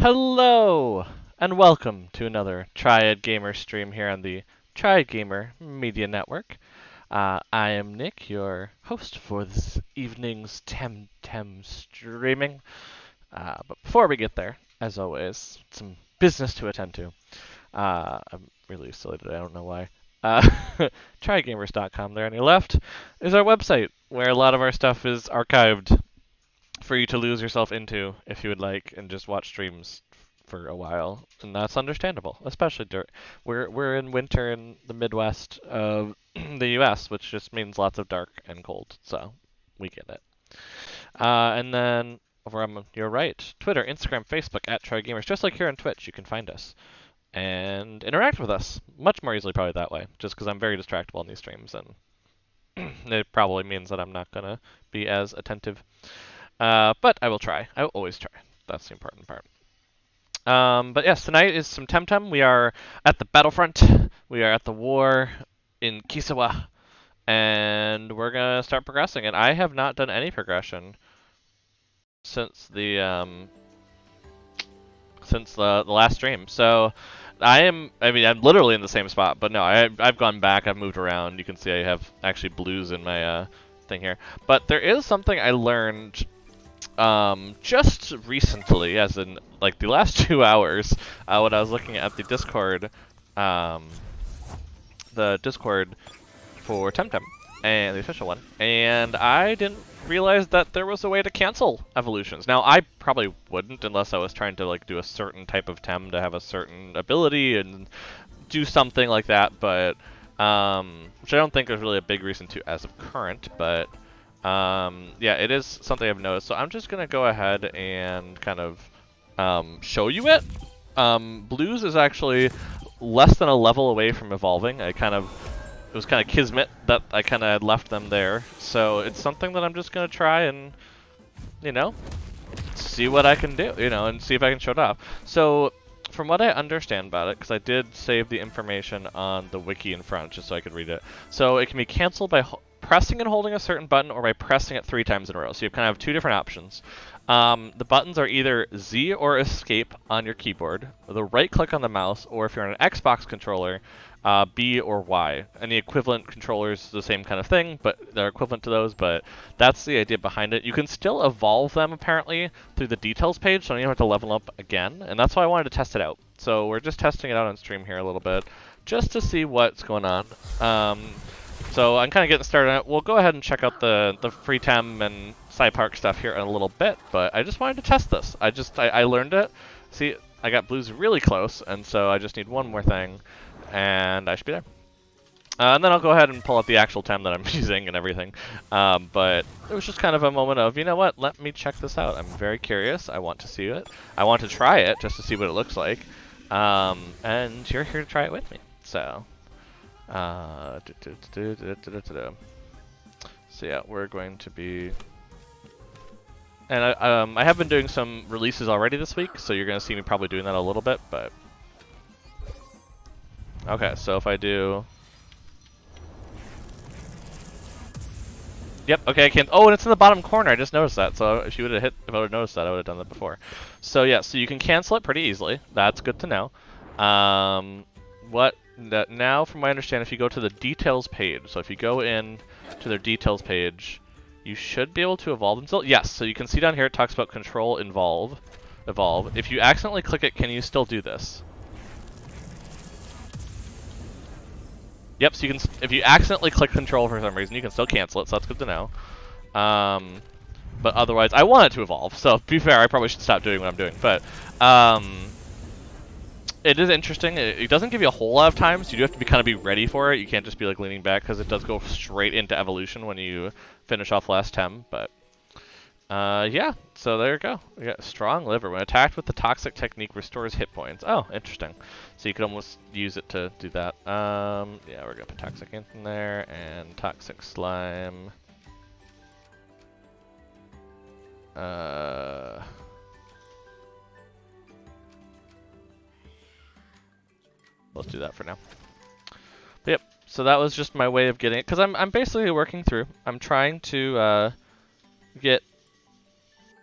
Hello, and welcome to another Triad Gamer stream here on the Triad Gamer Media Network. I am Nick, your host for this evening's TemTem streaming. But before we get there, as always, some business to attend to. I'm really silly today, I don't know why. TriadGamers.com there on your left is our website, where a lot of our stuff is archived for you to lose yourself into if you would like and just watch streams for a while, and that's understandable, especially we're in winter in the Midwest of the U.S., which just means lots of dark and cold, so we get it. And then over on your right, Twitter, Instagram, Facebook at TryGamers, just like here on Twitch, you can find us and interact with us much more easily probably that way, just because I'm very distractible in these streams, and it probably means that I'm not gonna be as attentive. But I will try. I will always try. That's the important part. But yes, tonight is some TemTem. We are at the battlefront. We are at the war in Kisiwa, and we're gonna start progressing. And I have not done any progression since the last stream. So I'm literally in the same spot. But no, I've gone back. I've moved around. You can see I have actually blues in my thing here. But there is something I learned just recently, as in like the last 2 hours, when I was looking at the Discord for TemTem, and the official one, and I didn't realize that there was a way to cancel evolutions. Now, I probably wouldn't unless I was trying to like do a certain type of Tem to have a certain ability and do something like that, but which I don't think is really a big reason to as of current, but yeah, it is something I've noticed. So I'm just gonna go ahead and kind of show you it. Blues is actually less than a level away from evolving. It was kind of kismet that I kind of had left them there. So it's something that I'm just gonna try and, you know, see what I can do, and see if I can show it off. So from what I understand about it, because I did save the information on the wiki in front just so I could read it. So it can be canceled by pressing and holding a certain button or by pressing it 3 times in a row. So you kind of have 2 different options. The buttons are either Z or escape on your keyboard, the right click on the mouse, or if you're on an Xbox controller, B or Y. And the equivalent controllers, the same kind of thing, but they're equivalent to those, but that's the idea behind it. You can still evolve them, apparently, through the details page, so you don't have to level up again, and that's why I wanted to test it out. So we're just testing it out on stream here a little bit, just to see what's going on. So I'm kind of getting started on it. We'll go ahead and check out the free Tem and SciPark stuff here in a little bit, but I just wanted to test this. I learned it. See, I got blues really close, and so I just need one more thing, and I should be there. And then I'll go ahead and pull up the actual Tem that I'm using and everything. But it was just kind of a moment of, you know what, let me check this out. I'm very curious. I want to see it. I want to try it just to see what it looks like. And you're here to try it with me. So, so yeah, we're going to be... And I have been doing some releases already this week, so you're going to see me probably doing that a little bit, but... Okay, so if I do... Yep, okay, I can't... Oh, and it's in the bottom corner, I just noticed that, so if I would have noticed that, I would have done that before. So yeah, so you can cancel it pretty easily, that's good to know. Now, from my understanding, if you go to the details page, so if you go in to their details page, you should be able to evolve them still. Yes, so you can see down here it talks about control evolve. If you accidentally click it, can you still do this? Yep, so you can, if you accidentally click control for some reason, you can still cancel it, so that's good to know. But otherwise, I want it to evolve, so to be fair, I probably should stop doing what I'm doing. But it is interesting. It doesn't give you a whole lot of time, so you do have to kind of be ready for it. You can't just be like leaning back, because it does go straight into evolution when you finish off last Tem. But yeah, so there you go. We got strong liver. When attacked with the toxic technique, restores hit points. Oh, interesting. So you could almost use it to do that. Yeah, we're gonna put toxic ink in there and toxic slime. Let's do that for now. But yep. So that was just my way of getting it, because I'm basically working through. I'm trying to get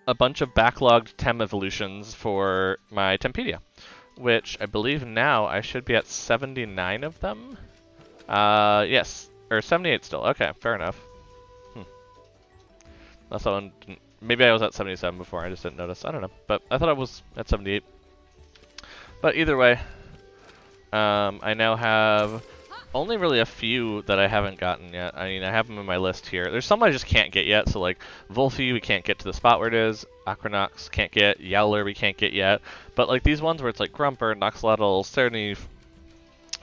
a bunch of backlogged Tem evolutions for my Tempedia, which I believe now I should be at 79 of them. Yes, or 78 still. Okay, fair enough. That's that one didn't, maybe I was at 77 before, I just didn't notice. I don't know, but I thought I was at 78. But either way, I now have only really a few that I haven't gotten yet. I mean, I have them in my list here. There's some I just can't get yet, so like Volphy, we can't get to the spot where it is. Aquanox can't get. Yowler, we can't get yet. But like these ones where it's like Grumper, Noxlotl, Cerneve,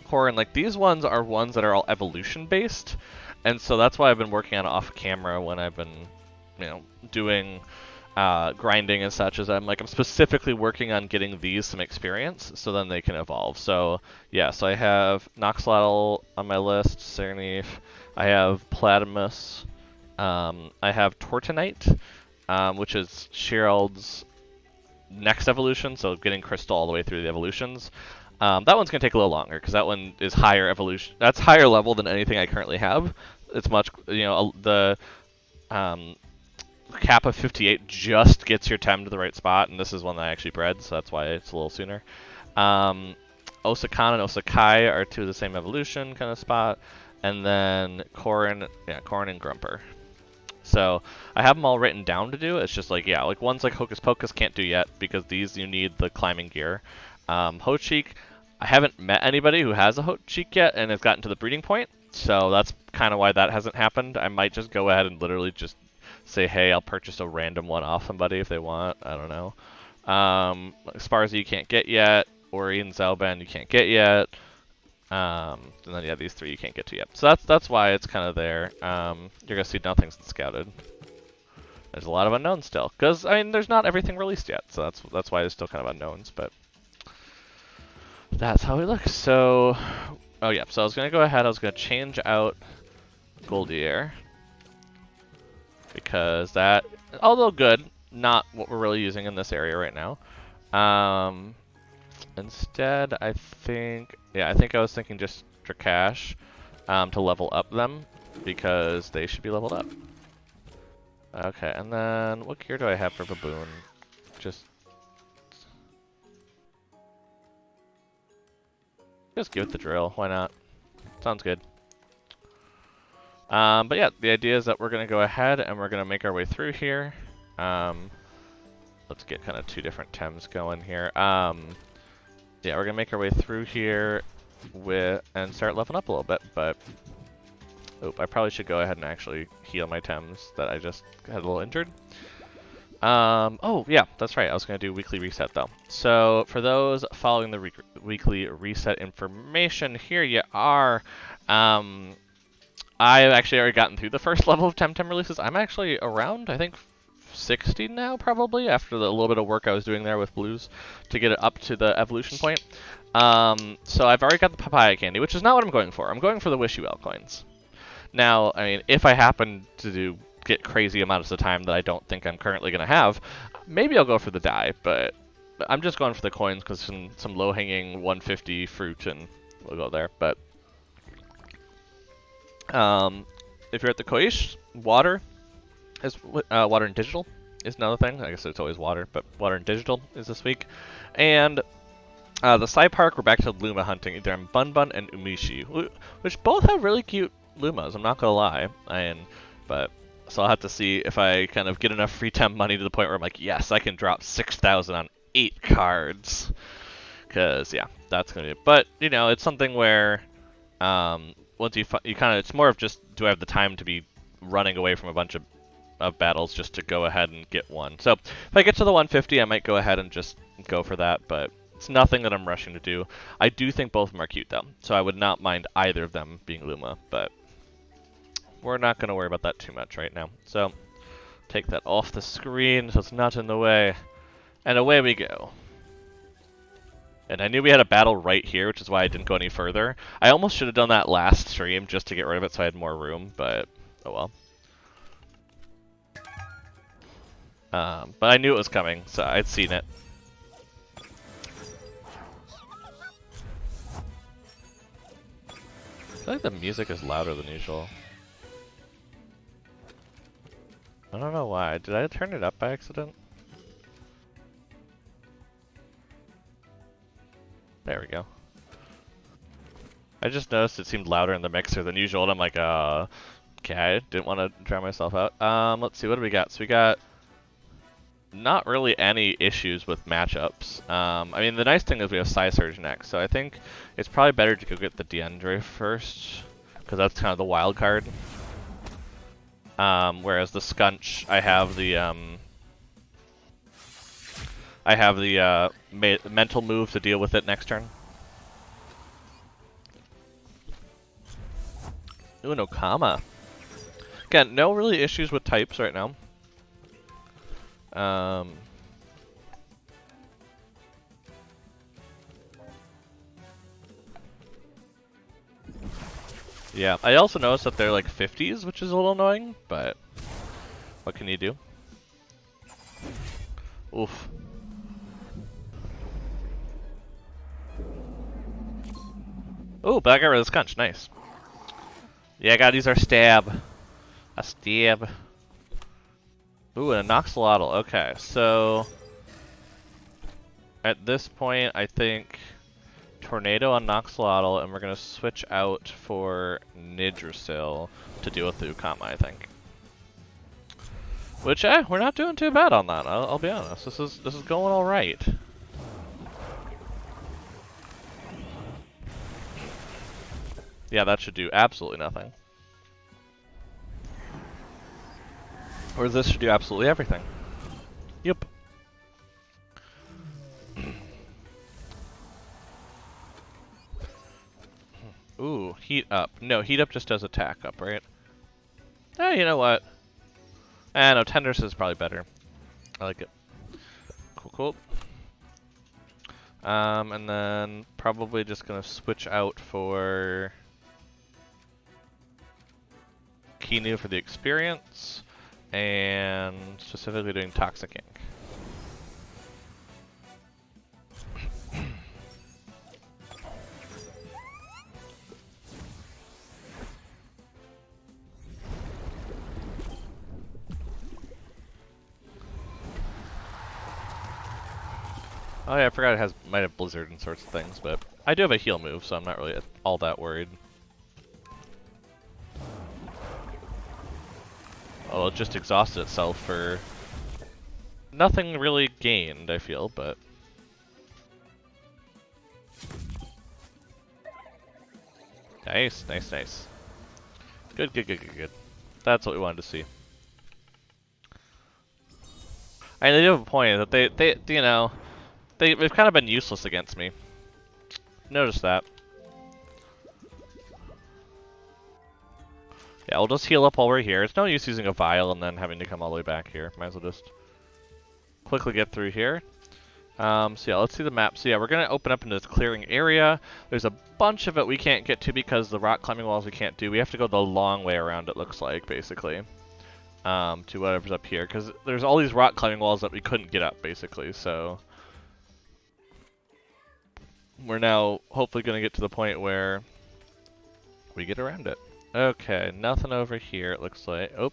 Corin, like these ones are ones that are all evolution based. And so that's why I've been working on it off camera when I've been, you know, doing grinding and such, as I'm specifically working on getting these some experience so then they can evolve. So yeah, so I have Noxlotl on my list, Cerneve, I have Platymus, I have Tortonite, which is Sheerald's next evolution, so getting Crystal all the way through the evolutions. That one's going to take a little longer because that one is higher evolution. That's higher level than anything I currently have. It's much, you know, the cap of 58 just gets your Tem to the right spot, and this is one that I actually bred, so that's why it's a little sooner. Osakan and Osakai are two of the same evolution kind of spot, and then Corin and Grumper. So I have them all written down to do. It's just like, yeah, like ones like Hocus Pocus can't do yet because these you need the climbing gear. Ho-Cheek, I haven't met anybody who has a Ho-Cheek yet and has gotten to the breeding point, so that's kind of why that hasn't happened. I might just go ahead and literally just say, hey, I'll purchase a random one off somebody if they want. I don't know. Sparza you can't get yet. Ori and Zalban you can't get yet. And then yeah, these three you can't get to yet. So that's why it's kind of there. You're gonna see nothing's scouted. There's a lot of unknowns still, because I mean there's not everything released yet. So that's why there's still kind of unknowns. But that's how it looks. So oh yeah, so I was gonna go ahead. I was gonna change out Goldier, because that, although good, not what we're really using in this area right now. Instead, I think I was thinking just Drakash to level up them, because they should be leveled up. Okay, and then what gear do I have for Baboon? Just give it the drill, why not? Sounds good. But yeah, the idea is that we're going to go ahead and we're going to make our way through here. Let's get kind of two different Tems going here. Yeah, we're going to make our way through here and start leveling up a little bit, but I probably should go ahead and actually heal my Tems that I just had a little injured. Oh, yeah, that's right. I was going to do weekly reset, though. So for those following the weekly reset information, here you are. I've actually already gotten through the first level of TemTem releases. I'm actually around, I think, 60 now, probably, after the little bit of work I was doing there with blues to get it up to the evolution point. So I've already got the papaya candy, which is not what I'm going for. I'm going for the Wish You Well coins. Now, I mean, if I happen to get crazy amounts of time that I don't think I'm currently going to have, maybe I'll go for the dye, but I'm just going for the coins because some low-hanging 150 fruit, and we'll go there. But if you're at the Koish, water and digital is another thing. I guess it's always water, but water and digital is this week. And the Side Park, we're back to Luma hunting, either in Bunbun and Umishi, which both have really cute Lumas, I'm not gonna lie. So I'll have to see if I kind of get enough free temp money to the point where I'm like, yes, I can drop 6,000 on 8 cards. Because, yeah, that's gonna be it. But, you know, it's something where once you kind of, it's more of just, do I have the time to be running away from a bunch of battles just to go ahead and get one. So if I get to the 150, I might go ahead and just go for that, but it's nothing that I'm rushing to do. I do think both of them are cute, though, so I would not mind either of them being Luma, but we're not going to worry about that too much right now. So take that off the screen so it's not in the way, and away we go. And I knew we had a battle right here, which is why I didn't go any further. I almost should have done that last stream just to get rid of it so I had more room, but oh well. But I knew it was coming, so I'd seen it. I feel like the music is louder than usual. I don't know why. Did I turn it up by accident? There we go. I just noticed it seemed louder in the mixer than usual, and I'm like, okay, I didn't want to drown myself out. Let's see, what do we got? So we got not really any issues with matchups. I mean, the nice thing is we have Psy Surge next, so I think it's probably better to go get the Diendre first, because that's kind of the wild card. Whereas the Skunch, I have the mental move to deal with it next turn. Ooh, no Kama. Again, no really issues with types right now. Yeah, I also noticed that they're like 50s, which is a little annoying, but what can you do? Oof. Ooh, but I got rid of the Skunch, nice. Yeah, I gotta use our stab. A stab. Ooh, and a Noxolotl. Okay, so at this point, I think Tornado on Noxolotl, and we're gonna switch out for Nidrasil to deal with the Ukama, I think. Which, we're not doing too bad on that. I'll be honest. This is going all right. Yeah, that should do absolutely nothing. Or this should do absolutely everything. Yep. Ooh, heat up. No, heat up just does attack up, right? Eh, you know what? No, Tendrils is probably better. I like it. Cool, cool. And then probably just gonna switch out for Kinu for the experience, and specifically doing Toxic Ink. Oh yeah, I forgot it might have Blizzard and sorts of things, but I do have a heal move, so I'm not really all that worried. Oh, it just exhausted itself for nothing really gained, I feel, but... Nice, nice, nice. Good, good, good, good, good. That's what we wanted to see. And they do have a point that they you know, they've kind of been useless against me. Notice that. Yeah, we'll just heal up while we're here. It's no use using a vial and then having to come all the way back here. Might as well just quickly get through here. So yeah, let's see the map. So yeah, we're gonna open up into this clearing area. There's a bunch of it we can't get to because the rock climbing walls we can't do. We have to go the long way around, it looks like, basically. To whatever's up here, because there's all these rock climbing walls that we couldn't get up, basically, so... We're now hopefully gonna get to the point where we get around it. Okay, nothing over here, it looks like. Oh,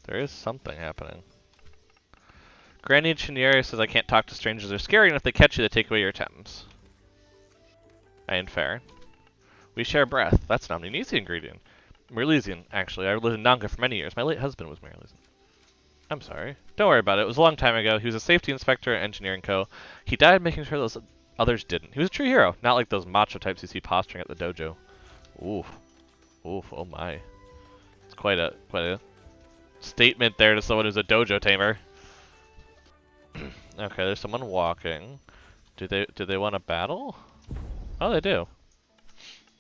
there is something happening. Granny Chinieri says I can't talk to strangers. They're scary, and if they catch you, they take away your items. Ain't fair. We share breath. That's an Omninisi ingredient. Merlesian, actually. I lived in Nanga for many years. My late husband was Merlesian. I'm sorry. Don't worry about it. It was a long time ago. He was a safety inspector at Engineering Co. He died making sure those others didn't. He was a true hero, not like those macho types you see posturing at the dojo. Oof. Oof, oh my. It's quite a statement there to someone who's a dojo tamer. Okay, there's someone walking. Do they want to battle? Oh, they do.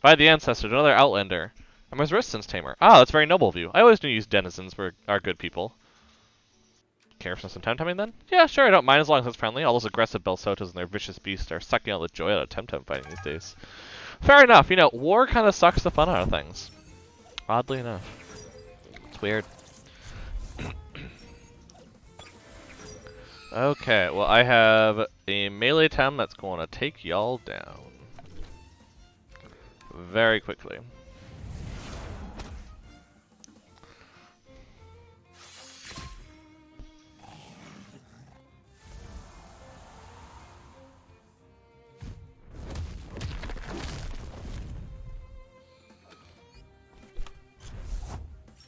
By the ancestors, another outlander. I'm a resistance tamer. Ah, that's very noble of you. I always knew you denizens are good people. Care for some TemTeming then? Yeah, sure, I don't mind as long as it's friendly. All those aggressive Belsotos and their vicious beasts are sucking all the joy out of TemTem fighting these days. Fair enough, you know, war kind of sucks the fun out of things. Oddly enough. It's weird. Okay, well I have a melee tem that's going to take y'all down. Very quickly.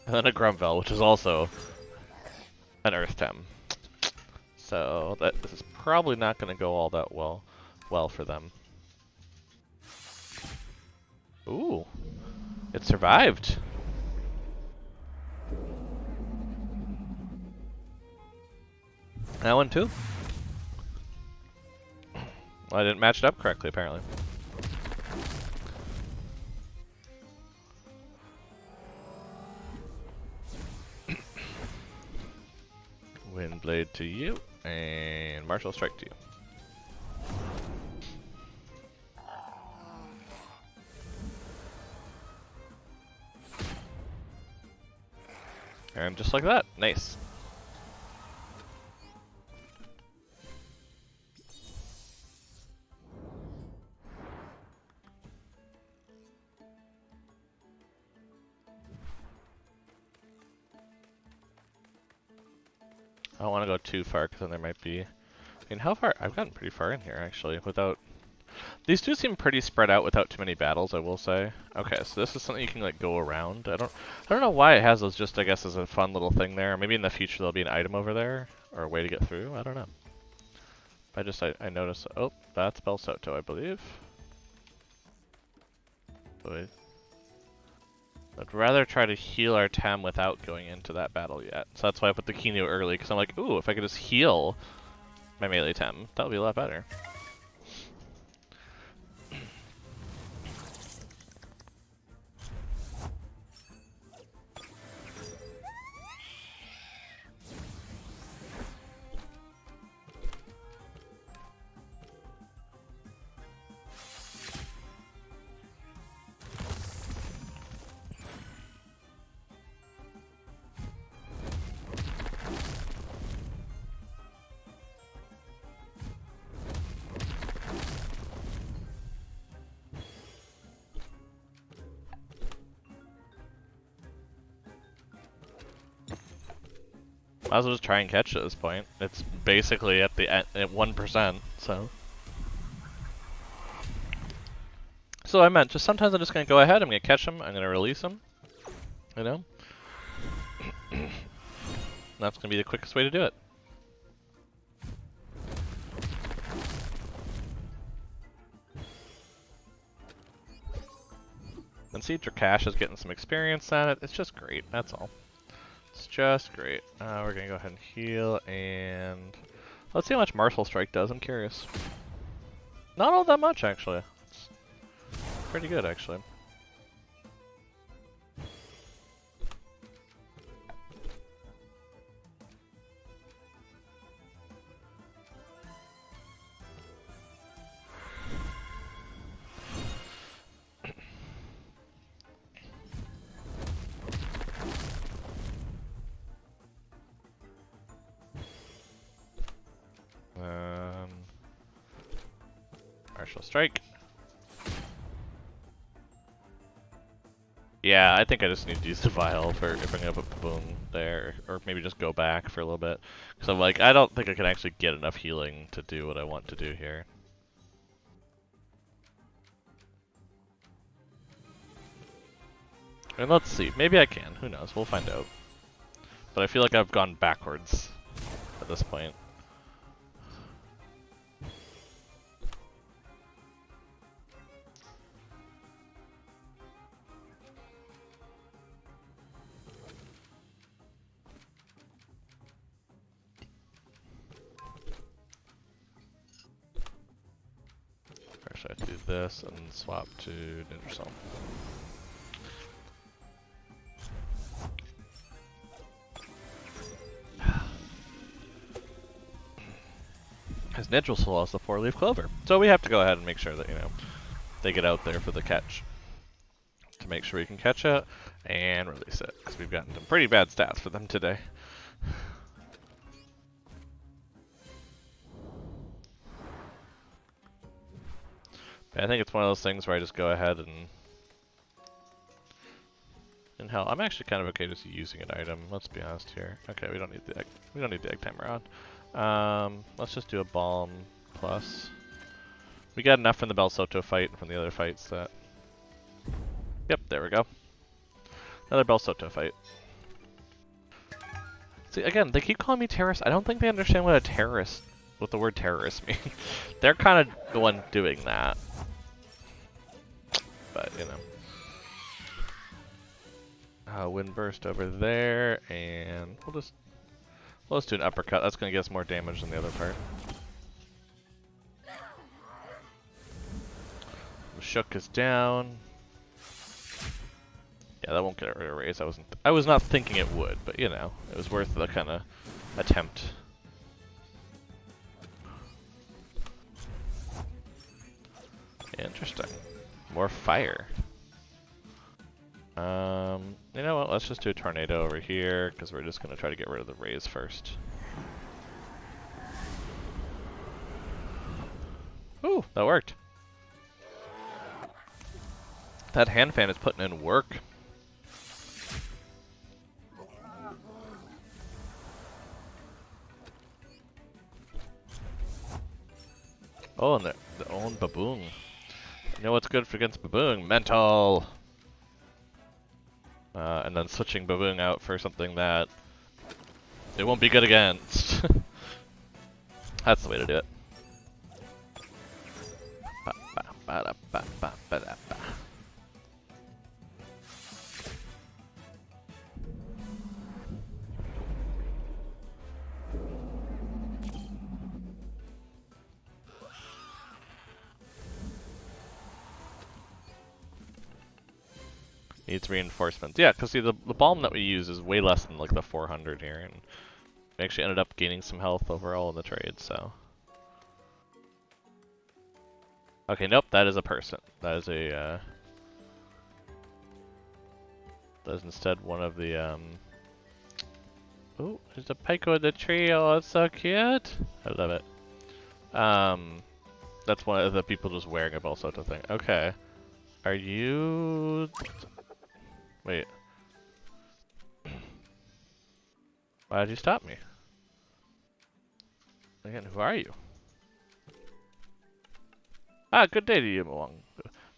And then a Grumvel, which is also an Earth Tem. So this is probably not going to go all that well for them. Ooh, it survived. That one too. Well, I didn't match it up correctly, apparently. Windblade to you, and Martial Strike to you. And just like that, nice. I don't want to go too far because then there might be. I mean, how far? I've gotten pretty far in here actually without. These two seem pretty spread out without too many battles, I will say. Okay, so this is something you can like go around. I don't know why it has those. Just I guess as a fun little thing there. Maybe in the future there'll be an item over there or a way to get through. I don't know. I noticed. Oh, that's Belsoto, I believe. But I'd rather try to heal our Tem without going into that battle yet. So that's why I put the Kinu early, because I'm like, ooh, if I could just heal my melee Tem, that would be a lot better. Might as well just try and catch it at this point. It's basically at 1%, so. So I meant, just sometimes I'm just gonna go ahead, I'm gonna catch them, I'm gonna release them. You know? That's gonna be the quickest way to do it. And see, Drakash is getting some experience at it. It's just great, that's all. It's just great. We're gonna go ahead and heal, and let's see how much Martial Strike does. I'm curious. Not all that much, actually. It's pretty good, actually. Martial Strike. Yeah, I think I just need to use the vial for if I'm gonna put Baboon there, or maybe just go back for a little bit. Because I'm like, I don't think I can actually get enough healing to do what I want to do here. And let's see, maybe I can, who knows, we'll find out. But I feel like I've gone backwards at this point. Or should I do this and swap to Ninja Soul? Because Ninja Soul has the 4-leaf clover. So we have to go ahead and make sure that, you know, they get out there for the catch. To make sure we can catch it and release it. Because we've gotten some pretty bad stats for them today. I think it's one of those things where I just go ahead and hell, I'm actually kind of okay just using an item. Let's be honest here. Okay, we don't need the egg timer on. Let's just do a balm plus. We got enough from the Belsoto fight and from the other fights that. Yep, there we go. Another Belsoto fight. See, again, they keep calling me terrorist. I don't think they understand what what the word terrorist means. They're kind of the one doing that. But, you know. Wind burst over there, and we'll just do an uppercut. That's going to get us more damage than the other part. Shook is down. Yeah, that won't get rid of raise. I was not thinking it would, but you know, it was worth the kind of attempt. Interesting. More fire. You know what? Let's just do a tornado over here because we're just gonna try to get rid of the raise first. Ooh, that worked. That hand fan is putting in work. Oh, and the own baboon. You know what's good for against baboon? Mental! And then switching baboon out for something that it won't be good against. That's the way to do it. Needs reinforcements. Yeah, because see, the bomb that we use is way less than like the 400 here, and we actually ended up gaining some health overall in the trade, so. Okay, nope, that is a person. That is a, that is instead one of the, oh, there's a Pico in the tree, oh, it's so cute! I love it. That's one of the people just wearing a Belsoto thing. Okay. Are you... Wait. Why did you stop me? Again, who are you? Ah, good day to you, Mwang.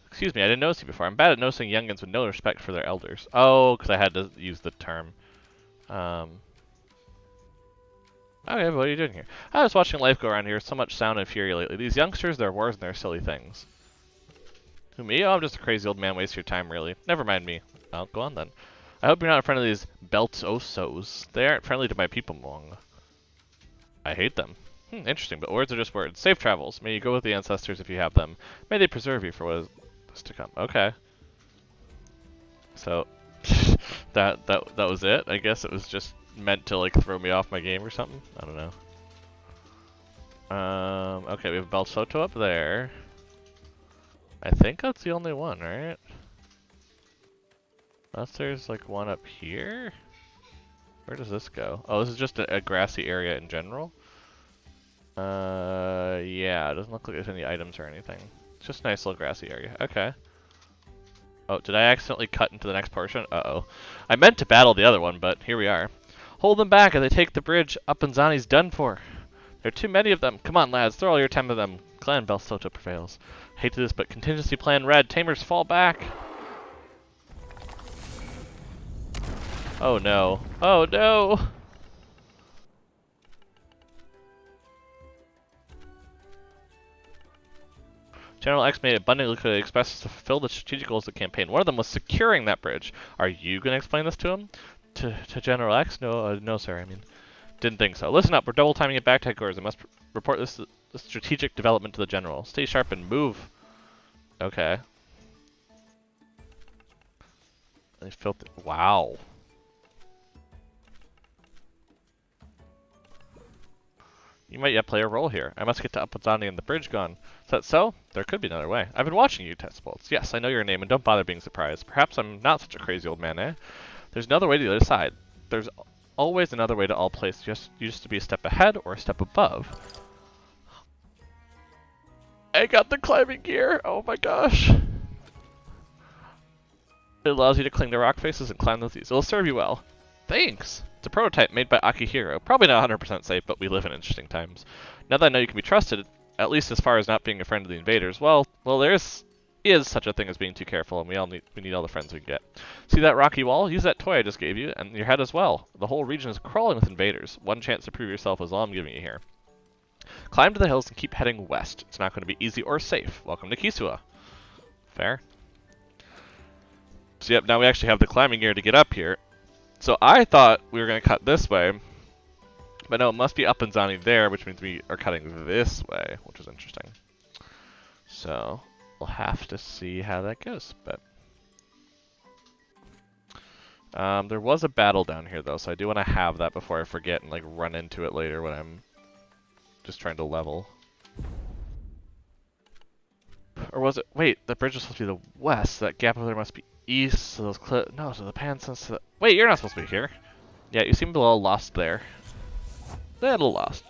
Excuse me, I didn't notice you before. I'm bad at noticing youngins with no respect for their elders. Oh, because I had to use the term. Okay, but what are you doing here? I was watching life go around here. So much sound and fury lately. These youngsters, their wars and their silly things. Who, me? Oh, I'm just a crazy old man. Waste your time, really. Never mind me. I'll go on then. I hope you're not a friend of these Belsotos. They aren't friendly to my people, Mwang. I hate them. Interesting, but words are just words. Safe travels. May you go with the ancestors if you have them. May they preserve you for what is to come. Okay. So, that was it? I guess it was just meant to like throw me off my game or something? I don't know. Okay, we have Belsoto up there. I think that's the only one, right? Unless there's like one up here? Where does this go? Oh, this is just a grassy area in general? Yeah, it doesn't look like there's any items or anything. It's just a nice little grassy area. Okay. Oh, did I accidentally cut into the next portion? Uh-oh. I meant to battle the other one, but here we are. Hold them back as they take the bridge. Upinzani's done for. There are too many of them. Come on, lads, throw all your time at them. Clan Belsoto prevails. Hate to this, but contingency plan red. Tamers fall back. Oh no. Oh no! General X made it abundantly clear expresses to fulfill the strategic goals of the campaign. One of them was securing that bridge. Are you going to explain this to him? To General X? No, no, sir. I mean, didn't think so. Listen up. We're double timing it back to headquarters. I must report this strategic development to the general. Stay sharp and move. Okay. Wow. You might yet play a role here. I must get to Upinzani and the bridge gone. Is that so? There could be another way. I've been watching you, test bolts. Yes, I know your name, and don't bother being surprised. Perhaps I'm not such a crazy old man, eh? There's another way to the other side. There's always another way to all places. You just to be a step ahead or a step above. I got the climbing gear! Oh my gosh! It allows you to cling to rock faces and climb with these. It'll serve you well. Thanks! It's a prototype made by Akihiro. Probably not 100% safe, but we live in interesting times. Now that I know you can be trusted, at least as far as not being a friend of the invaders, well, there's is such a thing as being too careful, and we need all the friends we can get. See that rocky wall? Use that toy I just gave you, and your head as well. The whole region is crawling with invaders. One chance to prove yourself is all I'm giving you here. Climb to the hills and keep heading west. It's not going to be easy or safe. Welcome to Kisiwa. Fair. So yep, now we actually have the climbing gear to get up here. So I thought we were going to cut this way, but no, it must be up and Zani there, which means we are cutting this way, which is interesting. So we'll have to see how that goes, but there was a battle down here though, so I do want to have that before I forget and like run into it later when I'm just trying to level. Or was it? Wait, the bridge was supposed to be the west. So that gap over there must be east. So those no, so the pan sense. Wait, you're not supposed to be here. Yeah, you seem a little lost there. A little lost.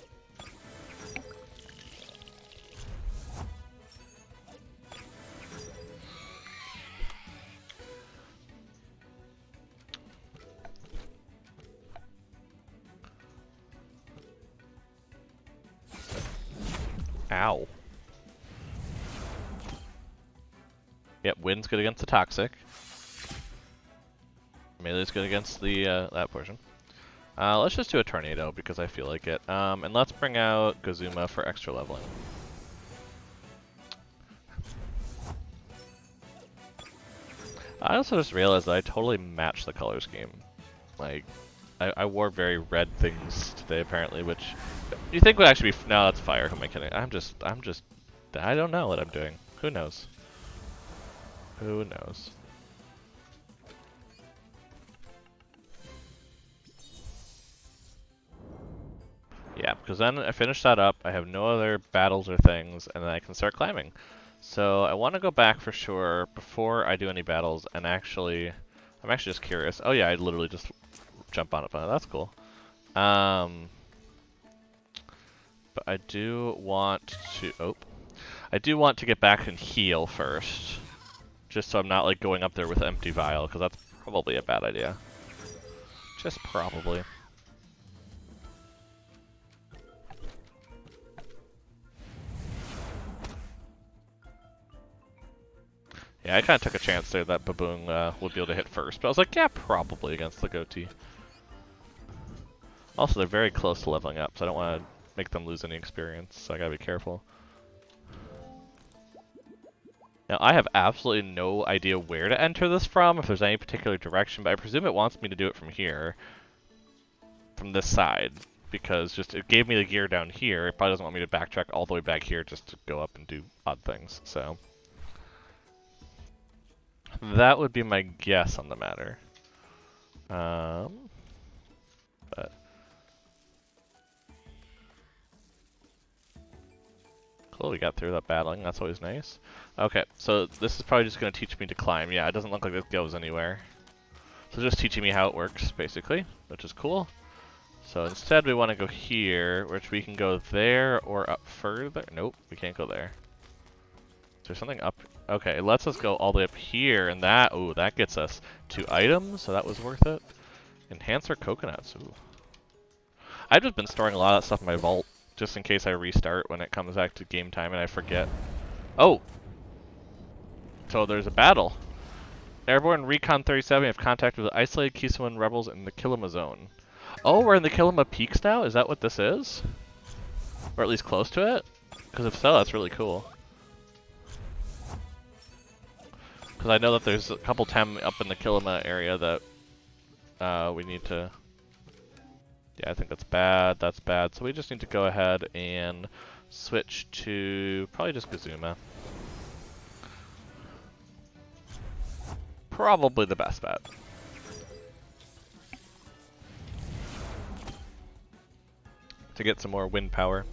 Ow. Yep, wind's good against the toxic. Melee's good against the that portion. Let's just do a tornado because I feel like it. And let's bring out Gazuma for extra leveling. I also just realized that I totally matched the color scheme. Like, I wore very red things today apparently, which you think would actually be no, that's fire. Who am I kidding? I'm just I don't know what I'm doing. Who knows? Who knows? Yeah, because then I finish that up, I have no other battles or things, and then I can start climbing. So I want to go back for sure before I do any battles, and actually, I'm actually just curious. Oh yeah, I literally just jump on it, but that's cool. But I do want to, I do want to get back and heal first. Just so I'm not like going up there with an empty vial, because that's probably a bad idea. Just probably. Yeah, I kind of took a chance there that Baboon would be able to hit first, but I was like, yeah, probably against the goatee. Also, they're very close to leveling up, so I don't want to make them lose any experience, so I gotta be careful. Now, I have absolutely no idea where to enter this from, if there's any particular direction, but I presume it wants me to do it from here. From this side, because just it gave me the gear down here, it probably doesn't want me to backtrack all the way back here just to go up and do odd things, so. That would be my guess on the matter. But cool, we got through that battling, that's always nice. Okay, so this is probably just going to teach me to climb. Yeah, it doesn't look like this goes anywhere. So just teaching me how it works, basically, which is cool. So instead we want to go here, which we can go there or up further. Nope, we can't go there. Is there something up? Okay, it lets us go all the way up here, and that, ooh, that gets us 2 items, so that was worth it. Enhancer coconuts, ooh. I've just been storing a lot of that stuff in my vault, just in case I restart when it comes back to game time and I forget. Oh! So there's a battle. Airborne Recon 37 have contact with the isolated Kisiwan rebels in the Kilima zone. Oh, we're in the Kilima Peaks now? Is that what this is? Or at least close to it? Because if so, that's really cool. Because I know that there's a couple Tem up in the Kilima area that we need to... Yeah, I think that's bad, that's bad. So we just need to go ahead and switch to probably just Gazuma. Probably the best bet. To get some more wind power.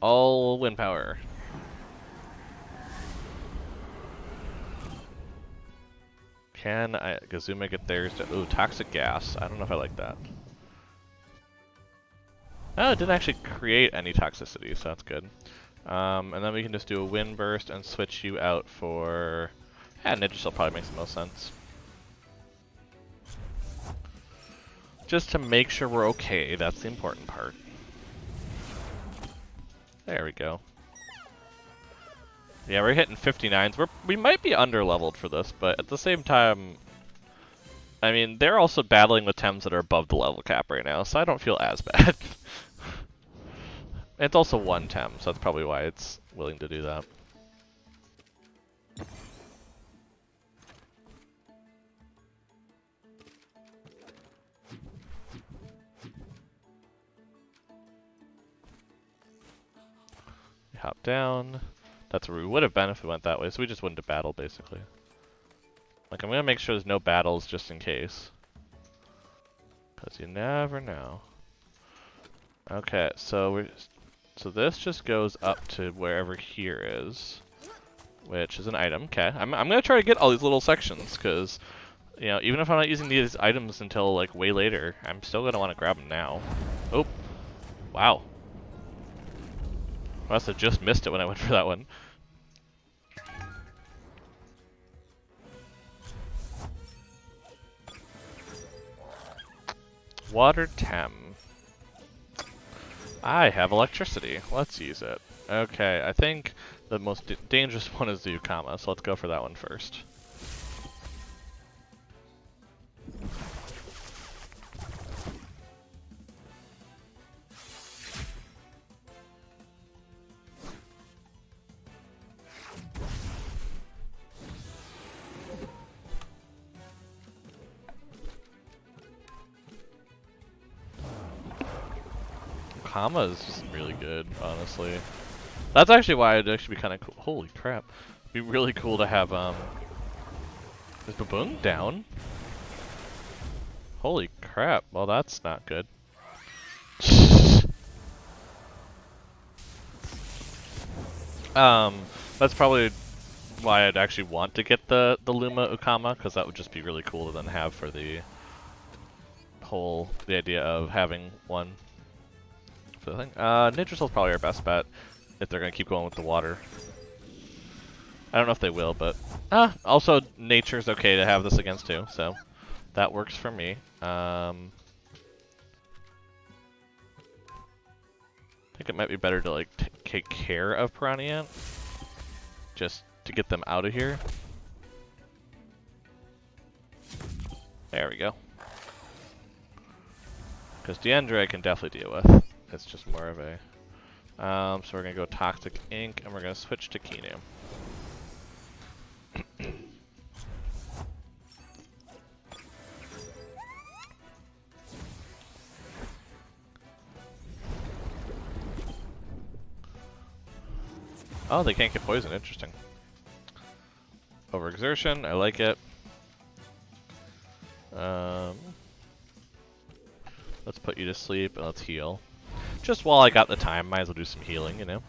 All wind power. Can Gazuma get theirs to... Ooh, toxic gas. I don't know if I like that. Oh, it didn't actually create any toxicity, so that's good. And then we can just do a wind burst and switch you out for... Yeah, Ninja Shell probably makes the most sense. Just to make sure we're okay, that's the important part. There we go. Yeah, we're hitting 59s. We might be under-leveled for this, but at the same time, I mean, they're also battling with Tems that are above the level cap right now, so I don't feel as bad. It's also one Tem, so that's probably why it's willing to do that. Hop down. That's where we would have been if we went that way, so we just wouldn't have battled, basically. Like, I'm gonna make sure there's no battles just in case. Because you never know. Okay, so this just goes up to wherever here is, which is an item. Okay, I'm gonna try to get all these little sections, because, you know, even if I'm not using these items until, like, way later, I'm still gonna want to grab them now. Oh, wow. I must have just missed it when I went for that one. Water Tem. I have electricity. Let's use it. Okay, I think the most dangerous one is the Ukama, so let's go for that one first. Ukama is just really good, honestly. That's actually why it'd actually be kind of cool. Holy crap. It'd be really cool to have, is Baboon down? Holy crap. Well, that's not good. That's probably why I'd actually want to get the Luma Ukama, because that would just be really cool to then have for the idea of having one for the thing. Nitrosol's probably our best bet if they're going to keep going with the water. I don't know if they will, but also nature's okay to have this against too, so that works for me. I think it might be better to like take care of Piranha just to get them out of here. There we go. Because Deandra I can definitely deal with. It's just more of a... so we're going to go Toxic Ink, and we're going to switch to Kinu. Oh, they can't get poisoned. Interesting. Overexertion, I like it. Let's put you to sleep and let's heal. Just while I got the time, might as well do some healing, you know?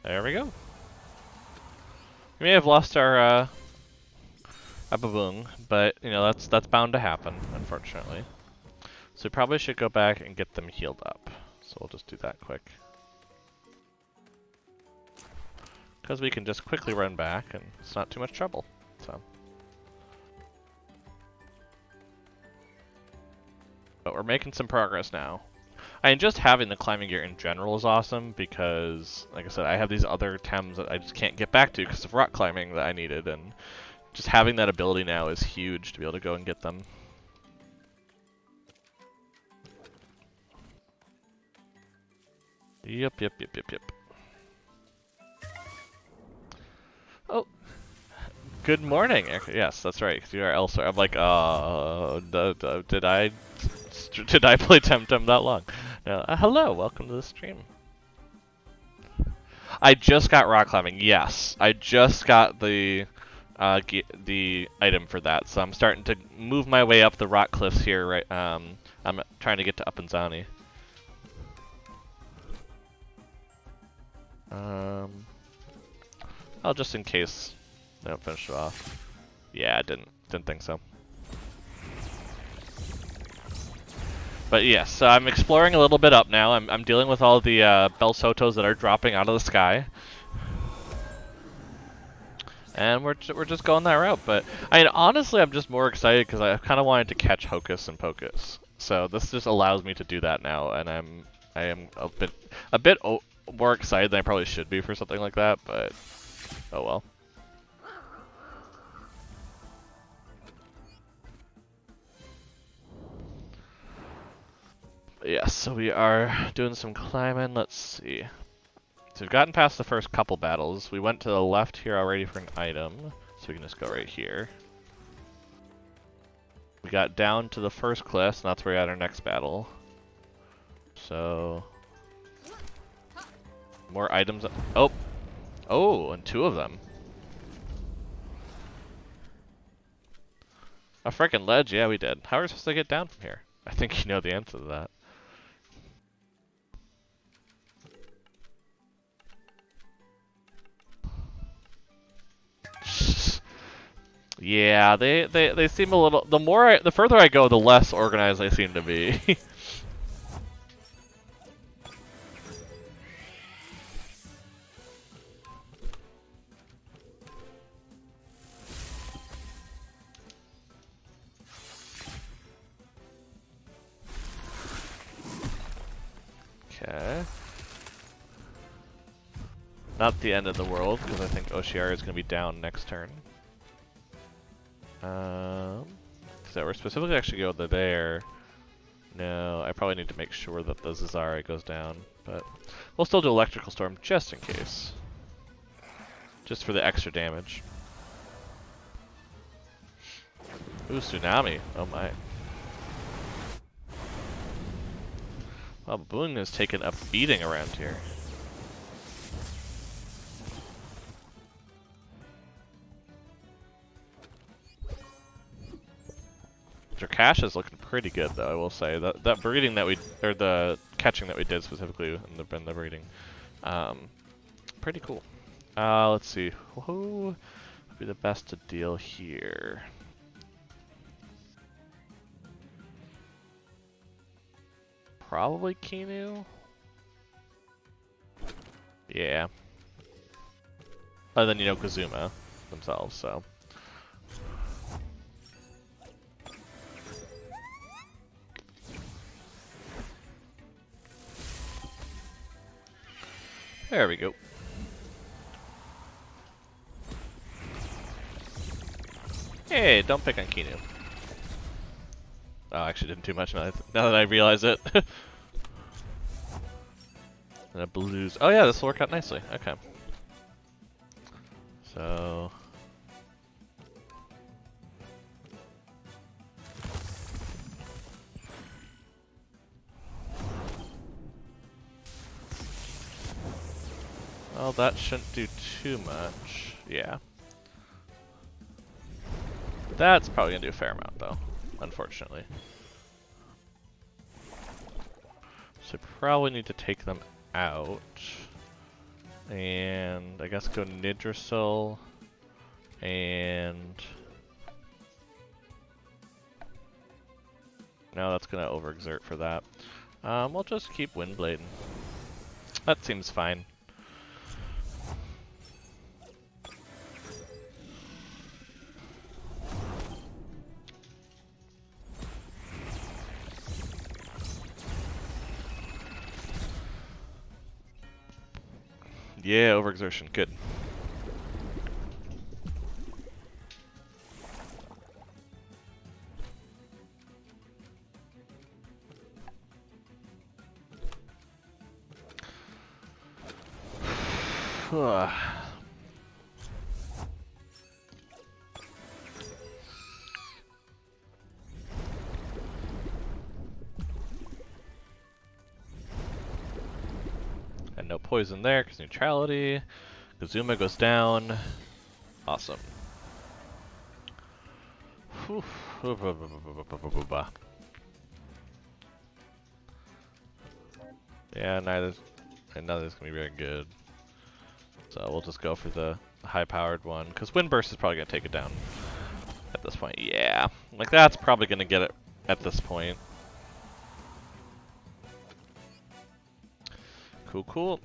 There we go. We may have lost our Baboon, but you know that's bound to happen, unfortunately. So we probably should go back and get them healed up. So we'll just do that quick. Because we can just quickly run back and it's not too much trouble. So. But we're making some progress now. I mean, just having the climbing gear in general is awesome because, like I said, I have these other Tems that I just can't get back to because of rock climbing that I needed, and just having that ability now is huge to be able to go and get them. Yep. Oh, good morning. Yes, that's right. You are elsewhere. I'm like, did I play TemTem that long? No. Hello, welcome to the stream. I just got rock climbing. Yes, I just got the item for that, so I'm starting to move my way up the rock cliffs here. Right, I'm trying to get to Upinzani. Oh, just in case they don't finish it off. Yeah, I didn't think so. But yes, so I'm exploring a little bit up now. I'm dealing with all the Belsotos that are dropping out of the sky. And we're just going that route. But I mean, honestly, I'm just more excited because I kind of wanted to catch Hocus and Pocus. So this just allows me to do that now, and I am a bit more excited than I probably should be for something like that. But oh well. Yes, so we are doing some climbing. Let's see. So we've gotten past the first couple battles. We went to the left here already for an item, so we can just go right here. We got down to the first cliff, and that's where we had our next battle. So more items. Oh, oh, and 2 of them. A frickin' ledge, yeah, we did. How are we supposed to get down from here? I think you know the answer to that. Yeah, they seem a little. The further I go, the less organized they seem to be. Okay. Not the end of the world, because I think Oshiara is going to be down next turn. So we're specifically actually go to there. No, I probably need to make sure that the Zazari goes down, but we'll still do Electrical Storm just in case. Just for the extra damage. Ooh, Tsunami. Oh my. Well, Boone has taken a beating around here. Drakash is looking pretty good, though. I will say that breeding that we, or the catching that we did specifically in the breeding, pretty cool. Let's see, who would be the best to deal here? Probably Kinu. Yeah. Other than Kazuma themselves, so. There we go. Hey, don't pick on Kinu. Oh, I actually didn't do much now that I realize it. And a blues. Oh yeah, this will work out nicely. Okay. So. Well, that shouldn't do too much. Yeah. That's probably gonna do a fair amount, though, unfortunately. So probably need to take them out. And I guess go Nidrasil. And now that's gonna overexert for that. We'll just keep Windblading. That seems fine. Yeah, overexertion, good. And no poison there, because neutrality. Kazuma goes down. Awesome. Yeah, neither's gonna be very good. So we'll just go for the high-powered one, because Wind Burst is probably gonna take it down. at this point. Yeah, like that's probably gonna get it at this point. Cool, cool.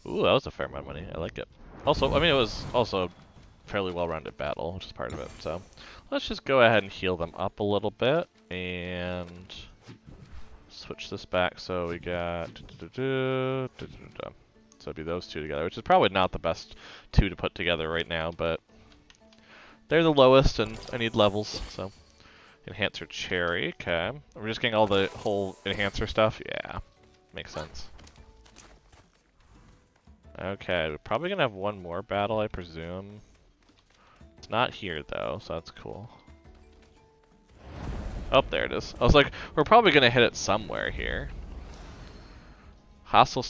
Ooh, that was a fair amount of money. I like it. Also, I mean, it was also a fairly well-rounded battle, which is part of it. So let's just go ahead and heal them up a little bit and switch this back. So we got so it'd be those two together, which is probably not the best two to put together right now, but they're the lowest, and I need levels. So enhancer cherry. Okay, we're just getting all the whole enhancer stuff. Yeah, makes sense. Okay, we're probably gonna have one more battle, I presume. It's not here though, so that's cool. Oh, there it is. I was like, we're probably gonna hit it somewhere here. Hostile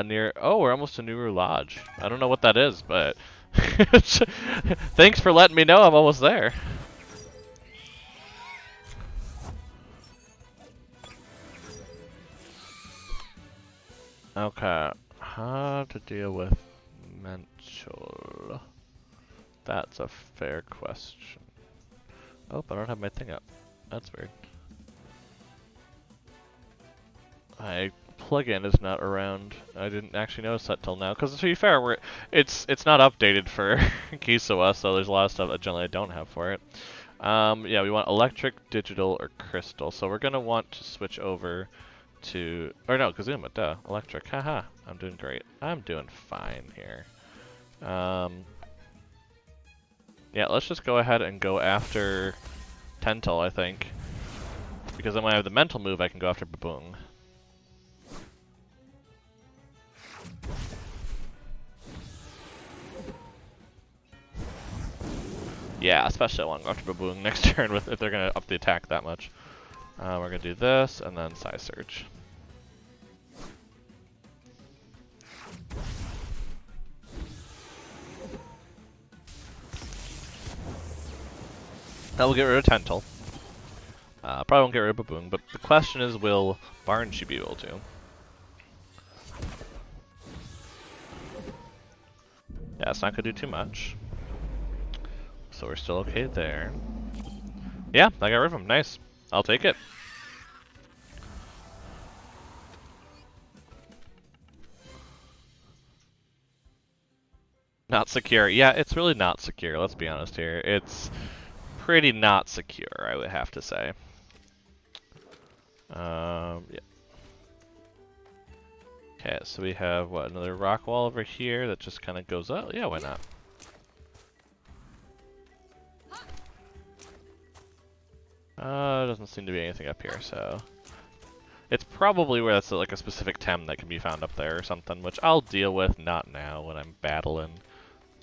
near. Oh, we're almost to Nuru Lodge. I don't know what that is, but thanks for letting me know. I'm almost there. Okay, how to deal with mental? That's a fair question. Oh, I don't have my thing up. That's weird. My plugin is not around. I didn't actually notice that till now. Because to be fair, it's not updated for Kisiwa, so there's a lot of stuff that generally I don't have for it. Yeah, we want electric, digital, or crystal. So we're gonna want to switch over to, or no, Kazuma, duh, electric. Haha, I'm doing great. I'm doing fine here. Yeah, let's just go ahead and go after Tental, I think. Because then when I have the mental move, I can go after Baboong. Yeah, especially I want to go after Baboong next turn if they're going to up the attack that much. We're going to do this, and then Psy Surge. That will get rid of Tental. Probably won't get rid of Baboong, but the question is, will Barnshi be able to? Yeah, it's not going to do too much. So we're still okay there. Yeah, I got rid of him. Nice. I'll take it. Not secure. Yeah, it's really not secure. Let's be honest here. It's pretty not secure, I would have to say. Yeah. Okay, so we have, what, another rock wall over here that just kind of goes up? Yeah, why not? Doesn't seem to be anything up here, so... It's probably where that's like a specific tem that can be found up there or something, which I'll deal with not now when I'm battling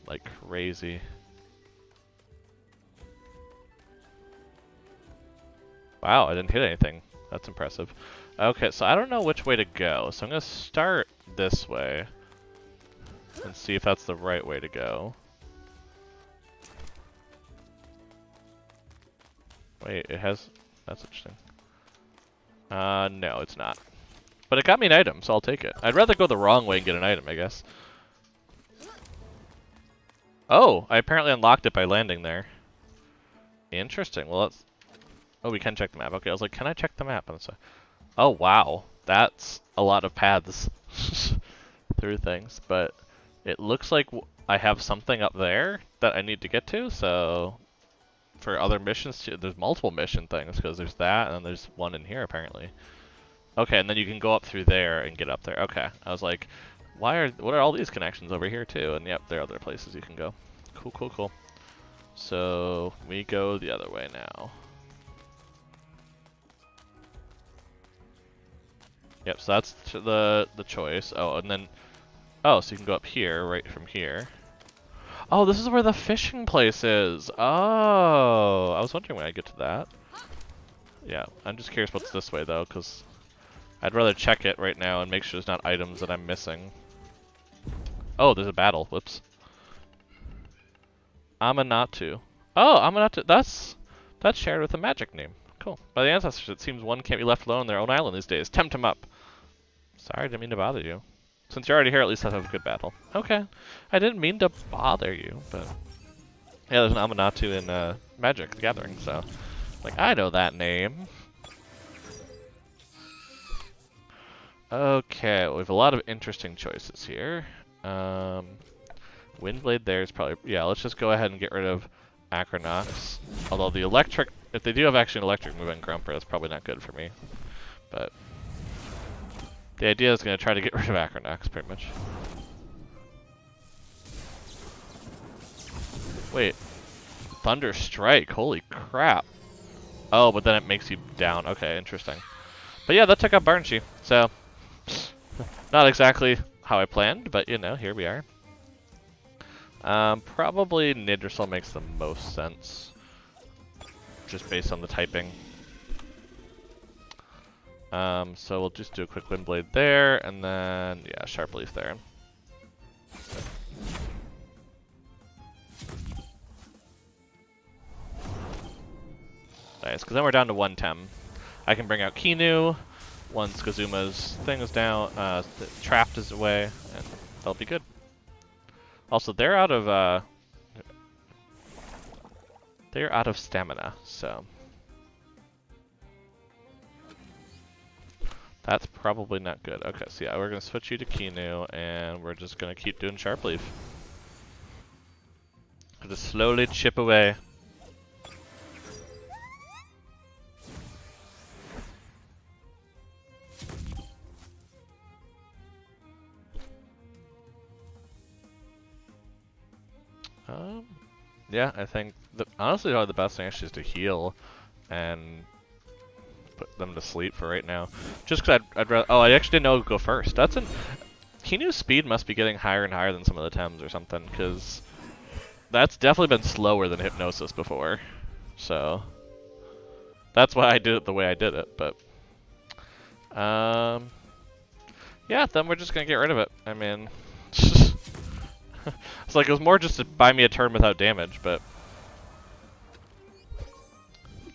like crazy. Wow, I didn't hit anything. That's impressive. Okay, so I don't know which way to go, so I'm gonna start this way and see if that's the right way to go. Wait, it has... That's interesting. No, it's not. But it got me an item, so I'll take it. I'd rather go the wrong way and get an item, I guess. Oh, I apparently unlocked it by landing there. Interesting. Well, let's... Oh, we can check the map. Okay, I was like, can I check the map? And so... Oh, wow. That's a lot of paths through things. But it looks like I have something up there that I need to get to, so... For other missions, too, there's multiple mission things, because there's that, and then there's one in here, apparently. Okay, and then you can go up through there and get up there. Okay, I was like, what are all these connections over here, too? And yep, there are other places you can go. Cool, cool, cool. So, we go the other way now. Yep, so that's the choice. Oh, and then... Oh, so you can go up here, right from here. Oh, this is where the fishing place is. Oh, I was wondering when I get to that. Yeah, I'm just curious what's this way though, because I'd rather check it right now and make sure there's not items that I'm missing. Oh, there's a battle. Whoops. Amanatu. Oh, Amanatu. That's shared with a magic name. Cool. By the ancestors, it seems one can't be left alone on their own island these days. TemTem up. Sorry, didn't mean to bother you. Since you're already here, at least let's have a good battle. Okay. I didn't mean to bother you, but... Yeah, there's an Amanatu in Magic the Gathering, so... Like, I know that name. Okay, we have a lot of interesting choices here. Windblade there is probably... Yeah, let's just go ahead and get rid of Acronox. Although the electric... If they do have actually an electric move on Grumper, that's probably not good for me. But... The idea is going to try to get rid of Acronox, pretty much. Wait. Thunder Strike, holy crap. Oh, but then it makes you down. Okay, interesting. But yeah, that took out Barnshee, so... Not exactly how I planned, but you know, here we are. Probably Nidrassil makes the most sense. Just based on the typing. So we'll just do a quick Windblade there, and then, yeah, Sharp Leaf there. Nice, because then we're down to 1 Tem. I can bring out Kinu once Kazuma's thing is down, trapped is away, and that'll be good. Also, they're out of stamina, so that's probably not good. Okay, so yeah, we're gonna switch you to Kinu, and we're just gonna keep doing Sharp Leaf. Just slowly chip away. Yeah, I think honestly probably the best thing actually is to heal and put them to sleep for right now. Just because I'd rather. Oh, I actually didn't know it would go first. That's an Kinu's speed must be getting higher and higher than some of the Tems or something, because that's definitely been slower than Hypnosis before. So that's why I did it the way I did it. But yeah, then we're just gonna get rid of it. I mean. It's like it was more just to buy me a turn without damage, but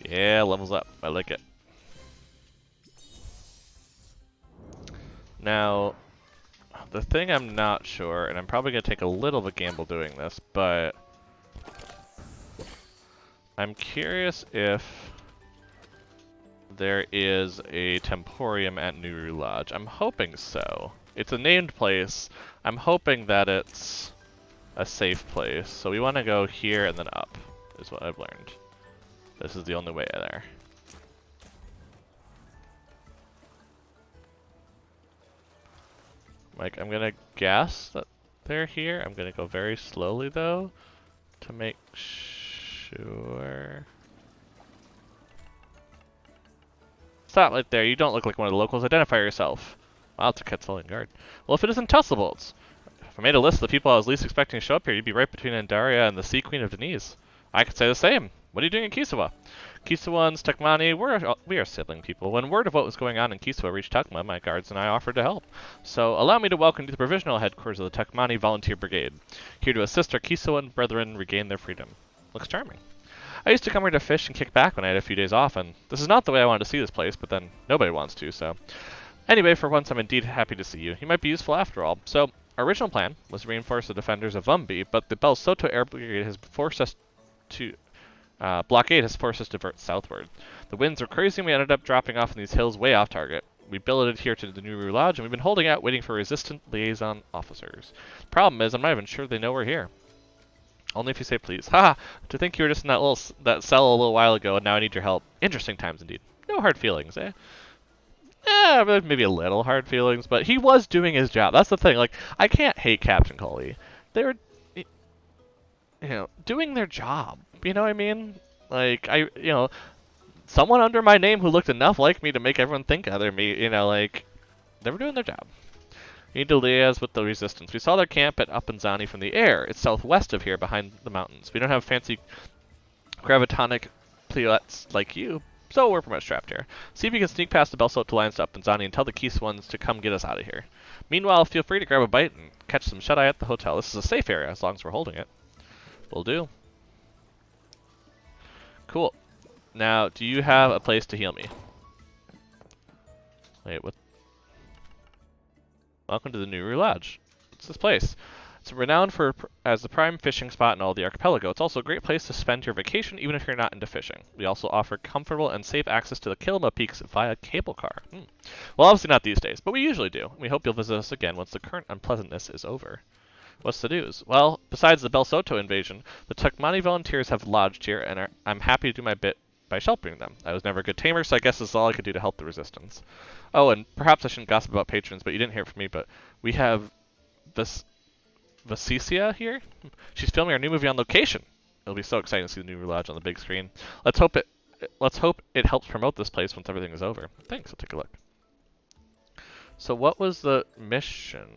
yeah, levels up. I like it. Now, the thing I'm not sure, and I'm probably gonna take a little of a gamble doing this, but I'm curious if there is a Temporium at Nuru Lodge. I'm hoping so. It's a named place. I'm hoping that it's a safe place. So we want to go here and then up, is what I've learned. This is the only way there. Like, I'm gonna guess that they're here. I'm gonna go very slowly though, to make sure. Stop right there. You don't look like one of the locals. Identify yourself. Wow, it's a Quetzalian guard. Well, if it isn't Tusslebolts. If I made a list of the people I was least expecting to show up here, you'd be right between Andaria and the Sea Queen of Denise. I could say the same. What are you doing in Kisiwa? Kisiwa and Stekmani, we are sibling people. When word of what was going on in Kisiwa reached Tekma, my guards and I offered to help. So allow me to welcome you to the provisional headquarters of the Tekmani Volunteer Brigade, here to assist our Kisiwan brethren regain their freedom. Looks charming. I used to come here to fish and kick back when I had a few days off, and this is not the way I wanted to see this place, but then nobody wants to, so. Anyway, for once I'm indeed happy to see you. You might be useful after all. So, our original plan was to reinforce the defenders of Vumbi, but the Belsoto Air Brigade has forced us to... blockade has forced us to divert southward. The winds were crazy and we ended up dropping off in these hills way off target. We billeted here to the Nuru Lodge and we've been holding out waiting for resistant liaison officers. Problem is, I'm not even sure they know we're here. Only if you say please. Haha! To think you were just in that cell a little while ago and now I need your help. Interesting times indeed. No hard feelings, eh? Maybe a little hard feelings, but he was doing his job. That's the thing. Like, I can't hate Captain Cully. They were, you know, doing their job. You know what I mean? Like, someone under my name who looked enough like me to make everyone think other me, you know, like, they were doing their job. We need to liaise with the resistance. We saw their camp at Upinzani from the air. It's southwest of here, behind the mountains. We don't have fancy gravitonic pleots like you, so we're pretty much trapped here. See if you can sneak past the Belsoto lines to Upinzani and tell the Kisiwans to come get us out of here. Meanwhile, feel free to grab a bite and catch some shut-eye at the hotel. This is a safe area, as long as we're holding it. Will do. Cool. Now, do you have a place to heal me? Wait, what? Welcome to the New Lodge. What's this place? It's renowned as the prime fishing spot in all the archipelago. It's also a great place to spend your vacation, even if you're not into fishing. We also offer comfortable and safe access to the Kilima Peaks via cable car. Well, obviously not these days, but we usually do. We hope you'll visit us again once the current unpleasantness is over. What's the news? Well, besides the Belsoto invasion, the Tukmani volunteers have lodged here, and I'm happy to do my bit by sheltering them. I was never a good tamer, so I guess this is all I could do to help the resistance. Oh, and perhaps I shouldn't gossip about patrons, but you didn't hear from me, but we have this Vasicia here. She's filming our new movie on location. It'll be so exciting to see the new lodge on the big screen. Let's hope it helps promote this place once everything is over. Thanks, I'll take a look. So what was the mission?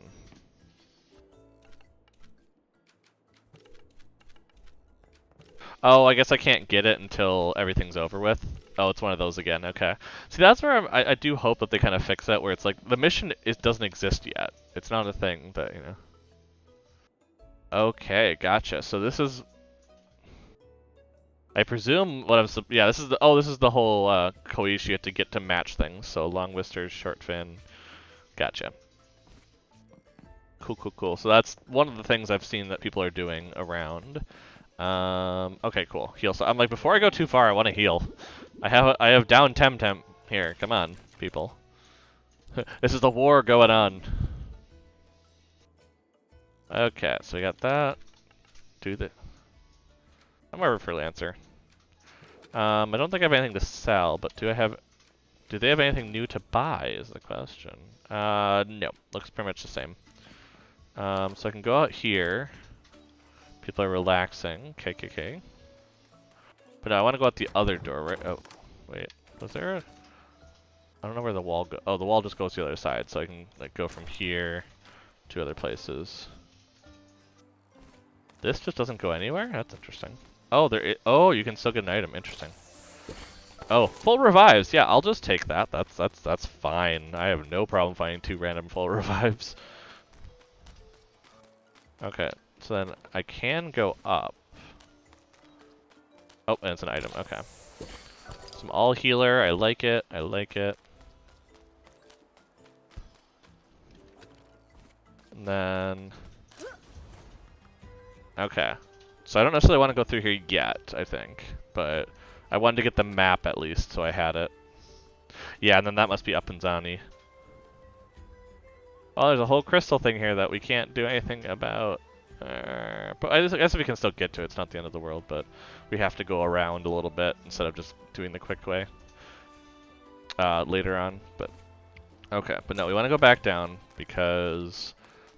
Oh, I guess I can't get it until everything's over with. Oh, it's one of those again. Okay. See, that's where I do hope that they kind of fix that, where it's like the mission doesn't exist yet. It's not a thing that, you know. Okay, gotcha. So this is, I presume what I'm. Yeah, this is the. Oh, this is the whole Koishi you have to get to match things. So long whiskers, short fin. Gotcha. Cool, cool, cool. So that's one of the things I've seen that people are doing around. Okay, cool. Heal. So I'm like, before I go too far, I want to heal. I have down TemTem here. Come on, people. This is the war going on. Okay, so we got that. I'm more of a freelancer. I don't think I have anything to sell, but do they have anything new to buy is the question. No. Looks pretty much the same. So I can go out here. People are relaxing. KKK. But I want to go out the other door, right? Oh, wait. Was there a... I don't know where the wall goes. Oh, the wall just goes to the other side, so I can like go from here to other places. This just doesn't go anywhere? That's interesting. Oh, oh, you can still get an item. Interesting. Oh, full revives. Yeah, I'll just take that. That's fine. I have no problem finding 2 random full revives. Okay, so then I can go up. Oh, and it's an item. Okay. Some all healer. I like it. I like it. And then... Okay. So I don't necessarily want to go through here yet, I think. But I wanted to get the map at least, so I had it. Yeah, and then that must be up in Zani. Well, there's a whole crystal thing here that we can't do anything about. But I guess we can still get to it. It's not the end of the world, but we have to go around a little bit instead of just doing the quick way later on. But okay, but no, we want to go back down because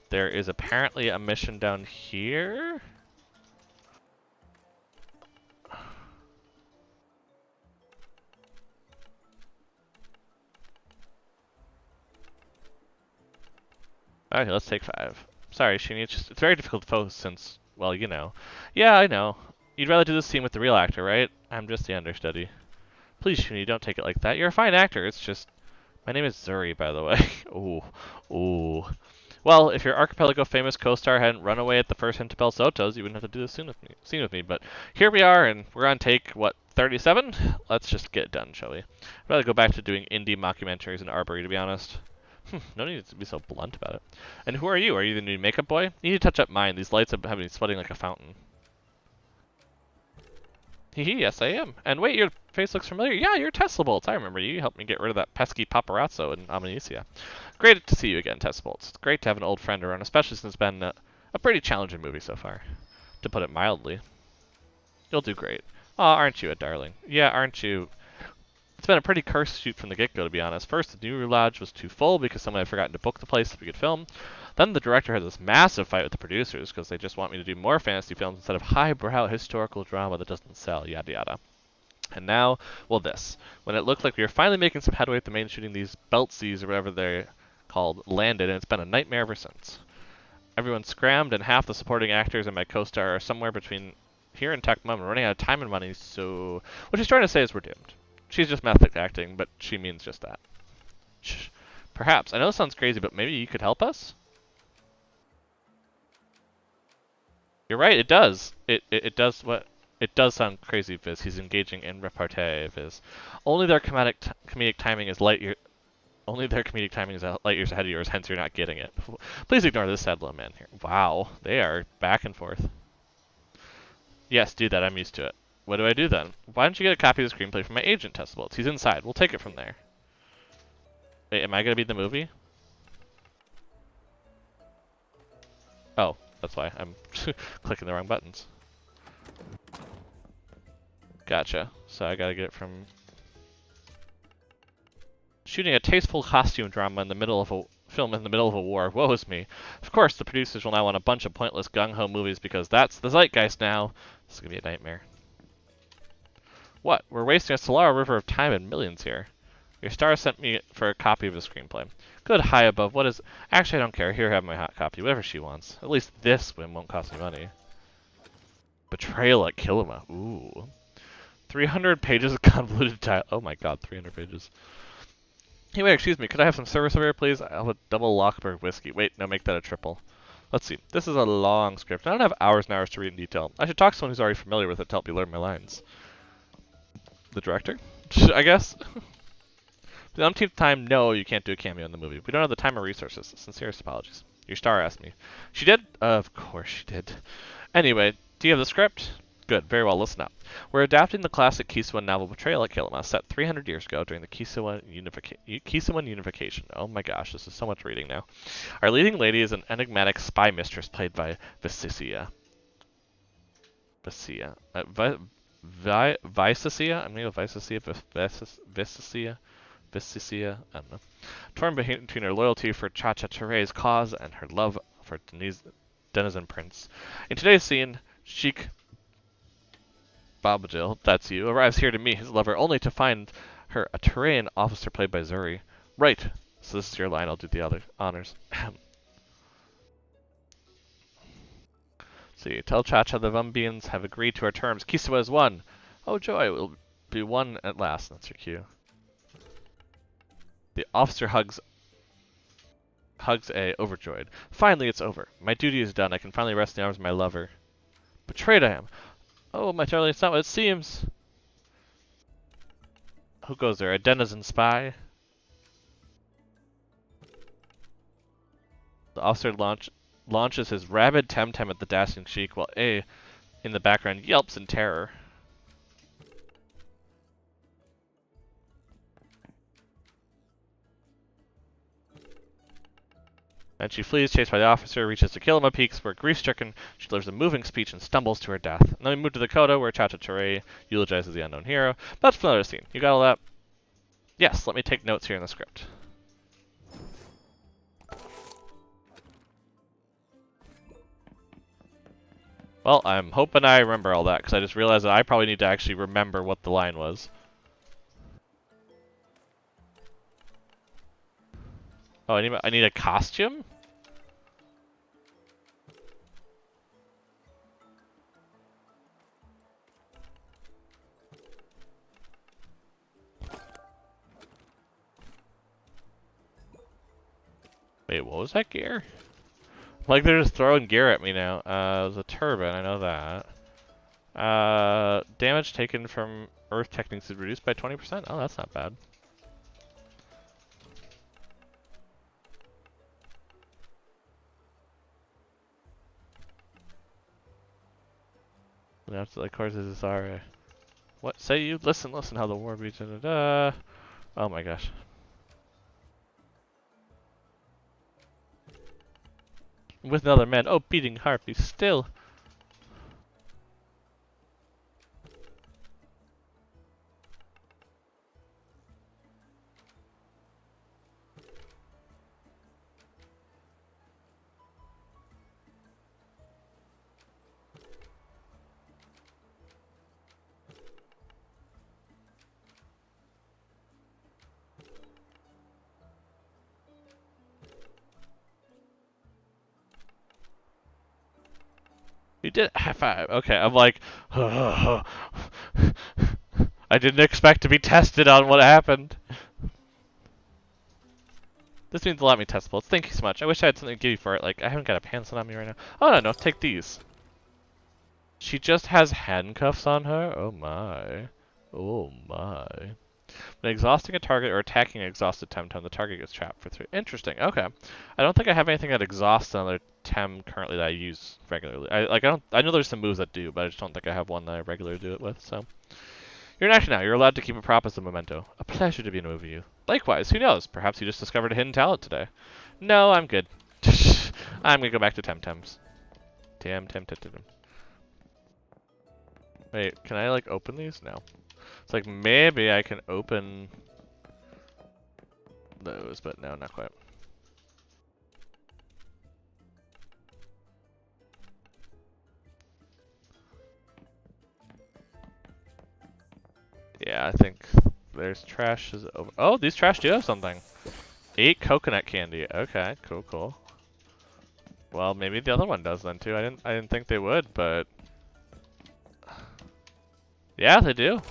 there is apparently a mission down here. Okay, let's take 5. Sorry, Shini, it's very difficult to focus since, well, you know. Yeah, I know. You'd rather do this scene with the real actor, right? I'm just the understudy. Please, Shini, don't take it like that. You're a fine actor, it's just... My name is Zuri, by the way. Ooh. Ooh. Well, if your Archipelago famous co-star hadn't run away at the first hint to Belsoto's, you wouldn't have to do this scene with me. But here we are, and we're on take, what, 37? Let's just get it done, shall we? I'd rather go back to doing indie mockumentaries in Arbory, to be honest. No need to be so blunt about it. And who are you? Are you the new makeup boy? You need to touch up mine. These lights have been sweating like a fountain. Hehe, yes I am. And wait, your face looks familiar. Yeah, you're Tesla Bolts. I remember you. You helped me get rid of that pesky paparazzo in Amnesia. Great to see you again, Tesla Bolts. It's great to have an old friend around, especially since it's been a pretty challenging movie so far, to put it mildly. You'll do great. Aw, aren't you a darling? Yeah, aren't you... It's been a pretty cursed shoot from the get-go, to be honest. First, the new lodge was too full because someone had forgotten to book the place so we could film. Then the director had this massive fight with the producers because they just want me to do more fantasy films instead of highbrow historical drama that doesn't sell, yada yada. And now, well, this. When it looked like we were finally making some headway with the main shooting, these Beltsies, or whatever they're called, landed, and it's been a nightmare ever since. Everyone scrammed, and half the supporting actors and my co-star are somewhere between here and TemTem and running out of time and money, so... What she's trying to say is we're doomed. She's just method acting, but she means just that. Shh. Perhaps. I know this sounds crazy, but maybe you could help us? You're right, it does. It does what... It does sound crazy, Viz. He's engaging in repartee, Viz. Only their comedic timing is light years... Only their comedic timing is light years ahead of yours, hence you're not getting it. Please ignore this sad little man here. Wow, they are back and forth. Yes, do that. I'm used to it. What do I do then? Why don't you get a copy of the screenplay from my agent, Testables? He's inside. We'll take it from there. Wait, am I going to be the movie? Oh, that's why. I'm clicking the wrong buttons. Gotcha. So I gotta get it from... Shooting a tasteful costume drama in the middle of a film in the middle of a war. Woe is me. Of course, the producers will now want a bunch of pointless gung-ho movies because that's the zeitgeist now. This is gonna be a nightmare. What? We're wasting a Solara river of time and millions here. Your star sent me for a copy of the screenplay. Good, high above. What is... Actually, I don't care. Here, have my hot copy. Whatever she wants. At least this whim won't cost me money. Betrayal at Kisiwa. Ooh. 300 pages of convoluted dialogue. Oh my god, 300 pages. Hey, wait, excuse me. Could I have some service over here, please? I'll have a double Lockberg whiskey. Wait, no, make that a triple. Let's see. This is a long script. I don't have hours and hours to read in detail. I should talk to someone who's already familiar with it to help me learn my lines. The director? I guess? For the umpteenth time, no, you can't do a cameo in the movie. We don't have the time or resources. Sincerest apologies. Your star asked me. She did? Of course she did. Anyway, do you have the script? Good, very well, listen up. We're adapting the classic Kisiwa novel Betrayal at Kisiwa, set 300 years ago during the Kisiwa unification. Oh my gosh, this is so much reading now. Our leading lady is an enigmatic spy mistress played by Victoria. Victoria? I'm going to go Victoria. Victoria, I don't know. Torn between her loyalty for Cha-Cha Tere's cause and her love for Denizen Prince. In today's scene, Sheik Babajil, that's you, arrives here to meet his lover only to find her a Terrain officer played by Zuri. Right, so this is your line, I'll do the other honors. See, tell Cha-Cha the Vumbians have agreed to our terms. Kisiwa is won. Oh joy, we'll be won at last. That's your cue. The officer hugs A, overjoyed. Finally, it's over. My duty is done. I can finally rest in the arms of my lover. Betrayed I am. Oh, my darling, it's not what it seems. Who goes there? A denizen spy? The officer launches his rabid TemTem at the dashing Sheik, while A, in the background, yelps in terror. And she flees, chased by the officer, reaches the Kisiwa Peaks, where grief-stricken, she delivers a moving speech and stumbles to her death. And then we move to Dakota, where Cha-Cha Tere eulogizes the unknown hero. But that's another scene. You got all that? Yes, let me take notes here in the script. Well, I'm hoping I remember all that, because I just realized that I probably need to actually remember what the line was. Oh, I need a costume? Wait, what was that gear? Like they're just throwing gear at me now. It was a turban, I know that. Damage taken from earth techniques is reduced by 20%. Oh, that's not bad. Of course, this is our... What say you? Listen how the war beats. Oh my gosh. With another man. Oh, beating heart, be still. You did high five. Okay, I'm like, I didn't expect to be tested on what happened. This means a lot to me, Testables. Thank you so much. I wish I had something to give you for it. Like, I haven't got a pantsuit on me right now. Oh, no, take these. She just has handcuffs on her? Oh my. Oh my. When exhausting a target or attacking an exhausted TemTem, the target gets trapped for 3. Interesting. Okay. I don't think I have anything that exhausts another Tem currently that I use regularly. I know there's some moves that do, but I just don't think I have one that I regularly do it with. So you're an action now. You're allowed to keep a prop as a memento. A pleasure to be in with you. Likewise. Who knows? Perhaps you just discovered a hidden talent today. No, I'm good. I'm gonna go back to TemTems. Tem. Wait, can I like open these? No. It's like maybe I can open those, but no, not quite. Yeah, I think there's trash is over. Oh, these trash do have something. 8 coconut candy. Okay, cool. Well, maybe the other one does then too. I didn't think they would, but yeah, they do.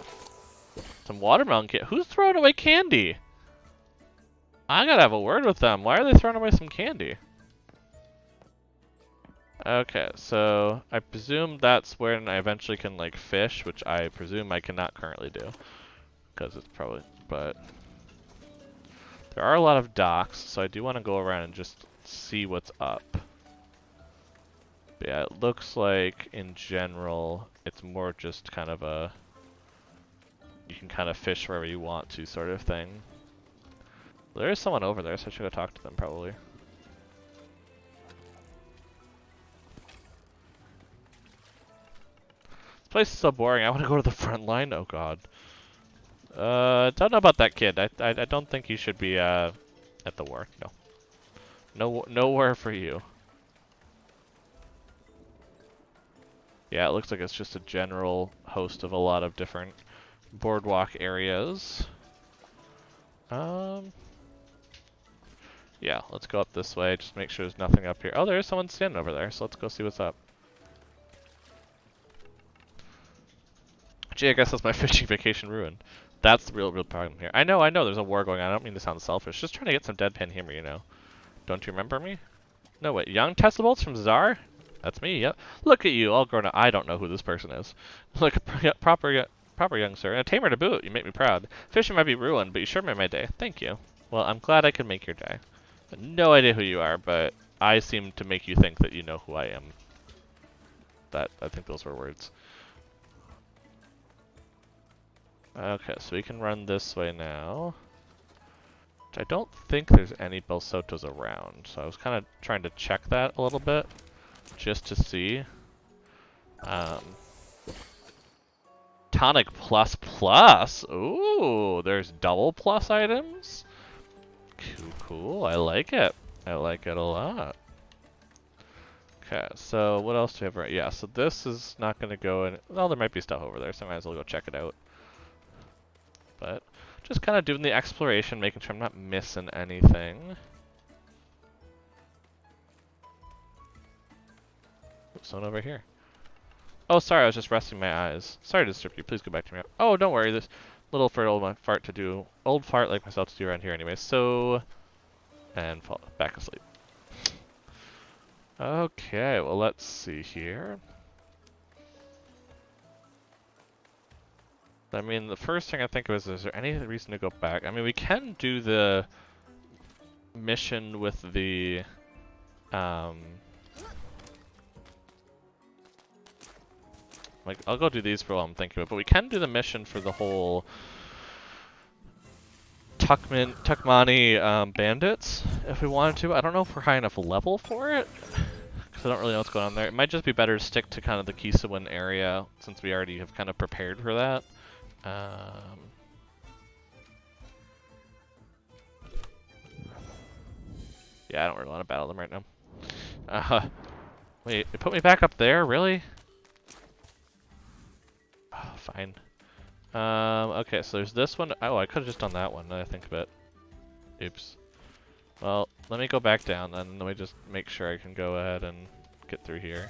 Some watermelon candy. Who's throwing away candy? I gotta have a word with them. Why are they throwing away some candy? Okay, so I presume that's where I eventually can like fish, which I presume I cannot currently do. Because it's probably, but there are a lot of docks, so I do want to go around and just see what's up. But yeah, it looks like in general, it's more just kind of a, you can kind of fish wherever you want to sort of thing. There is someone over there, so I should go talk to them probably. This place is so boring, I want to go to the front line, oh god. Don't know about that kid. I don't think you should be at the war. No, nowhere for you. Yeah, it looks like it's just a general host of a lot of different boardwalk areas. Yeah, let's go up this way. Just make sure there's nothing up here. Oh, there is someone standing over there. So let's go see what's up. Gee, I guess that's my fishing vacation ruined. That's the real problem here. I know, there's a war going on. I don't mean to sound selfish. Just trying to get some deadpan humor, you know. Don't you remember me? No, wait. Young Tesla Bolts from Czar? That's me, yep. Look at you, all grown up. I don't know who this person is. Look, proper young sir. And a tamer to boot. You make me proud. Fishing might be ruined, but you sure made my day. Thank you. Well, I'm glad I could make your day. No idea who you are, but I seem to make you think that you know who I am. I think those were words. Okay, so we can run this way now. I don't think there's any Belsotos around, so I was kind of trying to check that a little bit, just to see. Tonic plus plus. Ooh, there's double plus items. Cool. I like it. I like it a lot. Okay, so what else do we have right? Yeah, so this is not going to go in. Well, there might be stuff over there, so I might as well go check it out. But just kind of doing the exploration, making sure I'm not missing anything. Oops, someone over here. Oh, sorry, I was just resting my eyes. Sorry to disturb you. Please go back to me. Oh, don't worry. This little fart to do. Old fart like myself to do around here anyway. So, and fall back asleep. Okay, well, let's see here. I mean, the first thing I think of is there any reason to go back? I mean, we can do the mission with the, like, I'll go do these for while I'm thinking of it, but we can do the mission for the whole Tukmani bandits if we wanted to. I don't know if we're high enough level for it, because I don't really know what's going on there. It might just be better to stick to kind of the Kisiwa area, since we already have kind of prepared for that. Yeah, I don't really want to battle them right now. Wait, it put me back up there? Really? Oh, fine. Okay, so there's this one. Oh, I could have just done that one, now that I think of it. Oops. Well, let me go back down then. Let me just make sure I can go ahead and get through here.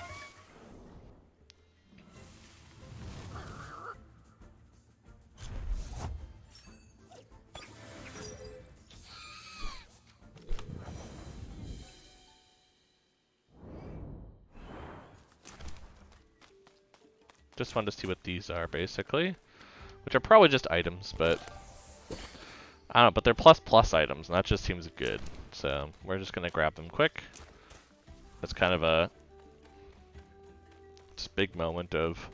Just wanted to see what these are, basically. Which are probably just items, but I don't know, but they're plus items, and that just seems good. So we're just gonna grab them quick. That's kind of a just big moment of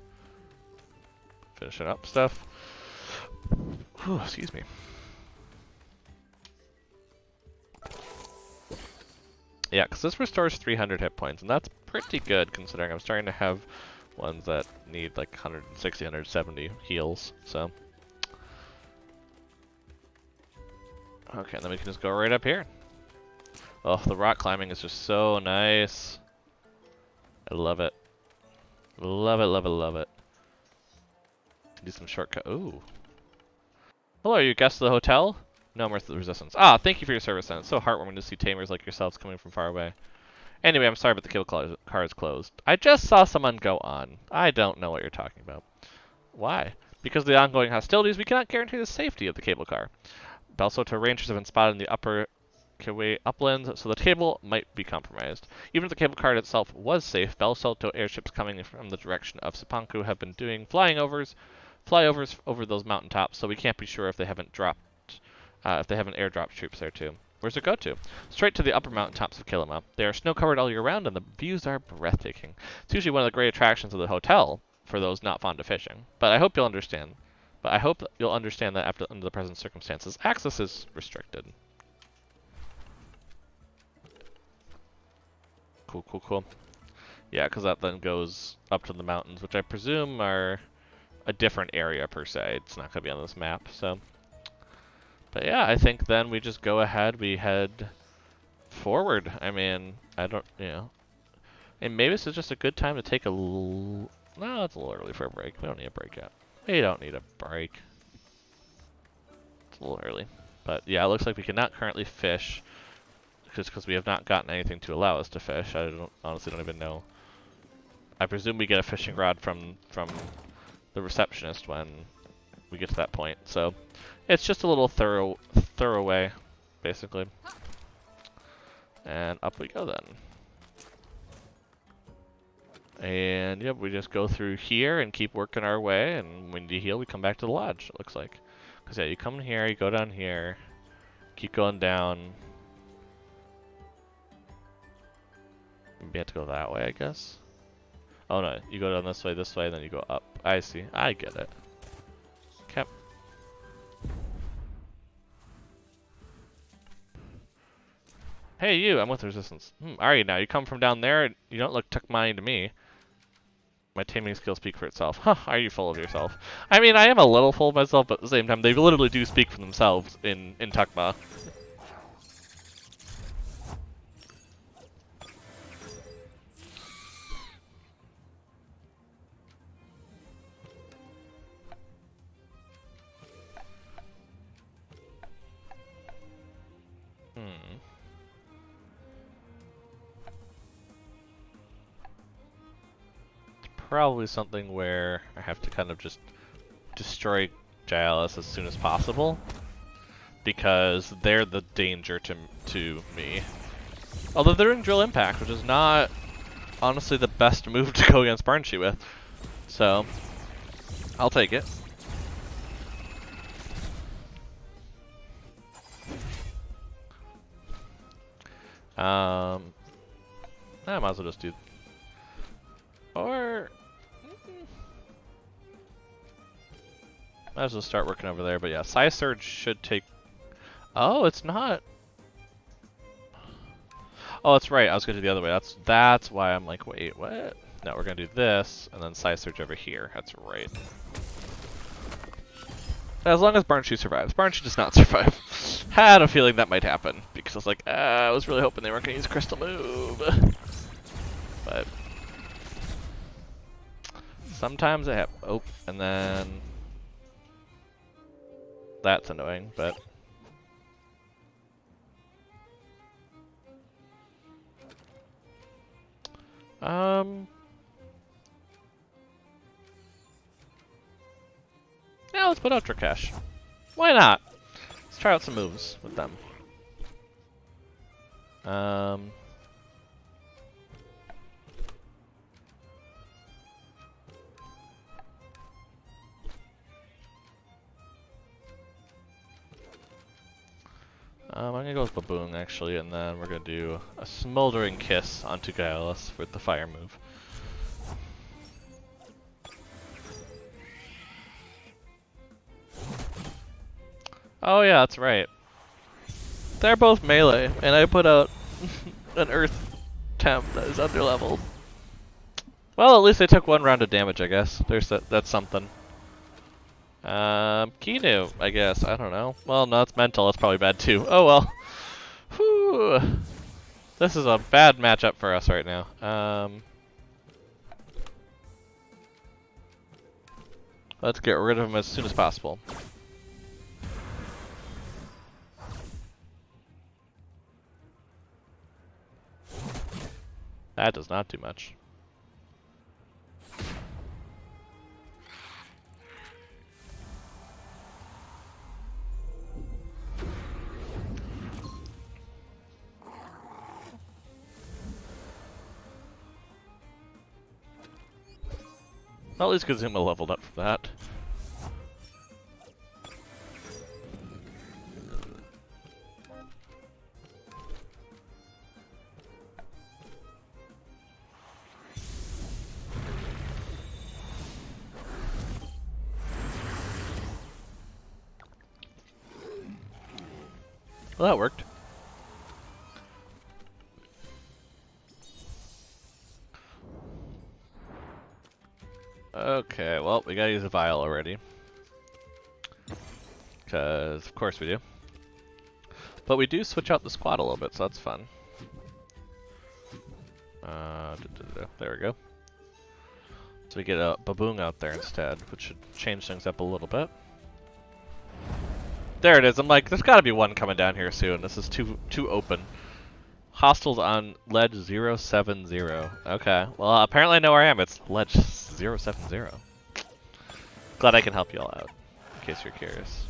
finishing up stuff. Whew, excuse me. Yeah, because this restores 300 hit points, and that's pretty good considering I'm starting to have ones that need like 160, 170 heals, so. Okay, then we can just go right up here. Oh, the rock climbing is just so nice. I love it. Love it, love it, love it. Do some shortcut. Ooh. Hello, are you guests of the hotel? No more resistance. Ah, thank you for your service, then. It's so heartwarming to see tamers like yourselves coming from far away. Anyway, I'm sorry, but the cable car is closed. I just saw someone go on. I don't know what you're talking about. Why? Because of the ongoing hostilities, we cannot guarantee the safety of the cable car. Belsoto Rangers have been spotted in the upper Kisiwa uplands, so the cable might be compromised. Even if the cable car itself was safe, Belsoto airships coming from the direction of Sipanku have been doing flyovers over those mountaintops, so we can't be sure if they haven't airdropped troops there too. Where's it go to? Straight to the upper mountaintops of Kilima. They are snow-covered all year round, and the views are breathtaking. It's usually one of the great attractions of the hotel for those not fond of fishing. But I hope you'll understand. That under the present circumstances, access is restricted. Cool, cool, cool. Yeah, because that then goes up to the mountains, which I presume are a different area per se. It's not going to be on this map, so. But yeah, I think then we just go ahead, we head forward. I mean, I don't, And maybe this is just a good time to take no, it's a little early for a break. We don't need a break yet. We don't need a break. It's a little early. But yeah, it looks like we cannot currently fish, just because we have not gotten anything to allow us to fish. I honestly don't even know. I presume we get a fishing rod from the receptionist when we get to that point. So it's just a little thorough way, basically. And up we go then. And yep, we just go through here and keep working our way, and when you heal, we come back to the lodge, it looks like. Because yeah, you come in here, you go down here, keep going down. Maybe you have to go that way, I guess. Oh no, you go down this way, and then you go up. I see, I get it. Okay. Hey you, I'm with Resistance. Are you now? You come from down there, and you don't look took mine to me. My taming skills speak for itself. Huh, are you full of yourself? I mean, I am a little full of myself, but at the same time, they literally do speak for themselves in Tukma. Probably something where I have to kind of just destroy Gialis as soon as possible, because they're the danger to me. Although they're in Drill Impact, which is not honestly the best move to go against Barnshe with, so I'll take it. I might as well just do, or might as well start working over there, but yeah, Psy Surge should take... Oh, it's not... Oh, that's right, I was gonna do the other way. That's why I'm like, wait, what? No, we're gonna do this, and then Psy Surge over here. That's right. As long as Barnshe survives. Barnshe does not survive. Had a feeling that might happen, because I was like, I was really hoping they weren't gonna use Crystal Move. But... sometimes I have... Oh, and then... That's annoying, but... Yeah, let's put Ultra Cash. Why not? Let's try out some moves with them. I'm gonna go with Baboon actually, and then we're gonna do a Smoldering Kiss onto Guileless with the fire move. Oh yeah, that's right. They're both melee, and I put out an Earth temp that is underleveled. Well, at least they took one round of damage, I guess. That's something. Kinu, I guess. I don't know. Well, no, it's mental. That's probably bad too. Oh well. Whew. This is a bad matchup for us right now. Let's get rid of him as soon as possible. That does not do much. Well, at least Kazuma leveled up from that. Well, that worked. Okay, well, we gotta use a vial already. Because, of course we do. But we do switch out the squad a little bit, so that's fun. There we go. So we get a Baboon out there instead, which should change things up a little bit. There it is. I'm like, there's gotta be one coming down here soon. This is too open. Hostiles on ledge 070. Okay. Well, apparently I know where I am. It's ledge 070. Glad I can help you all out, in case you're curious.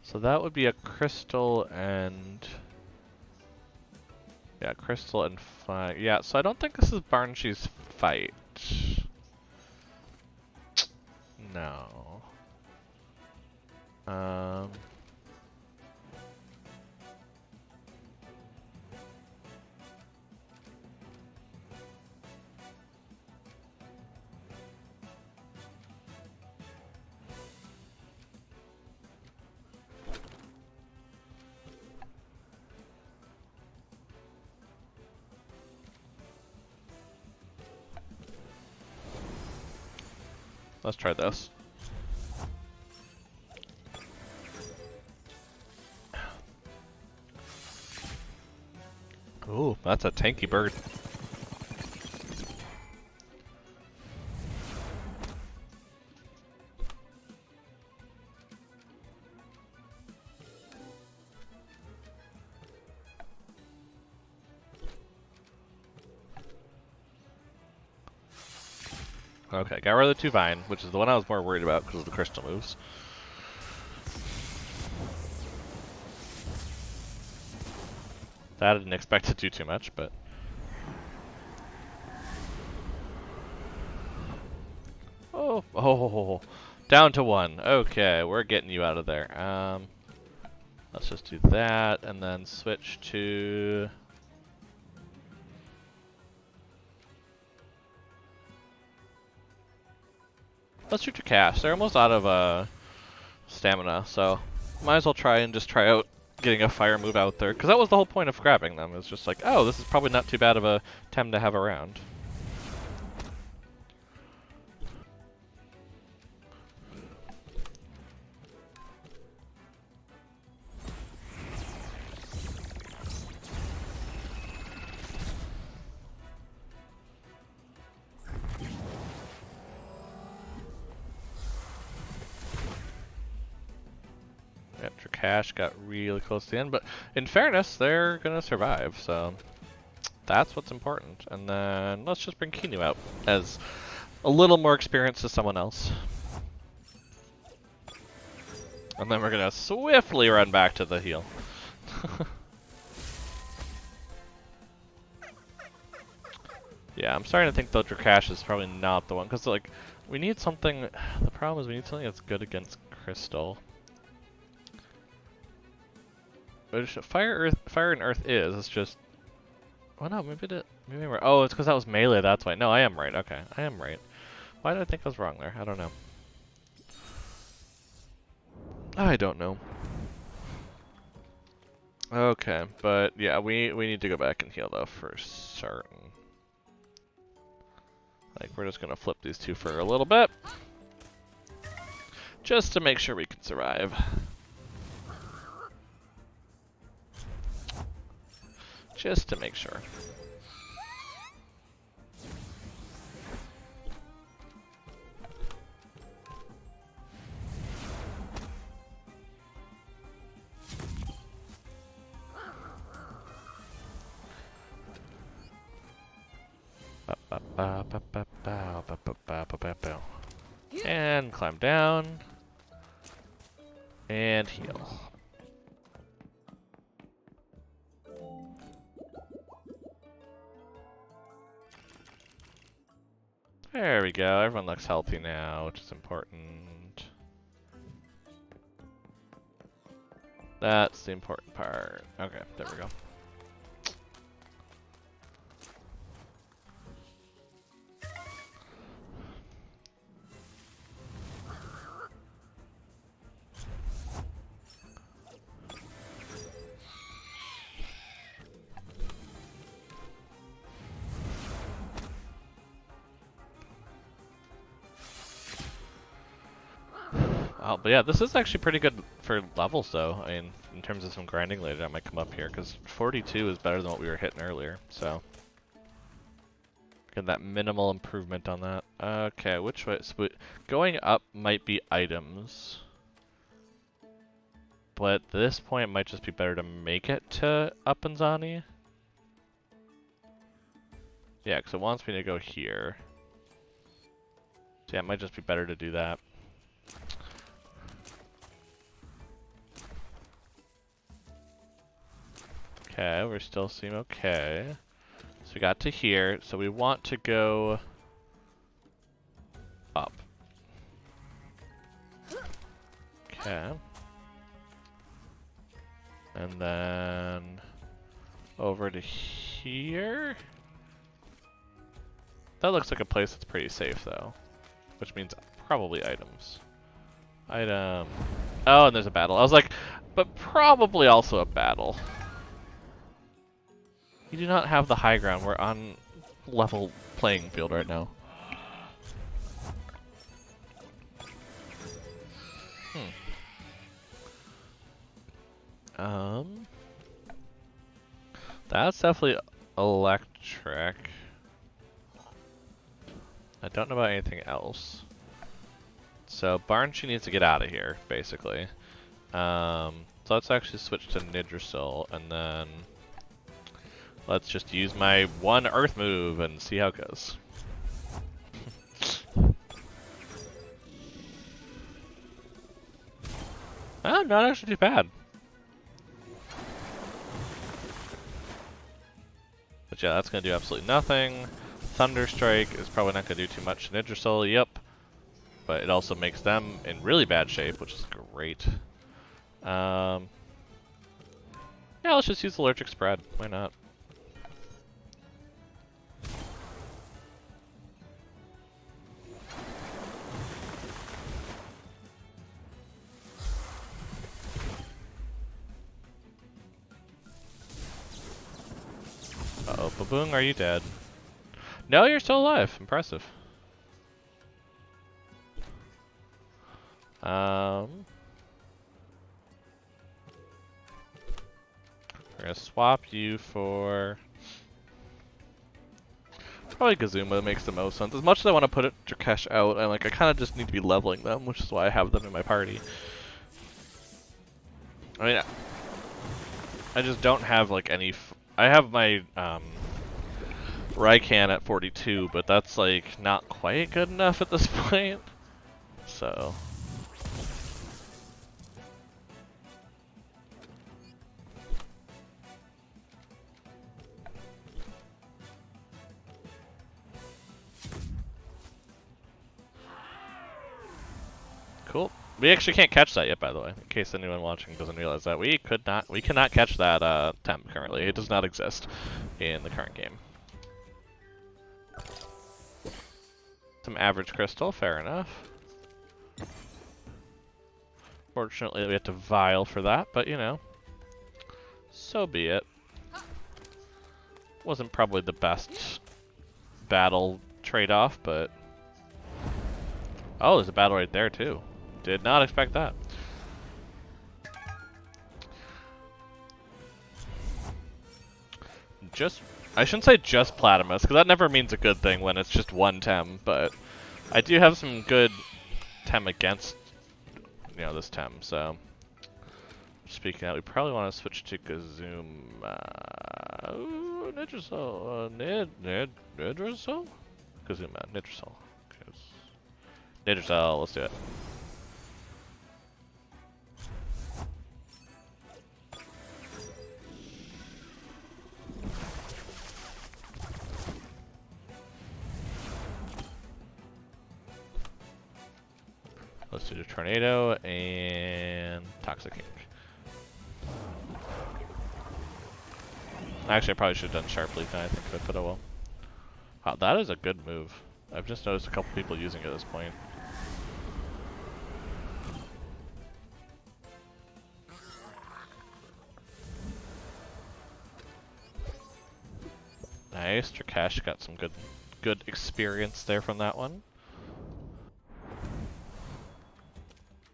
So that would be a crystal and... Yeah, crystal and fire. Yeah, so I don't think this is Barnshi's fight. No. Let's try this. Ooh, that's a tanky bird. Okay, got rid of the 2 Vine, which is the one I was more worried about because of the crystal moves. That I didn't expect to do too much, but... Oh, down to 1. Okay, we're getting you out of there. Let's just do that, and then switch to... Let's shoot your cash. They're almost out of stamina, so might as well try out getting a fire move out there, because that was the whole point of grabbing them. It's just like, oh, this is probably not too bad of a Tem to have around. Yep, Drakash got really close to the end, but in fairness, they're gonna survive, so that's what's important. And then let's just bring Kinu out as a little more experience to someone else. And then we're gonna swiftly run back to the heal. Yeah, Yeah, I'm starting to think the Drakash is probably not the one, because, like, we need something... The problem is we need something that's good against Crystal. Which Fire and Earth is, it's just... Oh no, maybe we're... Oh, it's because that was melee, that's why. No, I am right, okay. I am right. Why did I think I was wrong there? I don't know. I don't know. Okay, but yeah, we need to go back and heal though for certain. Like, we're just gonna flip these two for a little bit. Just to make sure we can survive. Just to make sure. And climb down. And heal. There we go, everyone looks healthy now, which is important. That's the important part. Okay, there we go. Oh, but yeah, this is actually pretty good for levels, though. I mean, in terms of some grinding later, I might come up here, because 42 is better than what we were hitting earlier, so. Get that minimal improvement on that. Okay, which way? So going up might be items. But at this point, it might just be better to make it to Upinzani. Yeah, because it wants me to go here. So yeah, it might just be better to do that. Okay, we still seem okay. So we got to here, so we want to go up. Okay. And then over to here. That looks like a place that's pretty safe though, which means probably items. Item. Oh, and there's a battle. I was like, but probably also a battle. You do not have the high ground. We're on level playing field right now. That's definitely electric. I don't know about anything else. So Barnchi needs to get out of here, basically. So let's actually switch to Nidrasil, and then let's just use my one Earth move and see how it goes. Oh, not actually too bad. But yeah, that's going to do absolutely nothing. Thunderstrike is probably not going to do too much to Nidrasil, yep. But it also makes them in really bad shape, which is great. Yeah, let's just use Allergic Spread. Why not? Uh-oh, Baboong, are you dead? No, you're still alive. Impressive. We're gonna swap you for probably Gazuma. Makes the most sense. As much as I want to put it Drakesh out, I kind of just need to be leveling them, which is why I have them in my party. I mean, I just don't have like any. I have my Raikan at 42, but that's like not quite good enough at this point. So. We actually can't catch that yet, by the way. In case anyone watching doesn't realize that, we cannot catch that temp currently. It does not exist in the current game. Some average crystal, fair enough. Fortunately, we had to vial for that, but you know, so be it. Wasn't probably the best battle trade-off, but... Oh, there's a battle right there, too. Did not expect that. I shouldn't say just Platimus, because that never means a good thing when it's just one Tem, but I do have some good Tem against, you know, this Tem, so... Speaking of that, we probably want to switch to Kazuma. Ooh, Nitrosol. Nitrosol? Kazuma, Nitrosol. Nitrosol, let's do it. Let's do the Tornado and Toxic Ink. Actually, I probably should have done Sharp Leaf, I think, but I will. Wow, that is a good move. I've just noticed a couple people using it at this point. Nice, Drakash got some good experience there from that one.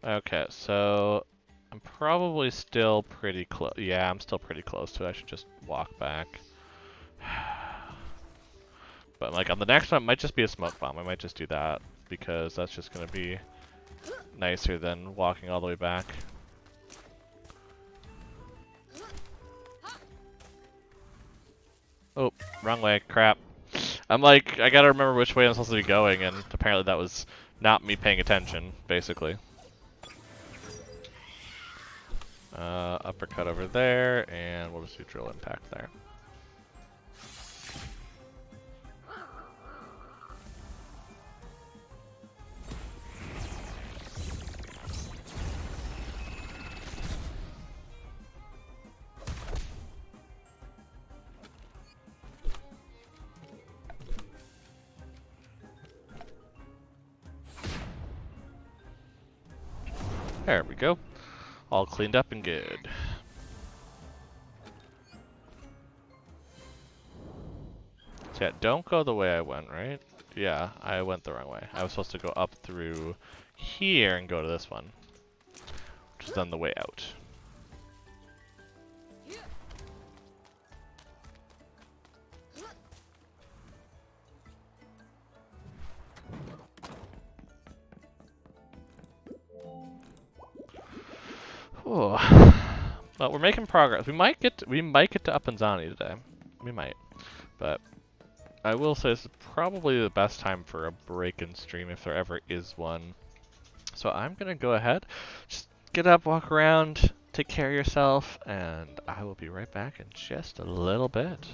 Okay, so I'm probably still pretty close. Yeah, I'm still pretty close to it. I should just walk back. But like on the next one, it might just be a smoke bomb. I might just do that because that's just gonna be nicer than walking all the way back. Oh, wrong way, crap. I'm like, I gotta remember which way I'm supposed to be going, and apparently that was not me paying attention, basically. Uppercut over there, and we'll just do drill impact there. There we go. All cleaned up and good. So yeah, don't go the way I went, right? Yeah, I went the wrong way. I was supposed to go up through here and go to this one, which is then the way out. Oh. Well, we're making progress. We might get to Upinzani today. We might. But I will say this is probably the best time for a break in stream if there ever is one. So I'm gonna go ahead, just get up, walk around, take care of yourself, and I will be right back in just a little bit.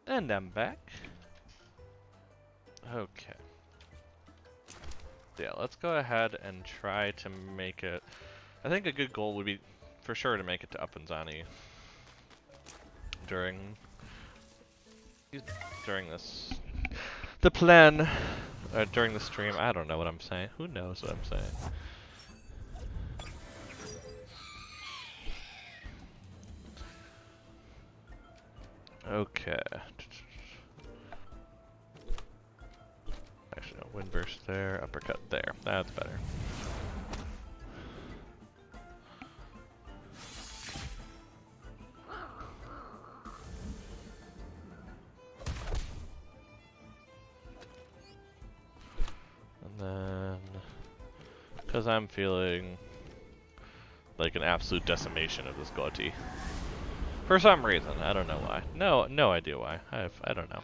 And I'm back. Okay. Yeah, let's go ahead and try to make it... I think a good goal would be, for sure, to make it to Upinzani during this... The plan during the stream. I don't know what I'm saying. Who knows what I'm saying? Okay. Actually, no, wind burst there, uppercut there. That's better. And then, because I'm feeling like an absolute decimation of this goatee. For some reason, I don't know why. No idea why. I don't know.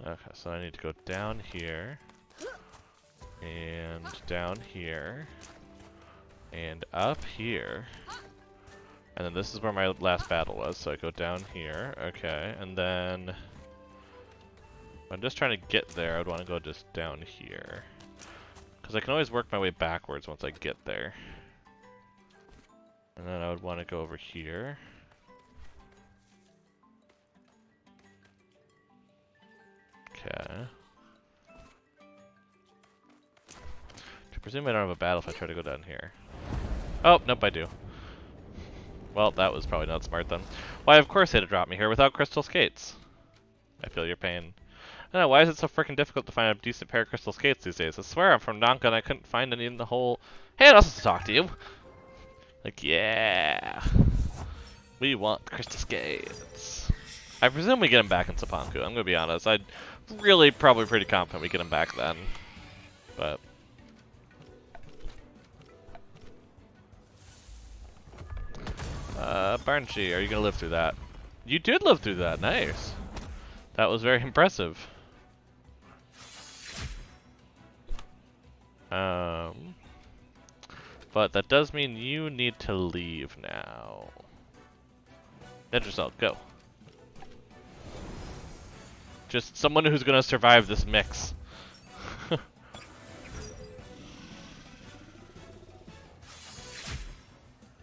Okay, so I need to go down here, and down here, and up here, and then this is where my last battle was, so I go down here, okay, and then I'm just trying to get there. I'd want to go just down here, because I can always work my way backwards once I get there. And then I would want to go over here. Okay. I presume I don't have a battle if I try to go down here. Oh, nope, I do. Well, that was probably not smart then. Why, of course they had to drop me here without crystal skates. I feel your pain. I don't know, why is it so freaking difficult to find a decent pair of crystal skates these days? I swear I'm from Nanka and I couldn't find any in the whole... Hey, I'd also talk to you! Like, yeah. We want crystal skates. I presume we get them back in Sapanku, I'm gonna be honest. I'd really probably pretty confident we get them back then. But... Barnchi, are you gonna live through that? You did live through that, nice. That was very impressive. But that does mean you need to leave now. Ninja go. Just someone who's gonna survive this mix.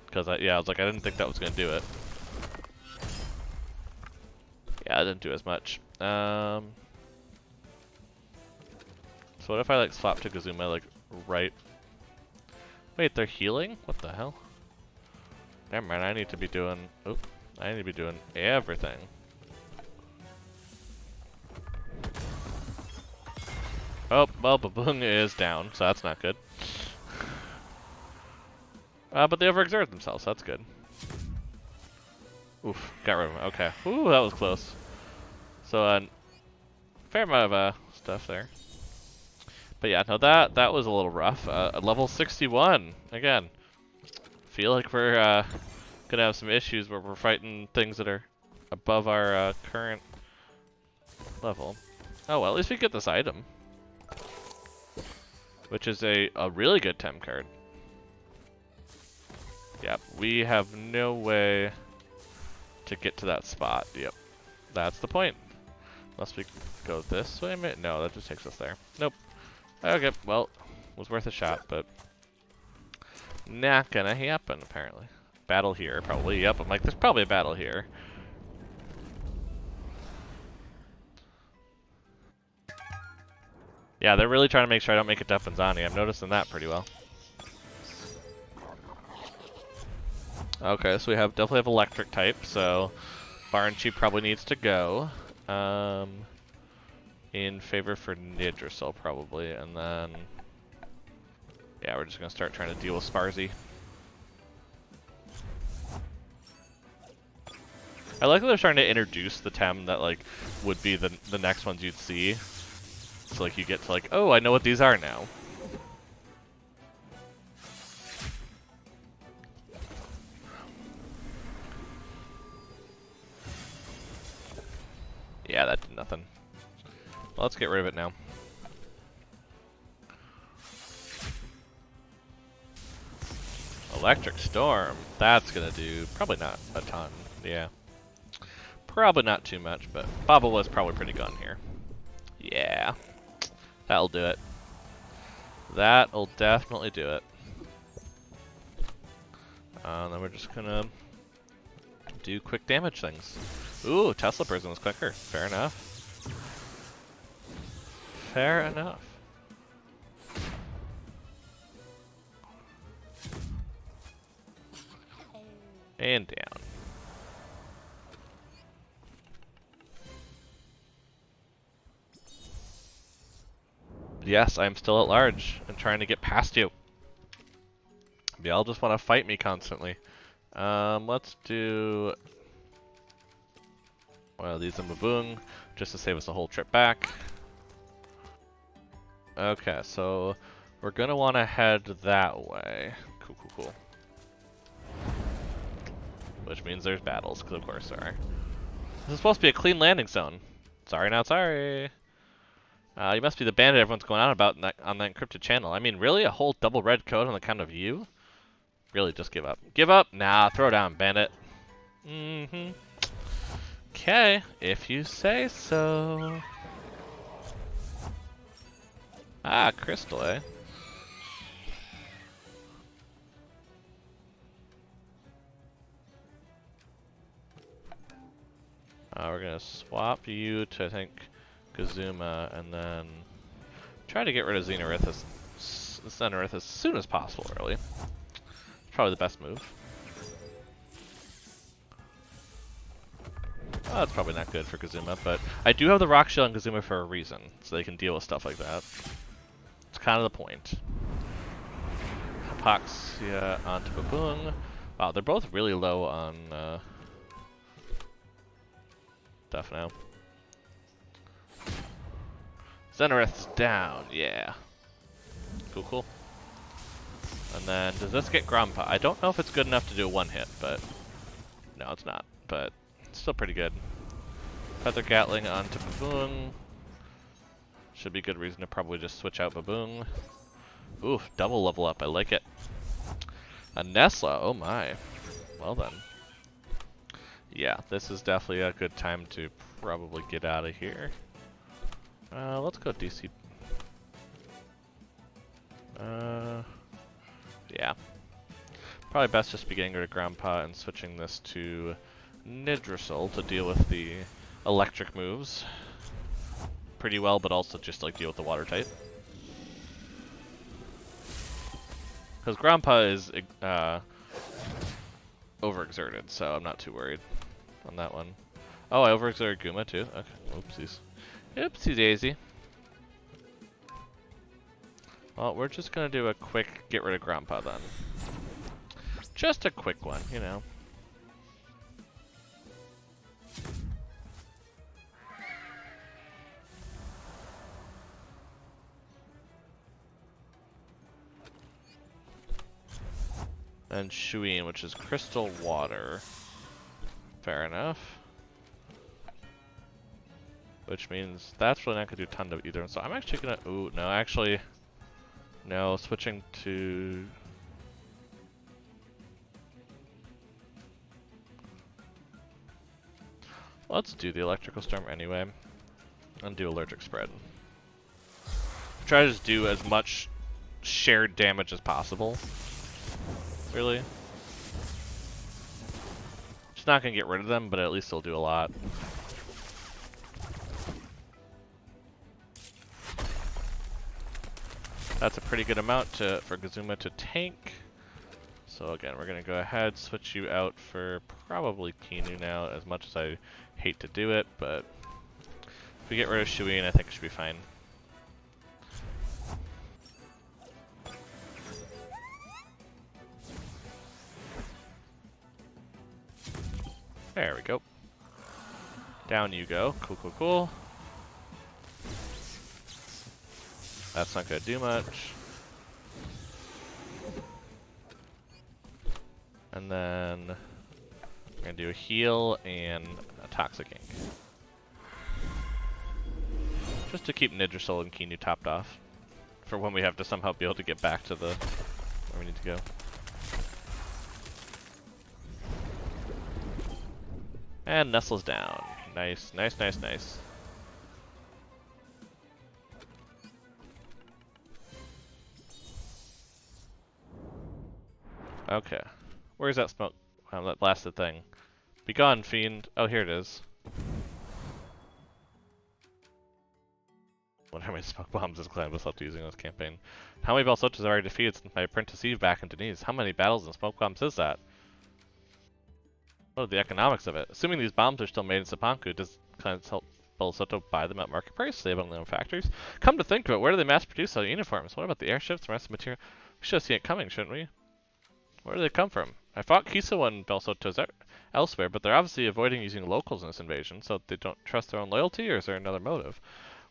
Because I was like, I didn't think that was gonna do it. Yeah, I didn't do as much. So what if I like swap to Kazuma like right? Wait, they're healing? What the hell? Never mind, I need to be doing. Oop, I need to be doing everything. Oh, well, Baboon is down, so that's not good. But they overexerted themselves, so that's good. Oof, got rid of him. Okay. Ooh, that was close. So, fair amount of stuff there. But yeah, no, that was a little rough. Level 61 again. Feel like we're gonna have some issues where we're fighting things that are above our current level. Oh well, at least we get this item, which is a really good Tem card. Yep, we have no way to get to that spot. Yep, that's the point. Unless we go this way. No, that just takes us there. Nope. Okay, well, was worth a shot, but not gonna happen apparently. Battle here, probably. Yep, I'm like, there's probably a battle here. Yeah, they're really trying to make sure I don't make it to Fanzani. I'm noticing that pretty well. Okay, so we definitely have electric type, so Barnchi probably needs to go. In favor for Nidrisol probably, and then yeah, we're just gonna start trying to deal with Sparzy. I like that they're starting to introduce the Tem that like would be the next ones you'd see. So like you get to like, oh, I know what these are now. Yeah, that did nothing. Let's get rid of it now. Electric Storm. That's gonna do probably not a ton. Yeah. Probably not too much, but Bobble was probably pretty gone here. Yeah. That'll do it. That'll definitely do it. Then we're just gonna do quick damage things. Ooh, Tesla Prison was quicker. Fair enough. Fair enough. And down. Yes, I'm still at large and trying to get past you. Y'all just want to fight me constantly. Let's do one of these in Baboon, just to save us a whole trip back. Okay, so we're gonna want to head that way. Cool, cool, cool. Which means there's battles, because of course there are. This is supposed to be a clean landing zone. Sorry, not sorry. You must be the bandit everyone's going on about on that encrypted channel. I mean, really? A whole double red code on the count of you? Really, just give up. Give up? Nah, throw down, bandit. Mm-hmm. Okay, if you say so. Ah, crystal, eh? We're gonna swap you to, I think, Kazuma, and then try to get rid of Xenorith as soon as possible, really. Probably the best move. Oh, that's probably not good for Kazuma, but I do have the Rock Shield on Kazuma for a reason, so they can deal with stuff like that. It's kind of the point. Hypoxia onto Baboon. Wow, they're both really low on stuff now. Xenorith's down, yeah. Cool, cool. And then, does this get Grompa? I don't know if it's good enough to do a one-hit, but... No, it's not, but it's still pretty good. Feather Gatling onto Baboon. Should be good reason to probably just switch out Baboon. Ooh, double level up, I like it. A Nesla, oh my. Well then. Yeah, this is definitely a good time to probably get out of here. Let's go DC. Yeah. Probably best just be getting rid of Grandpa and switching this to Nidrisol to deal with the electric moves pretty well, but also just like deal with the water type. Because Grandpa is overexerted, so I'm not too worried on that one. Oh, I overexerted Guma too? Okay, oopsies. Oopsie daisy. Well, we're just gonna do a quick get rid of Grandpa then. Just a quick one, you know. And Shuin, which is crystal water. Fair enough. Which means that's really not gonna do a ton of either. So I'm actually gonna, ooh, no, actually, no, switching to... Let's do the electrical storm anyway, and do allergic spread. Try to just do as much shared damage as possible. Really. Just not gonna get rid of them, but at least they'll do a lot. That's a pretty good amount for Kazuma to tank. So again, we're gonna go ahead, switch you out for probably Kinu now, as much as I hate to do it, but if we get rid of Shuin, I think it should be fine. There we go. Down you go. Cool, cool, cool. That's not gonna do much. And then we're gonna do a heal and a toxic ink. Just to keep Nidrasil and Kinu topped off. For when we have to somehow be able to get back to the where we need to go. And Nestle's down. Nice, nice, nice, nice. Okay. Where's that smoke? That blasted thing. Be gone, fiend. Oh, here it is. What are my smoke bombs is Clan Belsoto using in this campaign? How many Belsotos have I already defeated since my apprentice Eve back in Denise? How many battles and smoke bombs is that? What are the economics of it? Assuming these bombs are still made in Sapanku, does Clan Belsoto buy them at market price? They have them in their own factories? Come to think of it, where do they mass produce all the uniforms? What about the airships and the rest of the material? We should have seen it coming, shouldn't we? Where do they come from? I fought Kisiwa and Belsoto elsewhere, but they're obviously avoiding using locals in this invasion, so they don't trust their own loyalty, or is there another motive?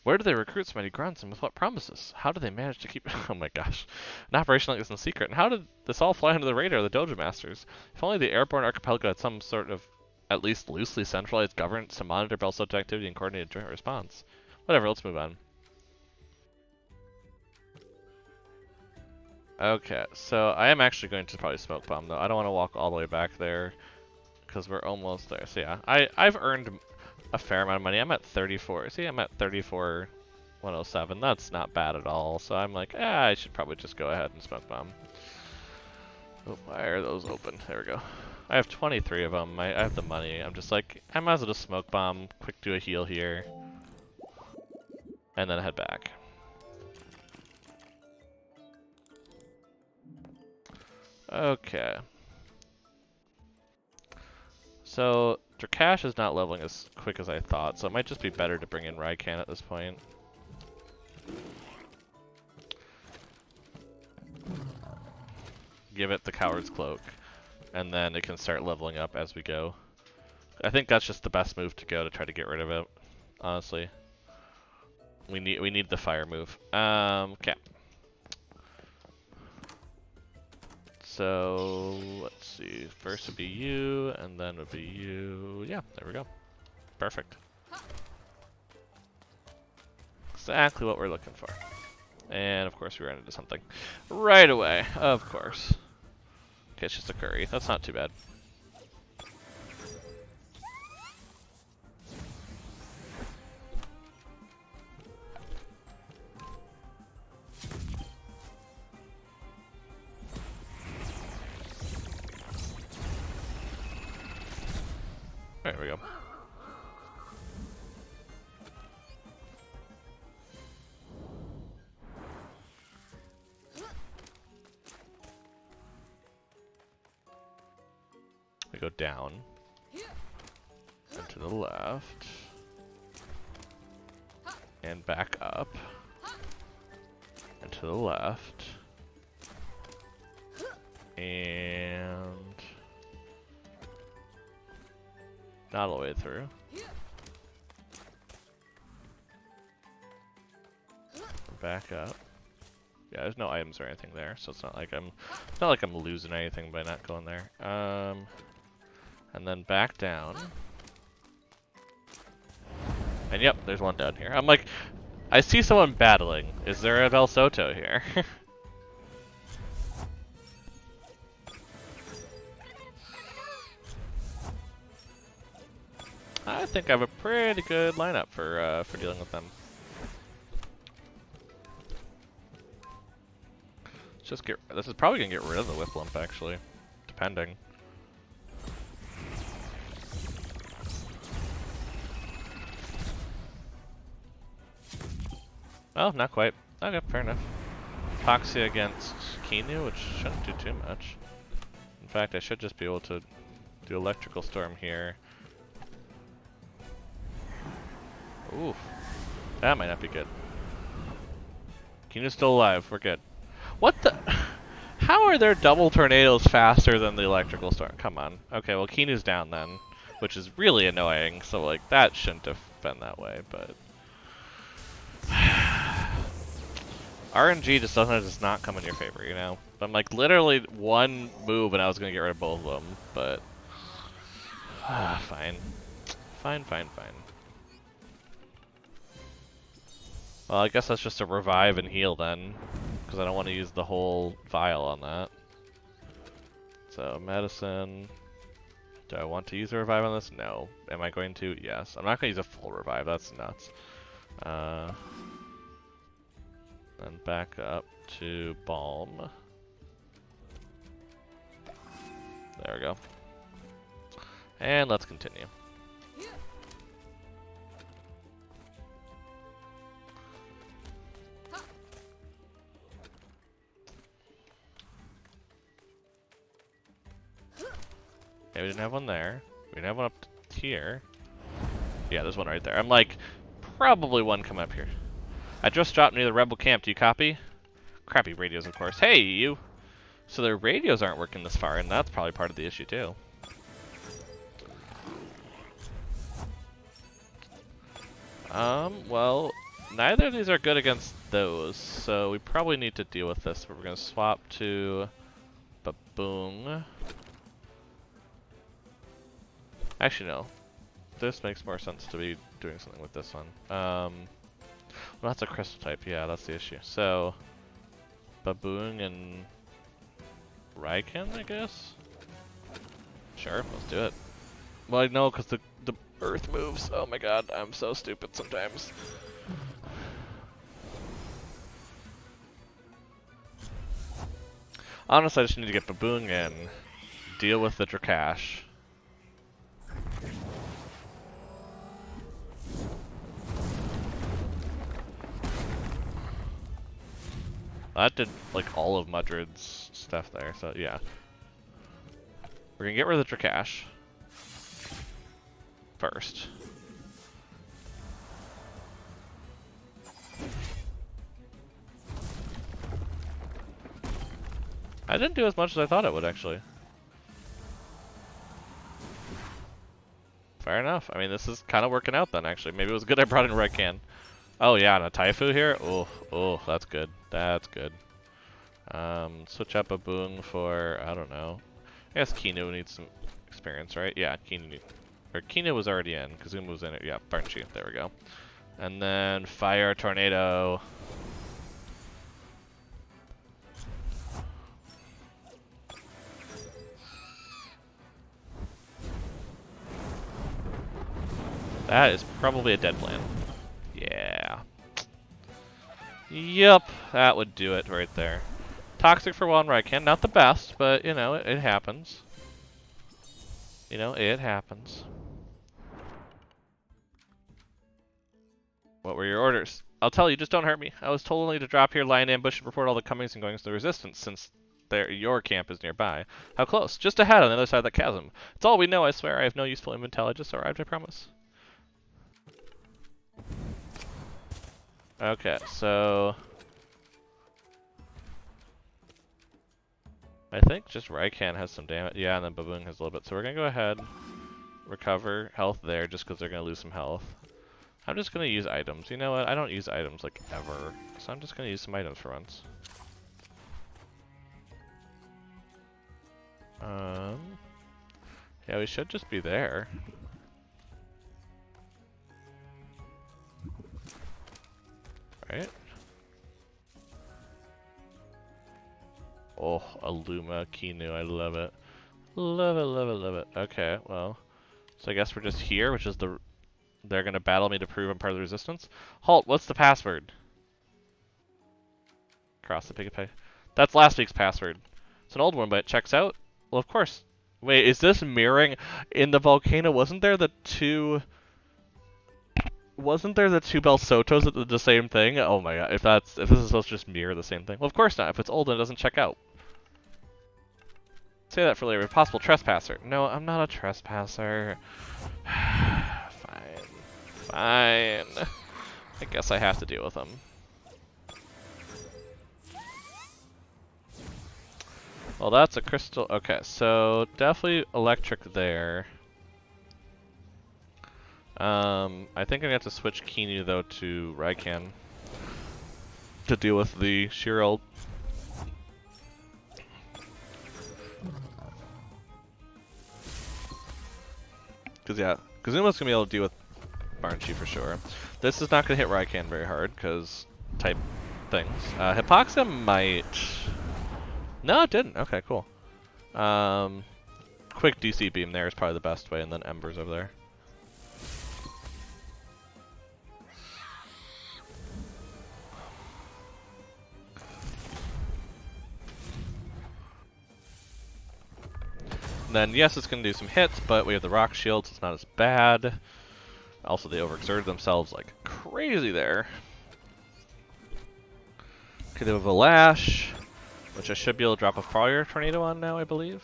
Where do they recruit so many grunts and with what promises? How do they manage to keep oh my gosh. An operation like this in secret. And how did this all fly under the radar of the Dojo Masters? If only the airborne archipelago had some sort of at least loosely centralized governance to monitor Belsoto activity and coordinate a joint response. Whatever, let's move on. Okay, so I am actually going to probably smoke bomb though. I don't want to walk all the way back there because we're almost there. So yeah, I've earned a fair amount of money. I'm at 34. See, I'm at 34,107. That's not bad at all. So I'm like, I should probably just go ahead and smoke bomb. Oh, why are those open? There we go. I have 23 of them. I have the money. I'm just like, I might as well just smoke bomb, quick do a heal here, and then head back. Okay. So, Drakash is not leveling as quick as I thought, so it might just be better to bring in Raikan at this point. Give it the Coward's Cloak, and then it can start leveling up as we go. I think that's just the best move to go to try to get rid of it, honestly. We need the fire move. Okay. So, let's see. First would be you, and then would be you. Yeah, there we go. Perfect. Exactly what we're looking for. And of course we ran into something. Right away, of course. Okay, it's just a curry. That's not too bad. There we go. We go down and to the left and back up and to the left and not all the way through. Back up. Yeah, there's no items or anything there, so it's not like I'm losing anything by not going there. And then back down. And yep, there's one down here. I'm like, I see someone battling. Is there a Belsoto here? I think I have a pretty good lineup for dealing with them. Just get. This is probably gonna get rid of the whip lump actually, depending. Oh, not quite. Okay, fair enough. Epoxy against Kinu, which shouldn't do too much. In fact, I should just be able to do Electrical Storm here. Oof. That might not be good. Kinu's still alive. We're good. What the? How are there double tornadoes faster than the Electrical Storm? Come on. Okay, well, Kinu's down then, which is really annoying. So, like, that shouldn't have been that way, but... RNG just sometimes does not come in your favor, you know? I'm like literally one move and I was gonna get rid of both of them, but fine. Fine. Well, I guess that's just a revive and heal then, because I don't want to use the whole vial on that. So, medicine. Do I want to use a revive on this? No. Am I going to? Yes. I'm not going to use a full revive. That's nuts. Then back up to balm. There we go. And let's continue. Okay, we didn't have one there. We didn't have one up here. Yeah, there's one right there. I'm like, probably one coming up here. I just dropped near the rebel camp. Do you copy? Crappy radios, of course. Hey, you! So their radios aren't working this far, and that's probably part of the issue, too. Well, neither of these are good against those, so we probably need to deal with this. But we're going to swap to Baboon. Actually, no. This makes more sense to be doing something with this one. Well, that's a crystal type. Yeah, that's the issue. So, Baboon and Raiken, I guess? Sure, let's do it. Well, no, because the earth moves. Oh my god, I'm so stupid sometimes. Honestly, I just need to get Baboon in, deal with the Drakash. That did, like, all of Mudred's stuff there, so yeah. We're gonna get rid of the Drakash first. I didn't do as much as I thought it would, actually. Fair enough. I mean, this is kind of working out then, actually. Maybe it was good I brought in Raiken. Oh yeah, and a Taifu here? Oh, that's good. That's good. Switch up a Boon for, I don't know. I guess Kinu needs some experience, right? Yeah, Kinu was already in. Kazuma was in it. Yeah, Barnchi. There we go. And then Fire Tornado. That is probably a dead plan. Yeah. Yep, that would do it right there. Toxic for one Raiken, not the best, but you know, it happens. You know, it happens. What were your orders? I'll tell you, just don't hurt me. I was told only to drop here, lie in ambush, and report all the comings and goings of the resistance, since your camp is nearby. How close? Just ahead on the other side of that chasm. It's all we know, I swear. I have no useful inventory. I just arrived, I promise. Okay, so I think just Raiken has some damage. Yeah, and then Baboon has a little bit. So we're gonna go ahead, recover health there, just because they're gonna lose some health. I'm just gonna use items. You know what? I don't use items like ever, so I'm just gonna use some items for once. Yeah, we should just be there. Right? Oh, Aluma, Kinu, I love it. Love it, love it, love it. Okay, well, so I guess we're just here, which is they're gonna battle me to prove I'm part of the resistance. Halt, what's the password? Cross the picket pipe. That's last week's password. It's an old one, but it checks out. Well, of course. Wait, is this mirroring? In the volcano, wasn't there the two Belsotos that did the same thing? Oh my god, if this is supposed to just mirror the same thing. Well, of course not. If it's old and it doesn't check out. Say that for later. Possible trespasser. No, I'm not a trespasser. Fine. Fine. I guess I have to deal with them. Well, that's a crystal. Okay, so definitely electric there. I think I'm gonna have to switch Kinu though to Raiken to deal with the Shireld. Cause yeah, Kazuma's gonna be able to deal with Barnchi for sure. This is not going to hit Raikan very hard, because type things. Hypoxia might... No, it didn't. Okay, cool. Quick DC beam there is probably the best way, and then Embers over there. And then, yes, it's going to do some hits, but we have the rock shield, so it's not as bad. Also, they overexerted themselves like crazy there. Okay, they have a Lash, which I should be able to drop a Fire Tornado on now, I believe.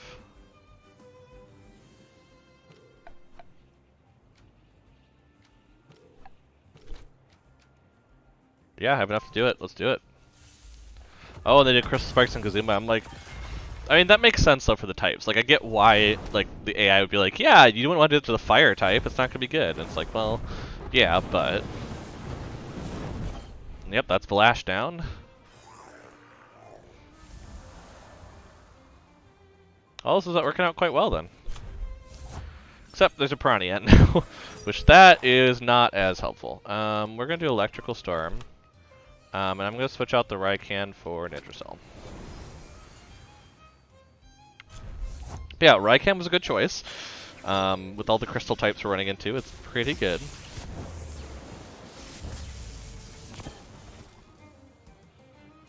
Yeah, I have enough to do it. Let's do it. Oh, and they did Crystal Spikes and Kazuma. I'm like... I mean, that makes sense, though, for the types. Like, I get why, like, the AI would be like, yeah, you wouldn't want to do it to the fire type. It's not going to be good. And it's like, well, yeah, but... Yep, that's the Lash down. Oh, this is working out quite well, then. Except there's a Piranha now, which that is not as helpful. We're going to do Electrical Storm. And I'm going to switch out the Raikan for Nitrocell. Yeah, Raikan was a good choice. With all the crystal types we're running into, it's pretty good.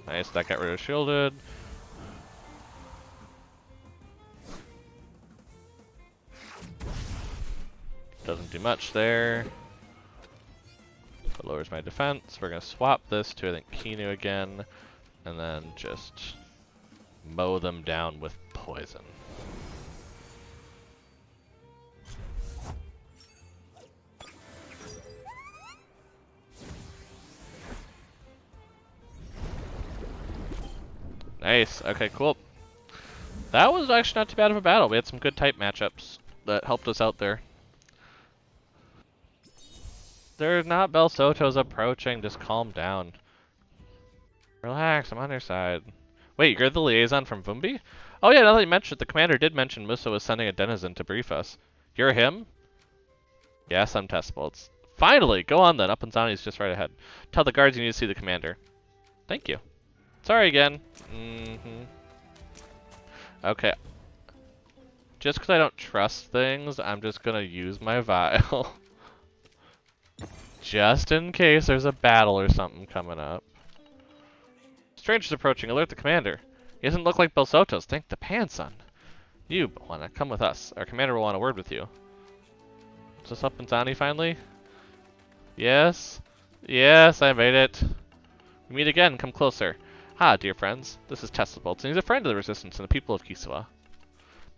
Nice, that got rid of shielded. Doesn't do much there. It lowers my defense. We're going to swap this to, I think, Kinu again. And then just mow them down with poison. Nice. Okay, cool. That was actually not too bad of a battle. We had some good type matchups that helped us out there. There's not Belsoto's approaching. Just calm down. Relax, I'm on your side. Wait, you're the liaison from Vumbi? Oh yeah, now that you mentioned it, the commander did mention Musa was sending a denizen to brief us. You're him? Yes, I'm Testbolts. Finally! Go on then, Upinzani's just right ahead. Tell the guards you need to see the commander. Thank you. Sorry again. Okay. Just because I don't trust things, I'm just gonna use my vial. Just in case there's a battle or something coming up. Stranger's approaching. Alert the commander. He doesn't look like Belsoto's. Thank the Panson. You wanna come with us. Our commander will want a word with you. Is this Upinzani finally? Yes? Yes, I made it. We meet again. Come closer. Ah, dear friends. This is Testbolts, and he's a friend of the Resistance and the people of Kisiwa.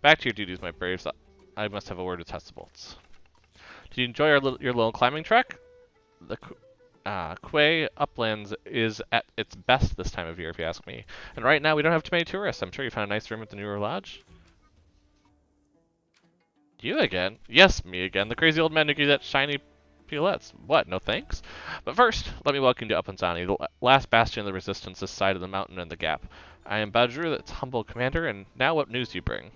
Back to your duties, my braves. I must have a word with Testbolts. Did you enjoy your little climbing trek? The Quay Uplands is at its best this time of year, if you ask me. And right now, we don't have too many tourists. I'm sure you found a nice room at the newer lodge. You again? Yes, me again. The crazy old man who gave that shiny piolettes. What, no thanks? But first, let me welcome you to Upinzani, the last bastion of the Resistance this side of the mountain and the gap. I am Badru, its humble commander, and now what news do you bring?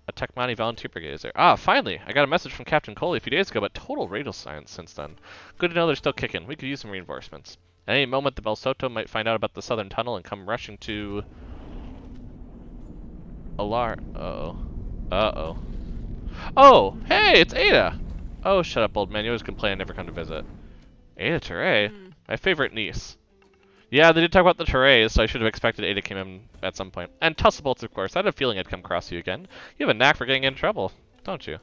A Tekmani volunteer brigade is there. Ah, finally! I got a message from Captain Coley a few days ago, but total radio silence since then. Good to know they're still kicking. We could use some reinforcements. At any moment, the Belsoto might find out about the southern tunnel and come rushing to... Alar... Uh-oh. Uh-oh. Oh! Hey! It's Ada! Oh, shut up, old man. You always complain I never come to visit. Ada Teray? My favorite niece. Yeah, they did talk about the Terrays, so I should have expected Ada came in at some point. And Tusslebolts, of course. I had a feeling I'd come across you again. You have a knack for getting in trouble, don't you?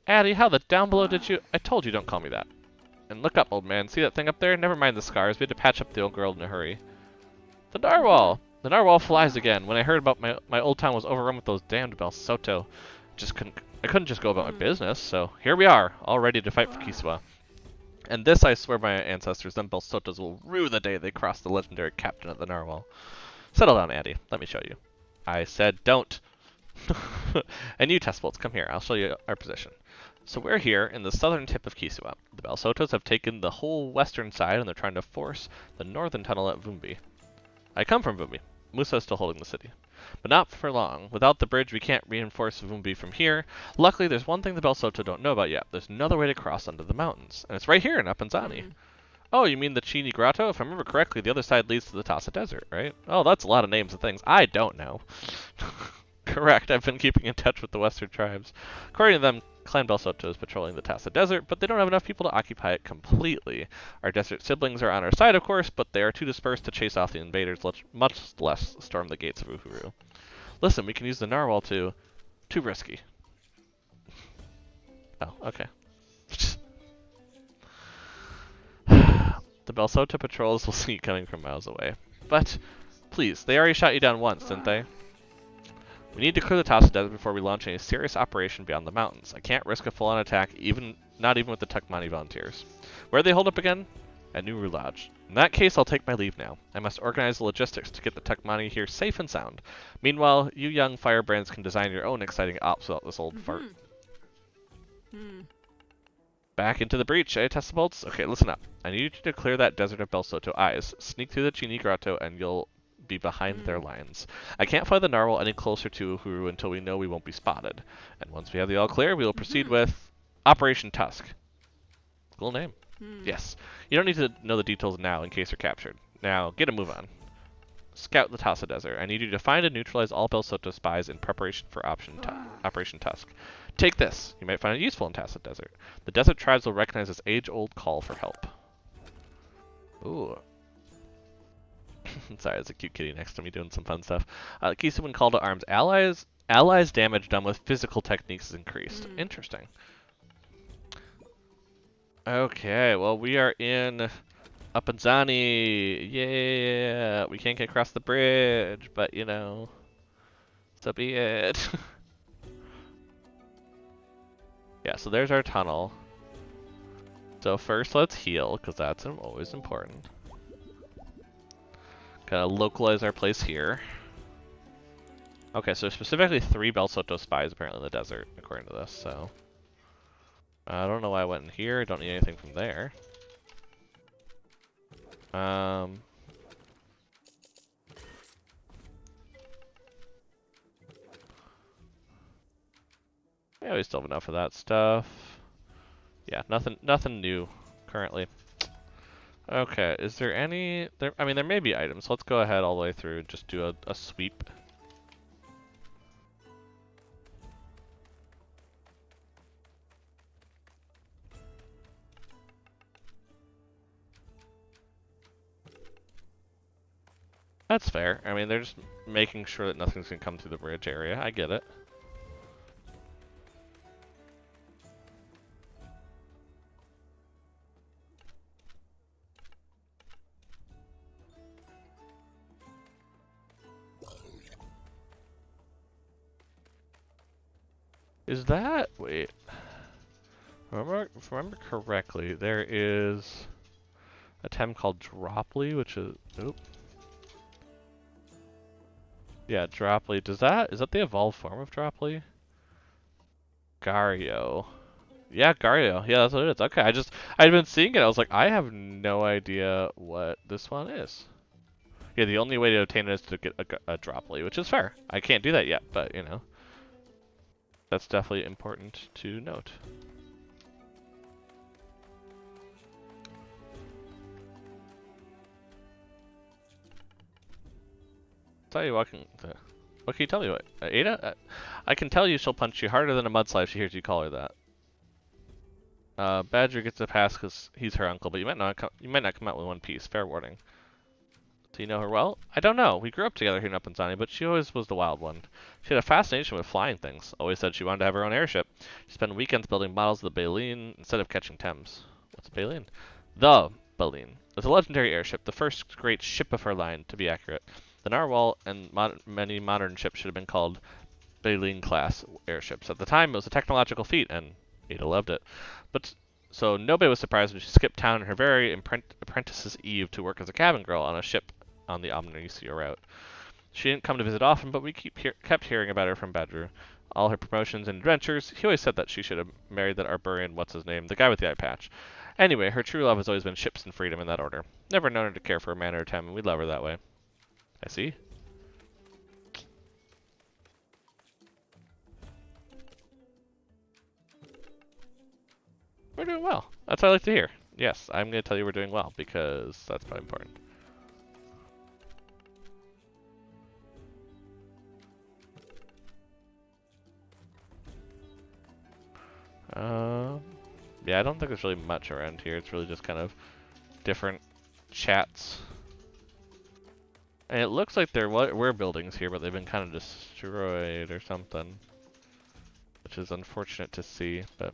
Addie, how the down below did you... I told you don't call me that. And look up, old man. See that thing up there? Never mind the scars. We had to patch up the old girl in a hurry. The narwhal! The narwhal flies again. When I heard about my old town was overrun with those damned Belsoto, I couldn't just go about my business, so here we are, all ready to fight for Kisiwa. And this, I swear by my ancestors, them Belsotos will rue the day they cross the legendary captain of the narwhal. Settle down, Andy. Let me show you. I said don't. And you, Testbolts, come here. I'll show you our position. So we're here in the southern tip of Kisiwa. The Belsotos have taken the whole western side, and they're trying to force the northern tunnel at Vumbi. I come from Vumbi. Musa is still holding the city. But not for long. Without the bridge, we can't reinforce Vumbi from here. Luckily, there's one thing the Belsoto don't know about yet. There's another way to cross under the mountains. And it's right here in Appenzani. Oh, you mean the Chini Grotto? If I remember correctly, the other side leads to the Tassa Desert, right? Oh, that's a lot of names of things I don't know. Correct, I've been keeping in touch with the Western tribes. According to them, Clan Belsoto is patrolling the Tassa Desert, but they don't have enough people to occupy it completely. Our desert siblings are on our side, of course, but they are too dispersed to chase off the invaders, much less storm the gates of Uhuru. Listen, we can use the narwhal to... Too risky. Oh, okay. The Belsoto patrols will see you coming from miles away. But, please, they already shot you down once, didn't they? We need to clear the Tassa Desert before we launch any serious operation beyond the mountains. I can't risk a full-on attack, not even with the Tukmani volunteers. Where do they hold up again? At Nuru Lodge. In that case, I'll take my leave now. I must organize the logistics to get the Tukmani here safe and sound. Meanwhile, you young firebrands can design your own exciting ops without this old fart. Back into the breach, eh, Testabolts? Okay, listen up. I need you to clear that desert of Belsoto eyes. Sneak through the Chini Grotto and you'll be behind their lines. I can't fly the narwhal any closer to Uhuru until we know we won't be spotted. And once we have the all clear, we will proceed with Operation Tusk. Cool name. Yes. You don't need to know the details now in case you're captured. Now, get a move on. Scout the Tassa Desert. I need you to find and neutralize all Belsoto spies in preparation for Operation Tusk. Take this. You might find it useful in Tassa Desert. The desert tribes will recognize this age-old call for help. Ooh. Sorry, there's a cute kitty next to me doing some fun stuff. Kisiwa call to arms. Allies damage done with physical techniques is increased. Interesting. Okay, well, we are in Appenzani. Yeah, we can't get across the bridge, but you know, so be it. Yeah, so there's our tunnel. So first let's heal, because that's always important. Gotta localize our place here. Okay, so specifically 3 Belsoto spies apparently in the desert, according to this, so... I don't know why I went in here, don't need anything from there. Yeah, we still have enough of that stuff. Yeah, nothing new currently. Okay, is there any... I mean, there may be items. Let's go ahead all the way through and just do a sweep. That's fair. I mean, they're just making sure that nothing's gonna come through the bridge area. I get it. Is that... Wait. If I remember correctly, there is a TEM called Dropley, which is... Oop. Yeah, Dropley. Is that the evolved form of Dropley? Gario. Yeah, Gario. Yeah, that's what it is. Okay, I'd been seeing it. I was like, I have no idea what this one is. Yeah, the only way to obtain it is to get a Dropley, which is fair. I can't do that yet, but, you know. That's definitely important to note. Tell you what can you tell me? What Ada? I can tell you she'll punch you harder than a mudslide if she hears you call her that. Badger gets a pass because he's her uncle, but you might not come out with one piece. Fair warning. Do you know her well? I don't know. We grew up together here in Appenzani, but she always was the wild one. She had a fascination with flying things. Always said she wanted to have her own airship. She spent weekends building models of the Baleen instead of catching Thames. What's a Baleen? The Baleen. It's a legendary airship, the first great ship of her line, to be accurate. The Narwhal and many modern ships should have been called Baleen-class airships. At the time, it was a technological feat, and Ada loved it. But so nobody was surprised when she skipped town in her very apprentice's Eve to work as a cabin girl on a ship on the Omnisio route. She didn't come to visit often, but we kept hearing about her from Badger. All her promotions and adventures, he always said that she should have married that Arborian what's-his-name, the guy with the eye patch. Anyway, her true love has always been ships and freedom in that order. Never known her to care for a man or a TEM, and we love her that way. I see. We're doing well. That's what I like to hear. Yes, I'm going to tell you we're doing well because that's probably important. Yeah, I don't think there's really much around here. It's really just kind of different chats. And it looks like there were buildings here, but they've been kind of destroyed or something. Which is unfortunate to see, but...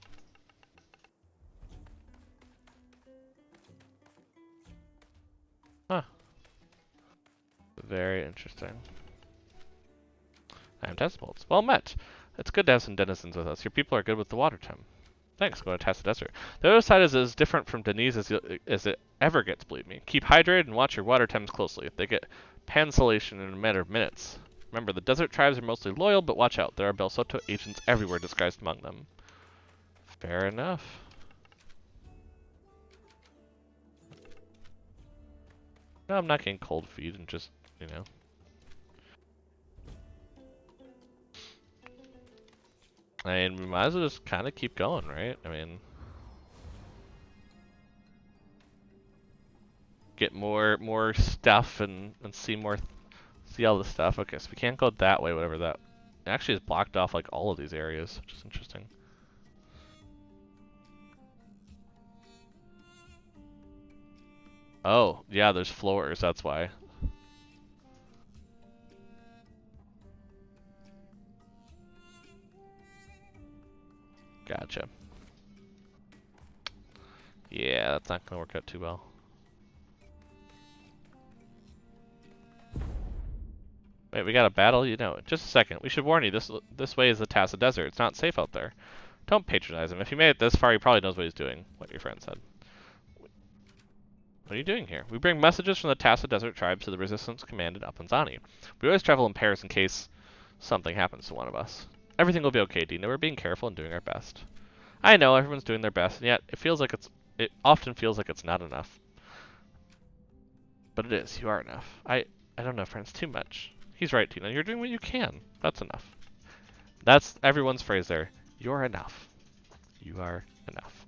Huh. Very interesting. I am Decibels. Well met. It's good to have some denizens with us. Your people are good with the water Tem. Thanks, go to Tacit Desert. The other side is as different from Denise as it ever gets, believe me. Keep hydrated and watch your water Tems closely. They get pansolation in a matter of minutes. Remember, the desert tribes are mostly loyal, but watch out. There are Belsoto agents everywhere disguised among them. Fair enough. No, I'm not getting cold feet and just, you know. I mean, we might as well just kind of keep going, right? I mean, get more stuff and see all the stuff. Okay, so we can't go that way, whatever that. It actually has blocked off like all of these areas, which is interesting. Oh, yeah, there's floors, that's why. Gotcha. Yeah, that's not gonna work out too well. Wait, we got a battle? You know, just a second. We should warn you, this way is the Tacit Desert. It's not safe out there. Don't patronize him. If he made it this far, he probably knows what he's doing, what your friend said. What are you doing here? We bring messages from the Tacit Desert tribes to the Resistance Command in Uplanzani. We always travel in pairs in case something happens to one of us. Everything will be okay, Dina. We're being careful and doing our best. I know, everyone's doing their best, and yet it often feels like it's not enough. But it is. You are enough. I don't know, friends, too much. He's right, Tina. You're doing what you can. That's enough. That's everyone's phrase there. You're enough. You are enough.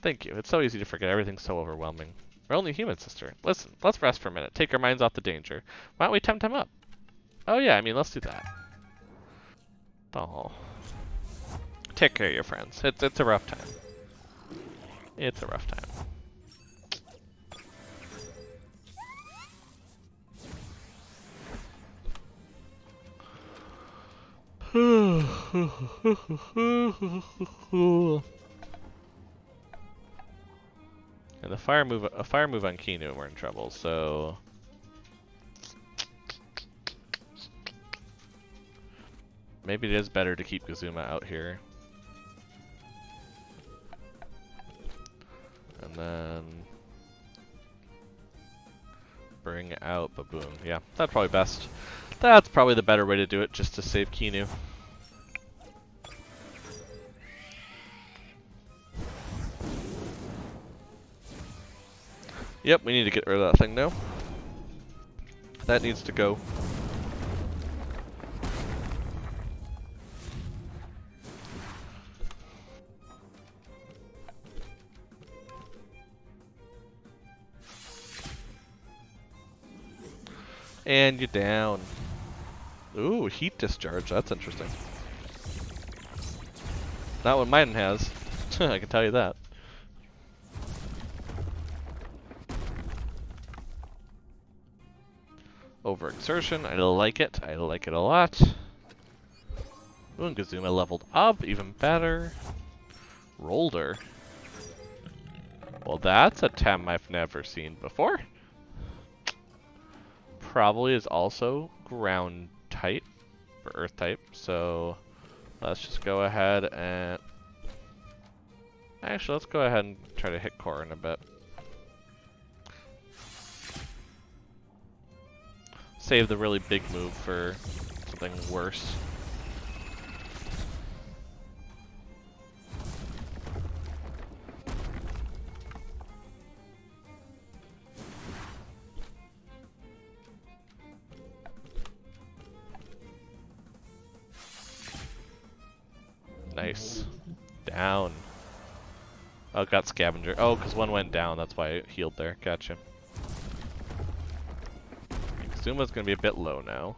Thank you. It's so easy to forget. Everything's so overwhelming. We're only human, sister. Listen, let's rest for a minute. Take our minds off the danger. Why don't we TemTem up? Oh yeah, I mean, let's do that. Oh. Take care of your friends. It's a rough time. It's a rough time. And a fire move on Kinu and we're in trouble, so maybe it is better to keep Kazuma out here. And then bring out Baboon. Yeah, that's probably best. That's probably the better way to do it, just to save Kinu. Yep, we need to get rid of that thing now. That needs to go. And you're down. Ooh, heat discharge. That's interesting. Not what mine has. I can tell you that. Overexertion. I like it. I like it a lot. Ooh, and Kazuma leveled up. Even better. Rolder. Well, that's a Tem I've never seen before. Probably is also ground type or earth type, so let's just go ahead and actually let's go ahead and try to hit core in a bit. Save the really big move for something worse. Nice. Down. Oh, got scavenger. Oh, because one went down. That's why it healed there. Gotcha. Suma's going to be a bit low now.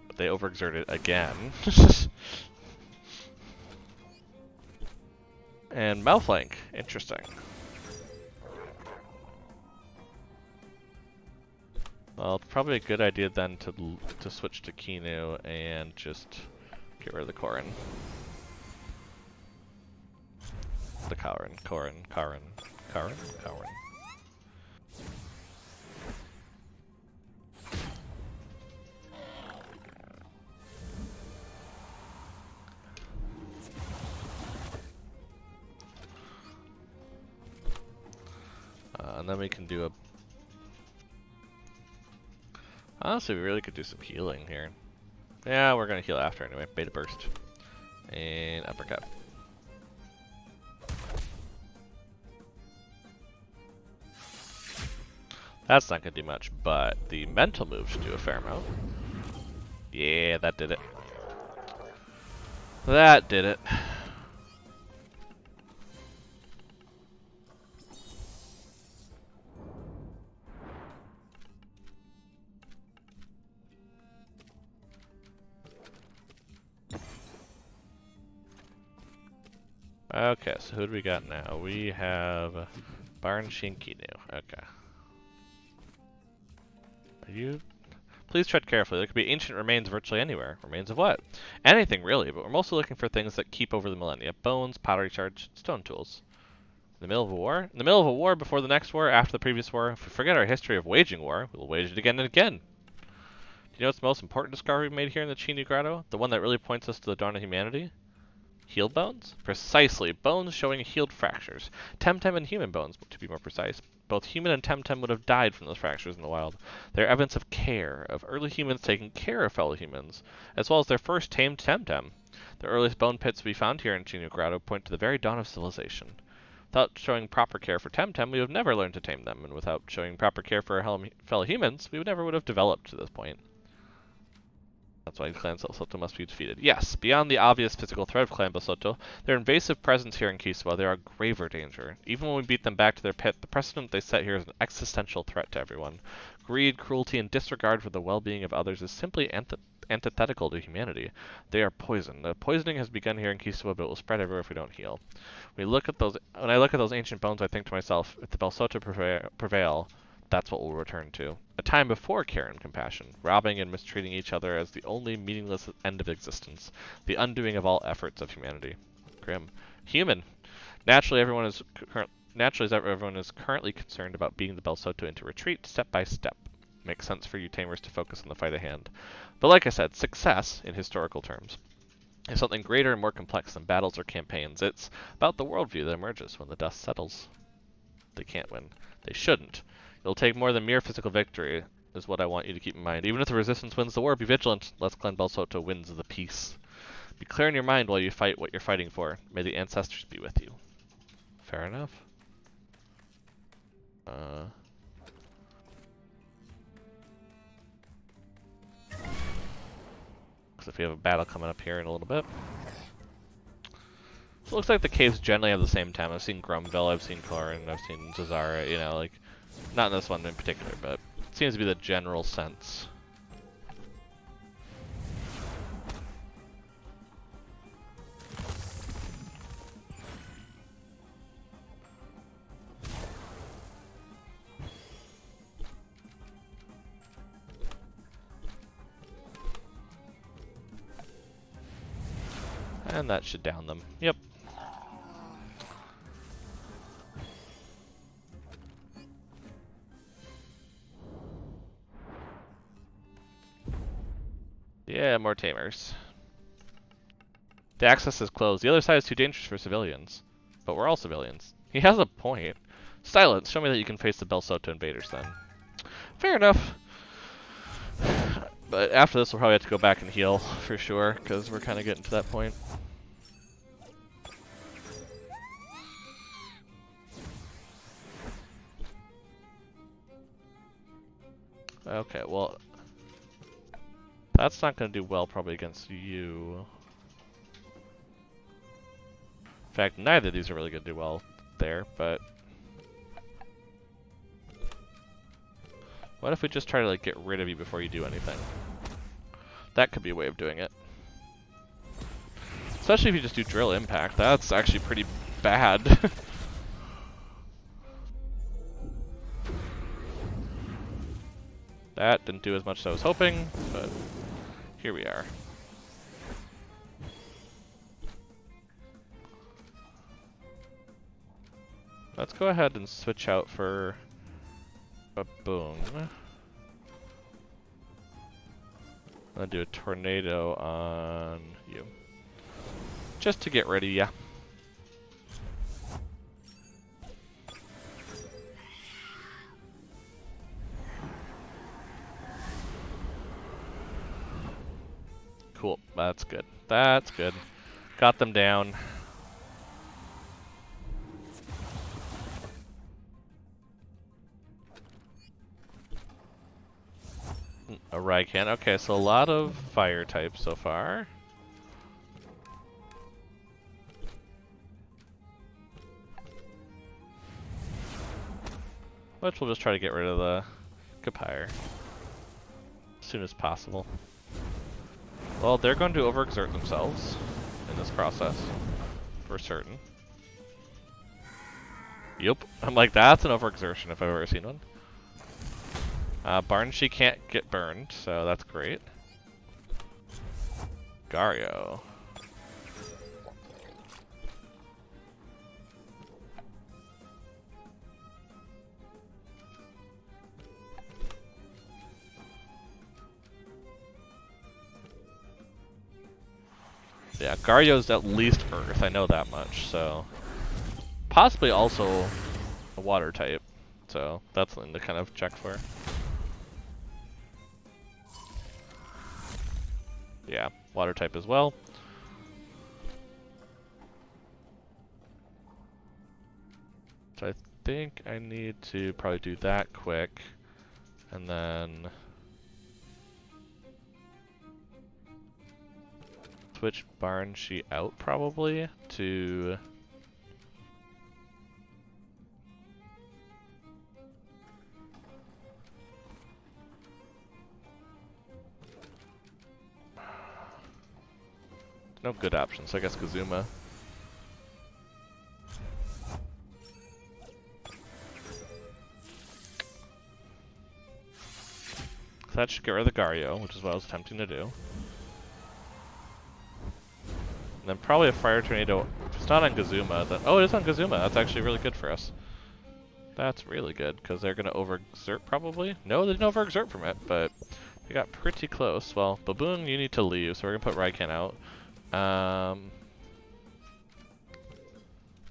But they overexerted again. And Malflank. Interesting. Well, it's probably a good idea then to switch to Kinu and just get rid of the Korin. The Korin. And then we can do a... Honestly, we really could do some healing here. Yeah, we're gonna heal after anyway. Beta Burst. And Uppercut. That's not gonna do much, but the mental move should do a fair amount. Yeah, that did it. That did it. Okay, so who do we got now? We have Barn Shinkinu. Okay. Are you? Please tread carefully. There could be ancient remains virtually anywhere. Remains of what? Anything really, but we're mostly looking for things that keep over the millennia. Bones, pottery shards, stone tools. In the middle of a war? In the middle of a war, before the next war, after the previous war. If we forget our history of waging war, we will wage it again and again. Do you know what's the most important discovery we made here in the Chinu Grotto? The one that really points us to the dawn of humanity? Healed bones? Precisely. Bones showing healed fractures. TemTem and human bones, to be more precise. Both human and TemTem would have died from those fractures in the wild. They're evidence of care, of early humans taking care of fellow humans, as well as their first tamed TemTem. The earliest bone pits we found here in Chinu Grotto point to the very dawn of civilization. Without showing proper care for TemTem, we would have never learned to tame them, and without showing proper care for our fellow humans, we never would have developed to this point. That's why Clan Belsoto must be defeated. Yes, beyond the obvious physical threat of Clan Belsoto, their invasive presence here in Kisiwa, they are a graver danger. Even when we beat them back to their pit, the precedent they set here is an existential threat to everyone. Greed, cruelty, and disregard for the well-being of others is simply antithetical to humanity. They are poison. The poisoning has begun here in Kisiwa, but it will spread everywhere if we don't heal. When I look at those ancient bones, I think to myself, if the Belsoto prevail, that's what we'll return to. A time before care and compassion, robbing and mistreating each other as the only meaningless end of existence, the undoing of all efforts of humanity. Grim. Human. Naturally, as everyone is currently concerned about beating the Belsoto into retreat step by step. Makes sense for you tamers to focus on the fight at hand. But like I said, success, in historical terms, is something greater and more complex than battles or campaigns. It's about the worldview that emerges when the dust settles. They can't win. They shouldn't. It'll take more than mere physical victory, is what I want you to keep in mind. Even if the resistance wins the war, be vigilant, lest Clan Belsoto wins the peace. Be clear in your mind while you fight what you're fighting for. May the ancestors be with you. Fair enough. Because if we have a battle coming up here in a little bit. So it looks like the caves generally have the same time. I've seen Grumville, I've seen Korin, I've seen Zazara, you know, like... Not in this one in particular, but it seems to be the general sense. And that should down them. Yep. Yeah, more tamers. The access is closed. The other side is too dangerous for civilians. But we're all civilians. He has a point. Silence. Show me that you can face the Belsoto invaders then. Fair enough. But after this, we'll probably have to go back and heal for sure, because we're kind of getting to that point. Okay, well... That's not going to do well probably against you. In fact, neither of these are really going to do well there, but... What if we just try to, like, get rid of you before you do anything? That could be a way of doing it. Especially if you just do drill impact. That's actually pretty bad. That didn't do as much as I was hoping, but here we are. Let's go ahead and switch out for Baboon. I'm gonna do a tornado on you. Just to get rid of ya. Cool, that's good. That's good. Got them down. A Raikan. Okay, so a lot of fire types so far. Which we'll just try to get rid of the Kapire as soon as possible. Well, they're going to overexert themselves in this process, for certain. Yep, I'm like, that's an overexertion if I've ever seen one. Barnshee can't get burned, so that's great. Gario. Yeah, Gario's at least Earth, I know that much, so... Possibly also a water type, so that's something to kind of check for. Yeah, water type as well. So I think I need to probably do that quick, and then switch Barnshee out probably to no good options, so I guess Kazuma. So that should get rid of the Gario, which is what I was attempting to do. And then probably a Fire Tornado. If it's not on Kazuma, then... Oh, it is on Kazuma. That's actually really good for us. That's really good, because they're going to overexert probably. No, they didn't overexert from it, but they got pretty close. Well, Baboon, you need to leave, so we're going to put Raikan out.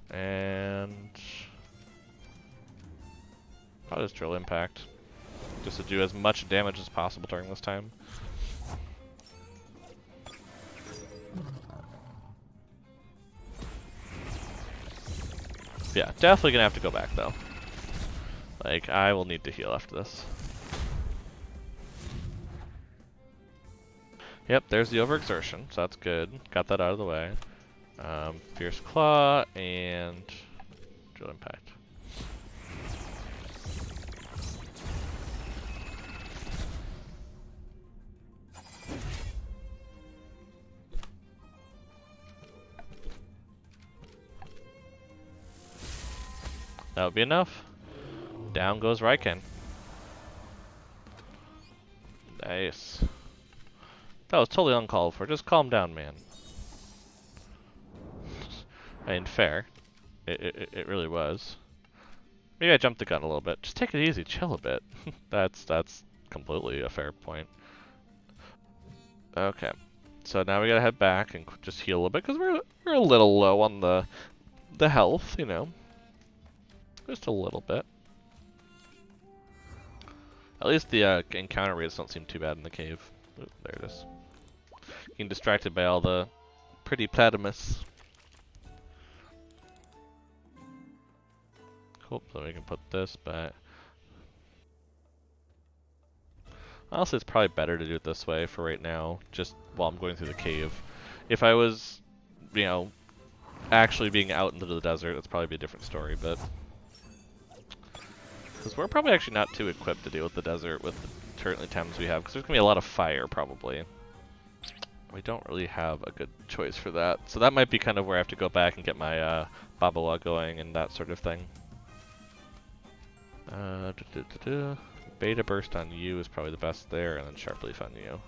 And probably just Drill Impact, just to do as much damage as possible during this time. Yeah, definitely gonna have to go back though. Like, I will need to heal after this. Yep, there's the overexertion, so that's good. Got that out of the way. Fierce Claw and Drill Impact. That would be enough. Down goes Raikan. Nice. That was totally uncalled for. Just calm down, man. I mean, fair. It really was. Maybe I jumped the gun a little bit. Just take it easy, chill a bit. That's completely a fair point. Okay, so now we gotta head back and just heal a little bit because we're a little low on the health, you know, just a little bit. At least the encounter rates don't seem too bad in the cave. Ooh, there it is. Getting distracted by all the pretty platymus. Cool, so we can put this back. Honestly, it's probably better to do it this way for right now, just while I'm going through the cave. If I was, you know, actually being out into the desert, that's probably be a different story, but... Because we're probably actually not too equipped to deal with the desert with the currently Thames we have, because there's going to be a lot of fire, probably. We don't really have a good choice for that, so that might be kind of where I have to go back and get my Babawa going and that sort of thing. Beta Burst on you is probably the best there, and then Sharp Leaf on you.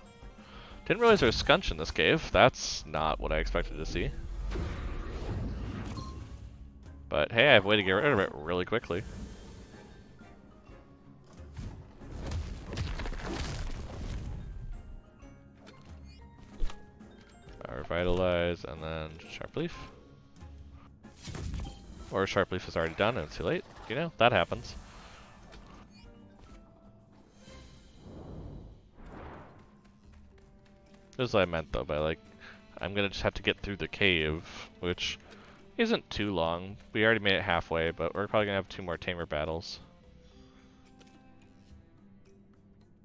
Didn't realize there was Scunch in this cave. That's not what I expected to see. But hey, I have a way to get rid of it really quickly. Revitalize, and then Sharp Leaf. Or Sharp Leaf is already done and it's too late. You know, that happens. This is what I meant though, by like, I'm gonna just have to get through the cave, which isn't too long. We already made it halfway, but we're probably gonna have 2 more Tamer battles.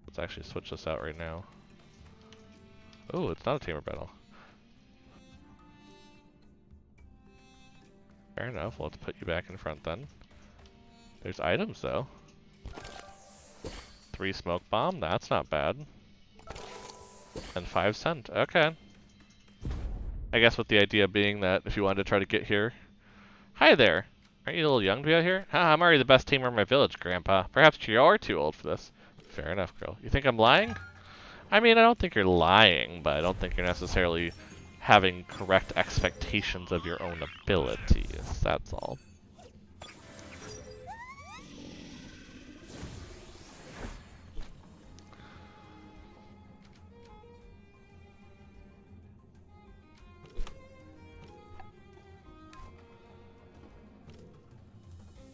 Let's actually switch this out right now. Oh, it's not a Tamer battle. Fair enough, let's put you back in front then. There's items though. 3 Smoke Bomb, that's not bad. And 5 Scent, okay. I guess with the idea being that if you wanted to try to get here... Hi there! Aren't you a little young to be out here? Ha, I'm already the best tamer in my village, Grandpa. Perhaps you're too old for this. Fair enough, girl. You think I'm lying? I mean, I don't think you're lying, but I don't think you're necessarily having correct expectations of your own abilities, that's all.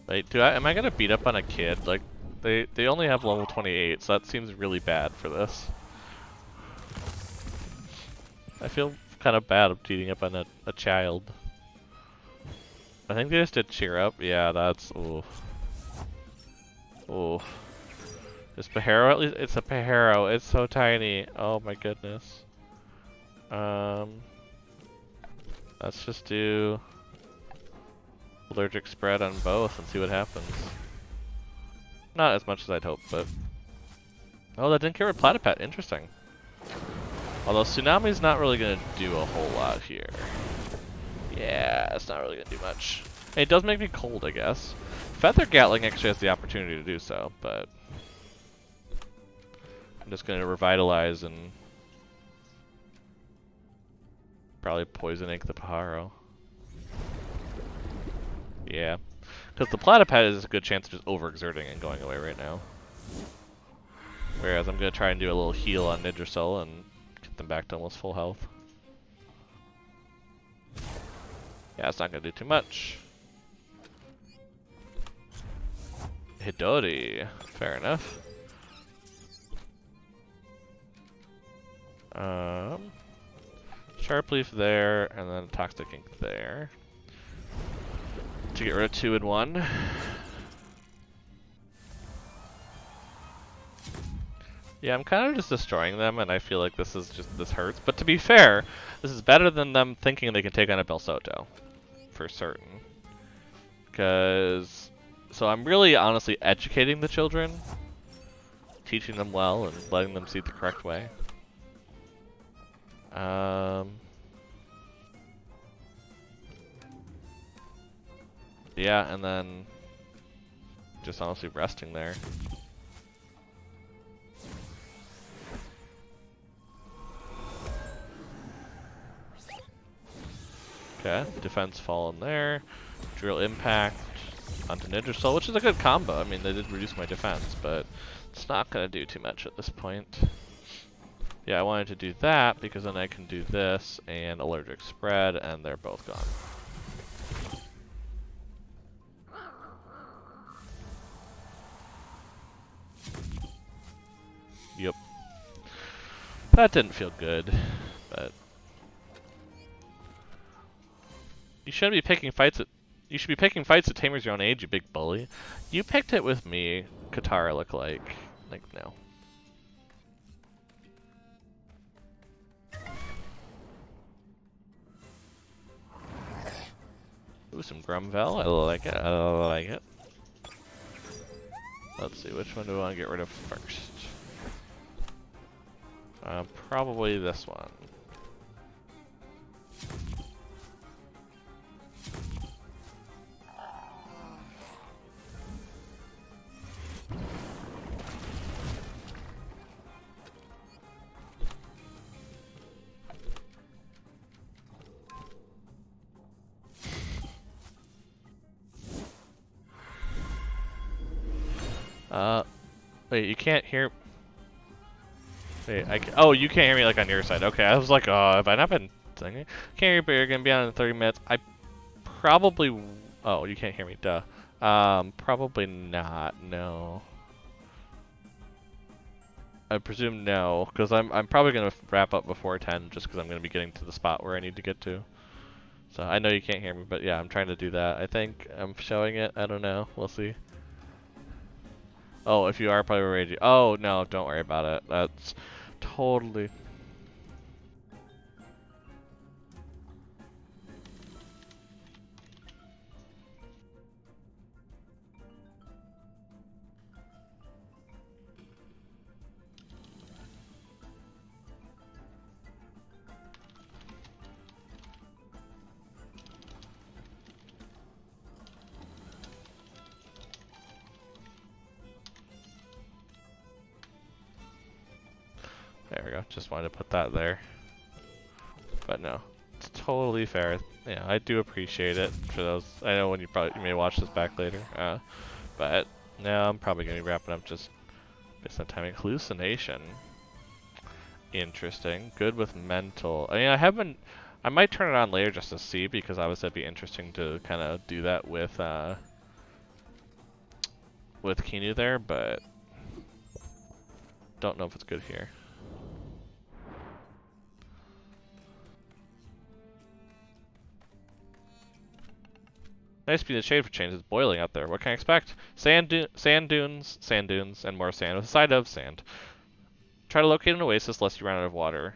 Wait, am I gonna beat up on a kid? Like, they only have level 28, so that seems really bad for this. I feel kind of bad beating up on a child. I think they just did cheer up. Yeah, that's oof. Oof. Is Pajaro at least? It's a Pajaro. It's so tiny. Oh my goodness. Let's just do allergic spread on both and see what happens. Not as much as I'd hoped, but... Oh, that didn't care with Platypet. Interesting. Although Tsunami's not really going to do a whole lot here. Yeah, it's not really going to do much. It does make me cold, I guess. Feather Gatling actually has the opportunity to do so, but... I'm just going to Revitalize and... probably Poison Ink the Pajaro. Yeah. Because the Platypet is a good chance of just overexerting and going away right now. Whereas I'm going to try and do a little heal on Nidrasil and get them back to almost full health. Yeah, it's not going to do too much. Hidori. Fair enough. Sharp Leaf there, and then Toxic Ink there. To get rid of 2 in 1. Yeah, I'm kind of just destroying them, and I feel like this hurts. But to be fair, this is better than them thinking they can take on a Belsoto. For certain. So I'm really honestly educating the children. Teaching them well and letting them see the correct way. Yeah, and then just honestly resting there. Okay, defense fall in there. Drill Impact onto Nidrasil, which is a good combo. I mean, they did reduce my defense, but it's not going to do too much at this point. Yeah, I wanted to do that because then I can do this and Allergic Spread, and they're both gone. Yep. That didn't feel good, but you shouldn't be picking fights at Tamers your own age, you big bully. You picked it with me, Katara look like. Like, no. Ooh, some Grumvel. I like it. I like it. Let's see, which one do we want to get rid of first? Probably this one. Wait, you can't hear... Wait, oh, you can't hear me like on your side. Okay, I was like, oh, have I not been singing? Can't hear you, but you're gonna be on in 30 minutes. I probably... Oh, you can't hear me, duh. Probably not, no. I presume no, because I'm probably gonna wrap up before 10, just because I'm gonna be getting to the spot where I need to get to. So I know you can't hear me, but yeah, I'm trying to do that. I think I'm showing it. I don't know. We'll see. Oh, if you are probably ready. Oh no, don't worry about it. That's totally. There we go. Just wanted to put that there. But no, it's totally fair. Yeah, I do appreciate it for those. I know when you may watch this back later. But no, I'm probably gonna be wrapping up just based on timing. Hallucination. Interesting. Good with mental. I mean, I might turn it on later just to see, because obviously it'd be interesting to kind of do that with Kinu there, but don't know if it's good here. Nice to be the shade for change. It's boiling out there. What can I expect? Sand dunes, and more sand with a side of sand. Try to locate an oasis lest you run out of water.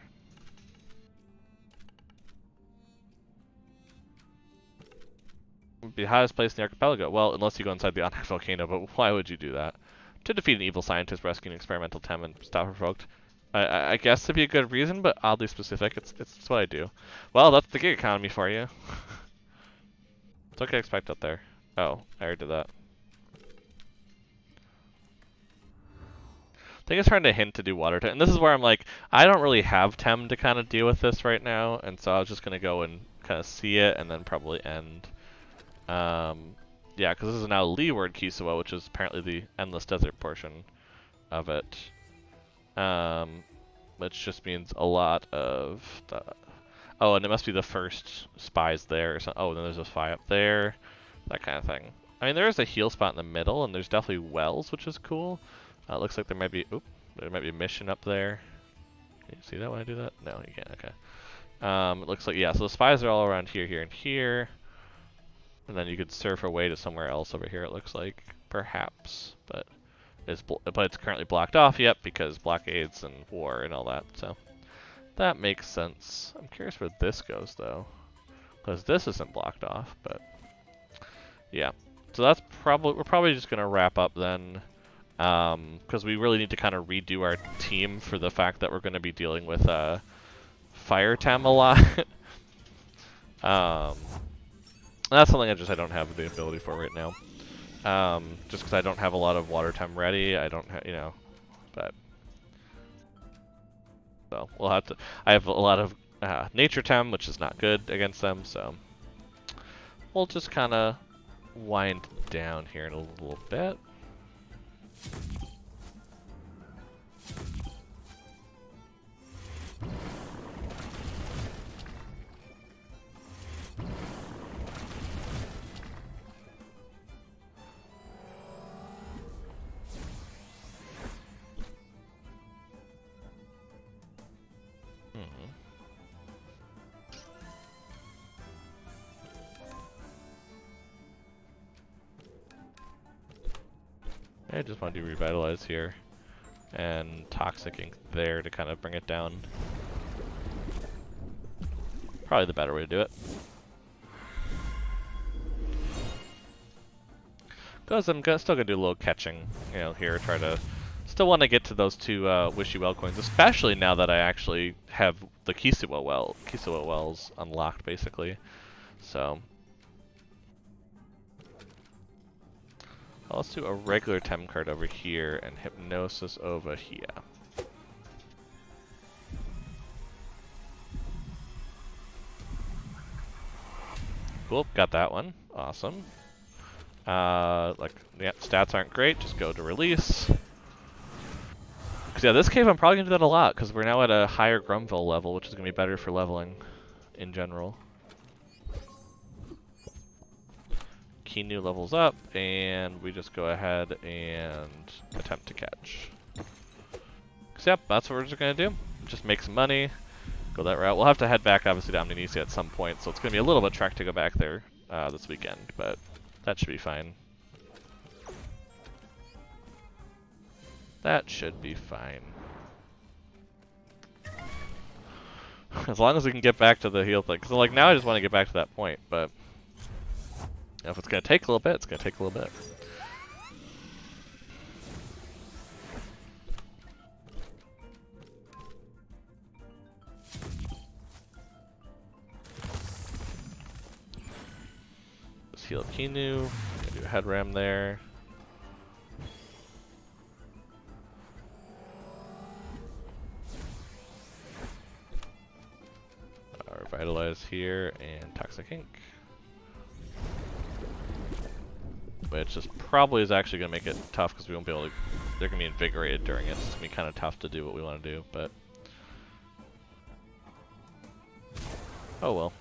Be the hottest place in the archipelago. Well, unless you go inside the Onyx volcano, but why would you do that? To defeat an evil scientist, rescue an experimental Tem, and stop provoked. I guess it'd be a good reason, but oddly specific. It's what I do. Well, that's the gig economy for you. What can I expect up there? Oh, I already did that. I think it's trying to hint to do water Tem, and this is where I'm like, I don't really have Tem to kind of deal with this right now, and so I was just gonna go and kind of see it, and then probably end. Yeah, because this is now leeward Kisiwa, which is apparently the endless desert portion of it. Which just means a lot of the... Oh, and it must be the first spies there or something. Oh, then there's a spy up there. That kind of thing. I mean, there is a heal spot in the middle, and there's definitely wells, which is cool. It looks like there might be... Oop, there might be a mission up there. Can you see that when I do that? No, you can't. Okay. It looks like... Yeah, so the spies are all around here, here, and here. And then you could surf away to somewhere else over here, it looks like. Perhaps. But it's currently blocked off, yep, because blockades and war and all that, so... That makes sense. I'm curious where this goes, though. Because this isn't blocked off, but... Yeah. So that's probably... We're probably just going to wrap up then. Because we really need to kind of redo our team for the fact that we're going to be dealing with Fire Tem a lot. That's something I don't have the ability for right now. Just because I don't have a lot of Water Tem ready. I don't have, but... So we'll have to. I have a lot of Nature Tem, which is not good against them. So we'll just kind of wind down here in a little bit. I just want to do Revitalize here, and Toxic Ink there to kind of bring it down. Probably the better way to do it. Because I'm still gonna do a little catching, here. Still want to get to those two Wishy Well coins, especially now that I actually have the Kisiwa wells unlocked, basically. So, let's do a regular Tem card over here and Hypnosis over here. Cool, got that one. Awesome. Yeah, stats aren't great, just go to release. Because yeah, this cave I'm probably going to do that a lot, because we're now at a higher Grumville level, which is going to be better for leveling in general. Kinu levels up, and we just go ahead and attempt to catch. So yep, that's what we're just going to do. Just make some money, go that route. We'll have to head back, obviously, to Amnesia at some point, so it's going to be a little bit trek to go back there this weekend, but that should be fine. That should be fine. As long as we can get back to the heal thing. Because like, now I just want to get back to that point, but if it's going to take a little bit, it's going to take a little bit. Just heal Kinu. Do a head ram there. Revitalize here and Toxic Ink. Which is probably actually going to make it tough because we won't be able to. They're going to be invigorated during it. So it's going to be kind of tough to do what we want to do, but. Oh well.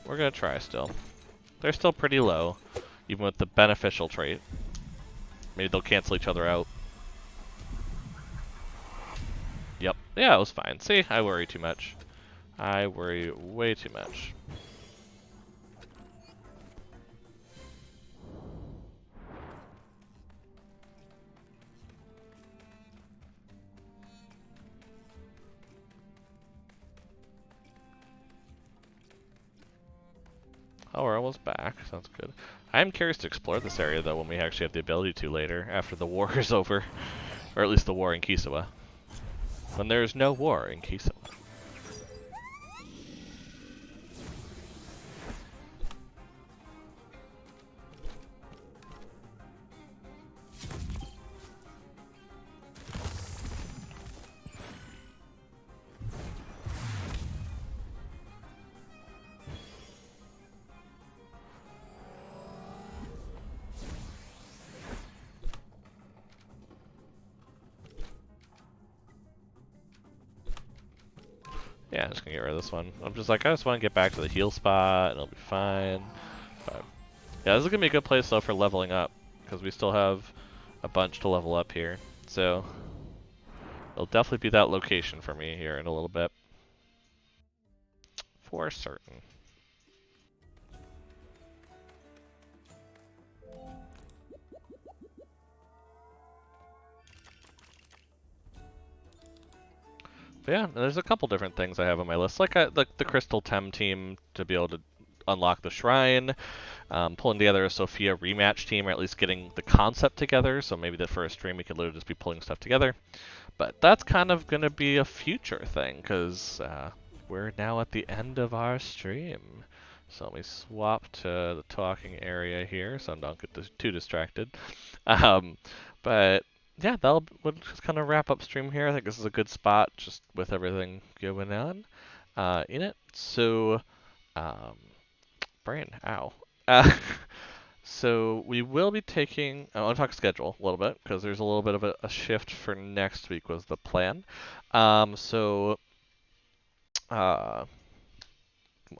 We're going to try still. They're still pretty low, even with the beneficial trait. Maybe they'll cancel each other out. Yep. Yeah, it was fine. See, I worry too much. I worry way too much. Oh, we're almost back. Sounds good. I am curious to explore this area, though, when we actually have the ability to later, after the war is over. Or at least the war in Kisiwa. When there is no war in Kisiwa. Yeah, I'm just gonna get rid of this one. I'm just like, I just want to get back to the heal spot, and it'll be fine. But yeah, this is gonna be a good place though for leveling up, because we still have a bunch to level up here. So it'll definitely be that location for me here in a little bit, for certain. But yeah, there's a couple different things I have on my list, like the Crystal Tem team to be able to unlock the shrine, pulling together a Sophia rematch team, or at least getting the concept together. So maybe the first stream we could literally just be pulling stuff together. But that's kind of gonna be a future thing, because we're now at the end of our stream. So let me swap to the talking area here, so I don't get too distracted. But yeah, we'll just kind of wrap up stream here. I think this is a good spot, just with everything going on in it. So, brain, ow. So we will be taking. I want to talk schedule a little bit because there's a little bit of a shift for next week was the plan. Alright,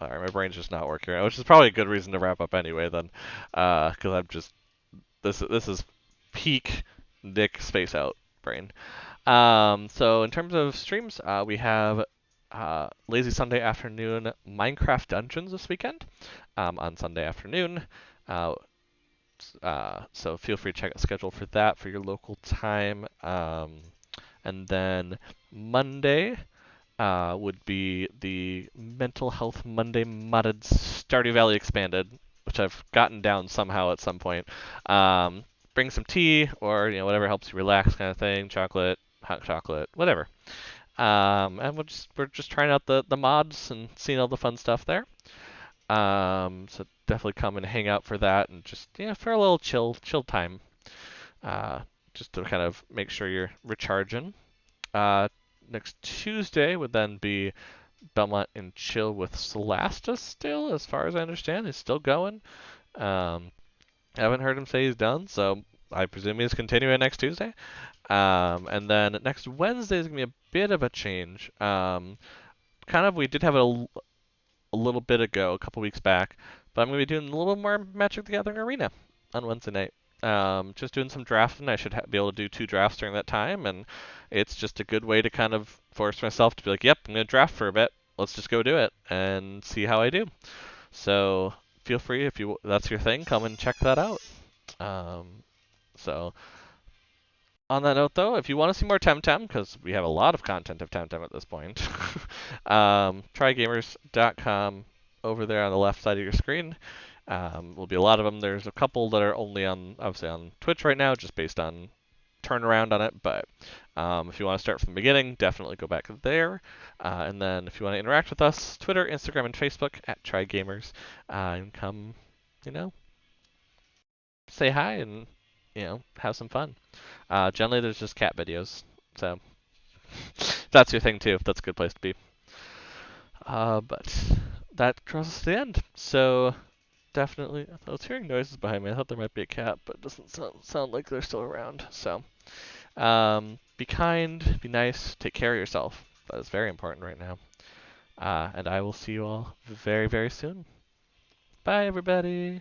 my brain's just not working right, which is probably a good reason to wrap up anyway. Then, because I'm just this is peak Nick Space Out brain. So in terms of streams, we have Lazy Sunday afternoon Minecraft Dungeons this weekend on Sunday afternoon. So feel free to check out the schedule for that for your local time. And then Monday would be the Mental Health Monday modded Stardew Valley Expanded, which I've gotten down somehow at some point. Bring some tea or whatever helps you relax, kind of thing. Chocolate, hot chocolate, whatever. And we're just trying out the mods and seeing all the fun stuff there. So definitely come and hang out for that, and just for a little chill time. Uh, just to kind of make sure you're recharging. Next Tuesday would then be Belmont and Chill with Celasta still, as far as I understand. He's still going. Um, I haven't heard him say he's done, so I presume he's continuing next Tuesday. And then next Wednesday is going to be a bit of a change. We did have it a little bit ago, a couple weeks back, but I'm going to be doing a little more Magic the Gathering Arena on Wednesday night. Just doing some drafting. I should be able to do 2 drafts during that time, and it's just a good way to kind of force myself to be like, yep, I'm going to draft for a bit. Let's just go do it and see how I do. So feel free, if that's your thing, come and check that out. So on that note, though, if you want to see more TemTem, because we have a lot of content of TemTem at this point, trygamers.com over there on the left side of your screen. Will be a lot of them. There's a couple that are only obviously on Twitch right now, just based on turnaround on it. But if you want to start from the beginning, definitely go back there. And then if you want to interact with us, Twitter, Instagram, and Facebook at trygamers, and come, say hi and have some fun. Generally, there's just cat videos, so if that's your thing too, that's a good place to be. But that draws us to the end. So definitely, I was hearing noises behind me. I thought there might be a cat, but it doesn't sound like they're still around. So be kind, be nice, take care of yourself. That is very important right now. And I will see you all very, very soon. Bye, everybody.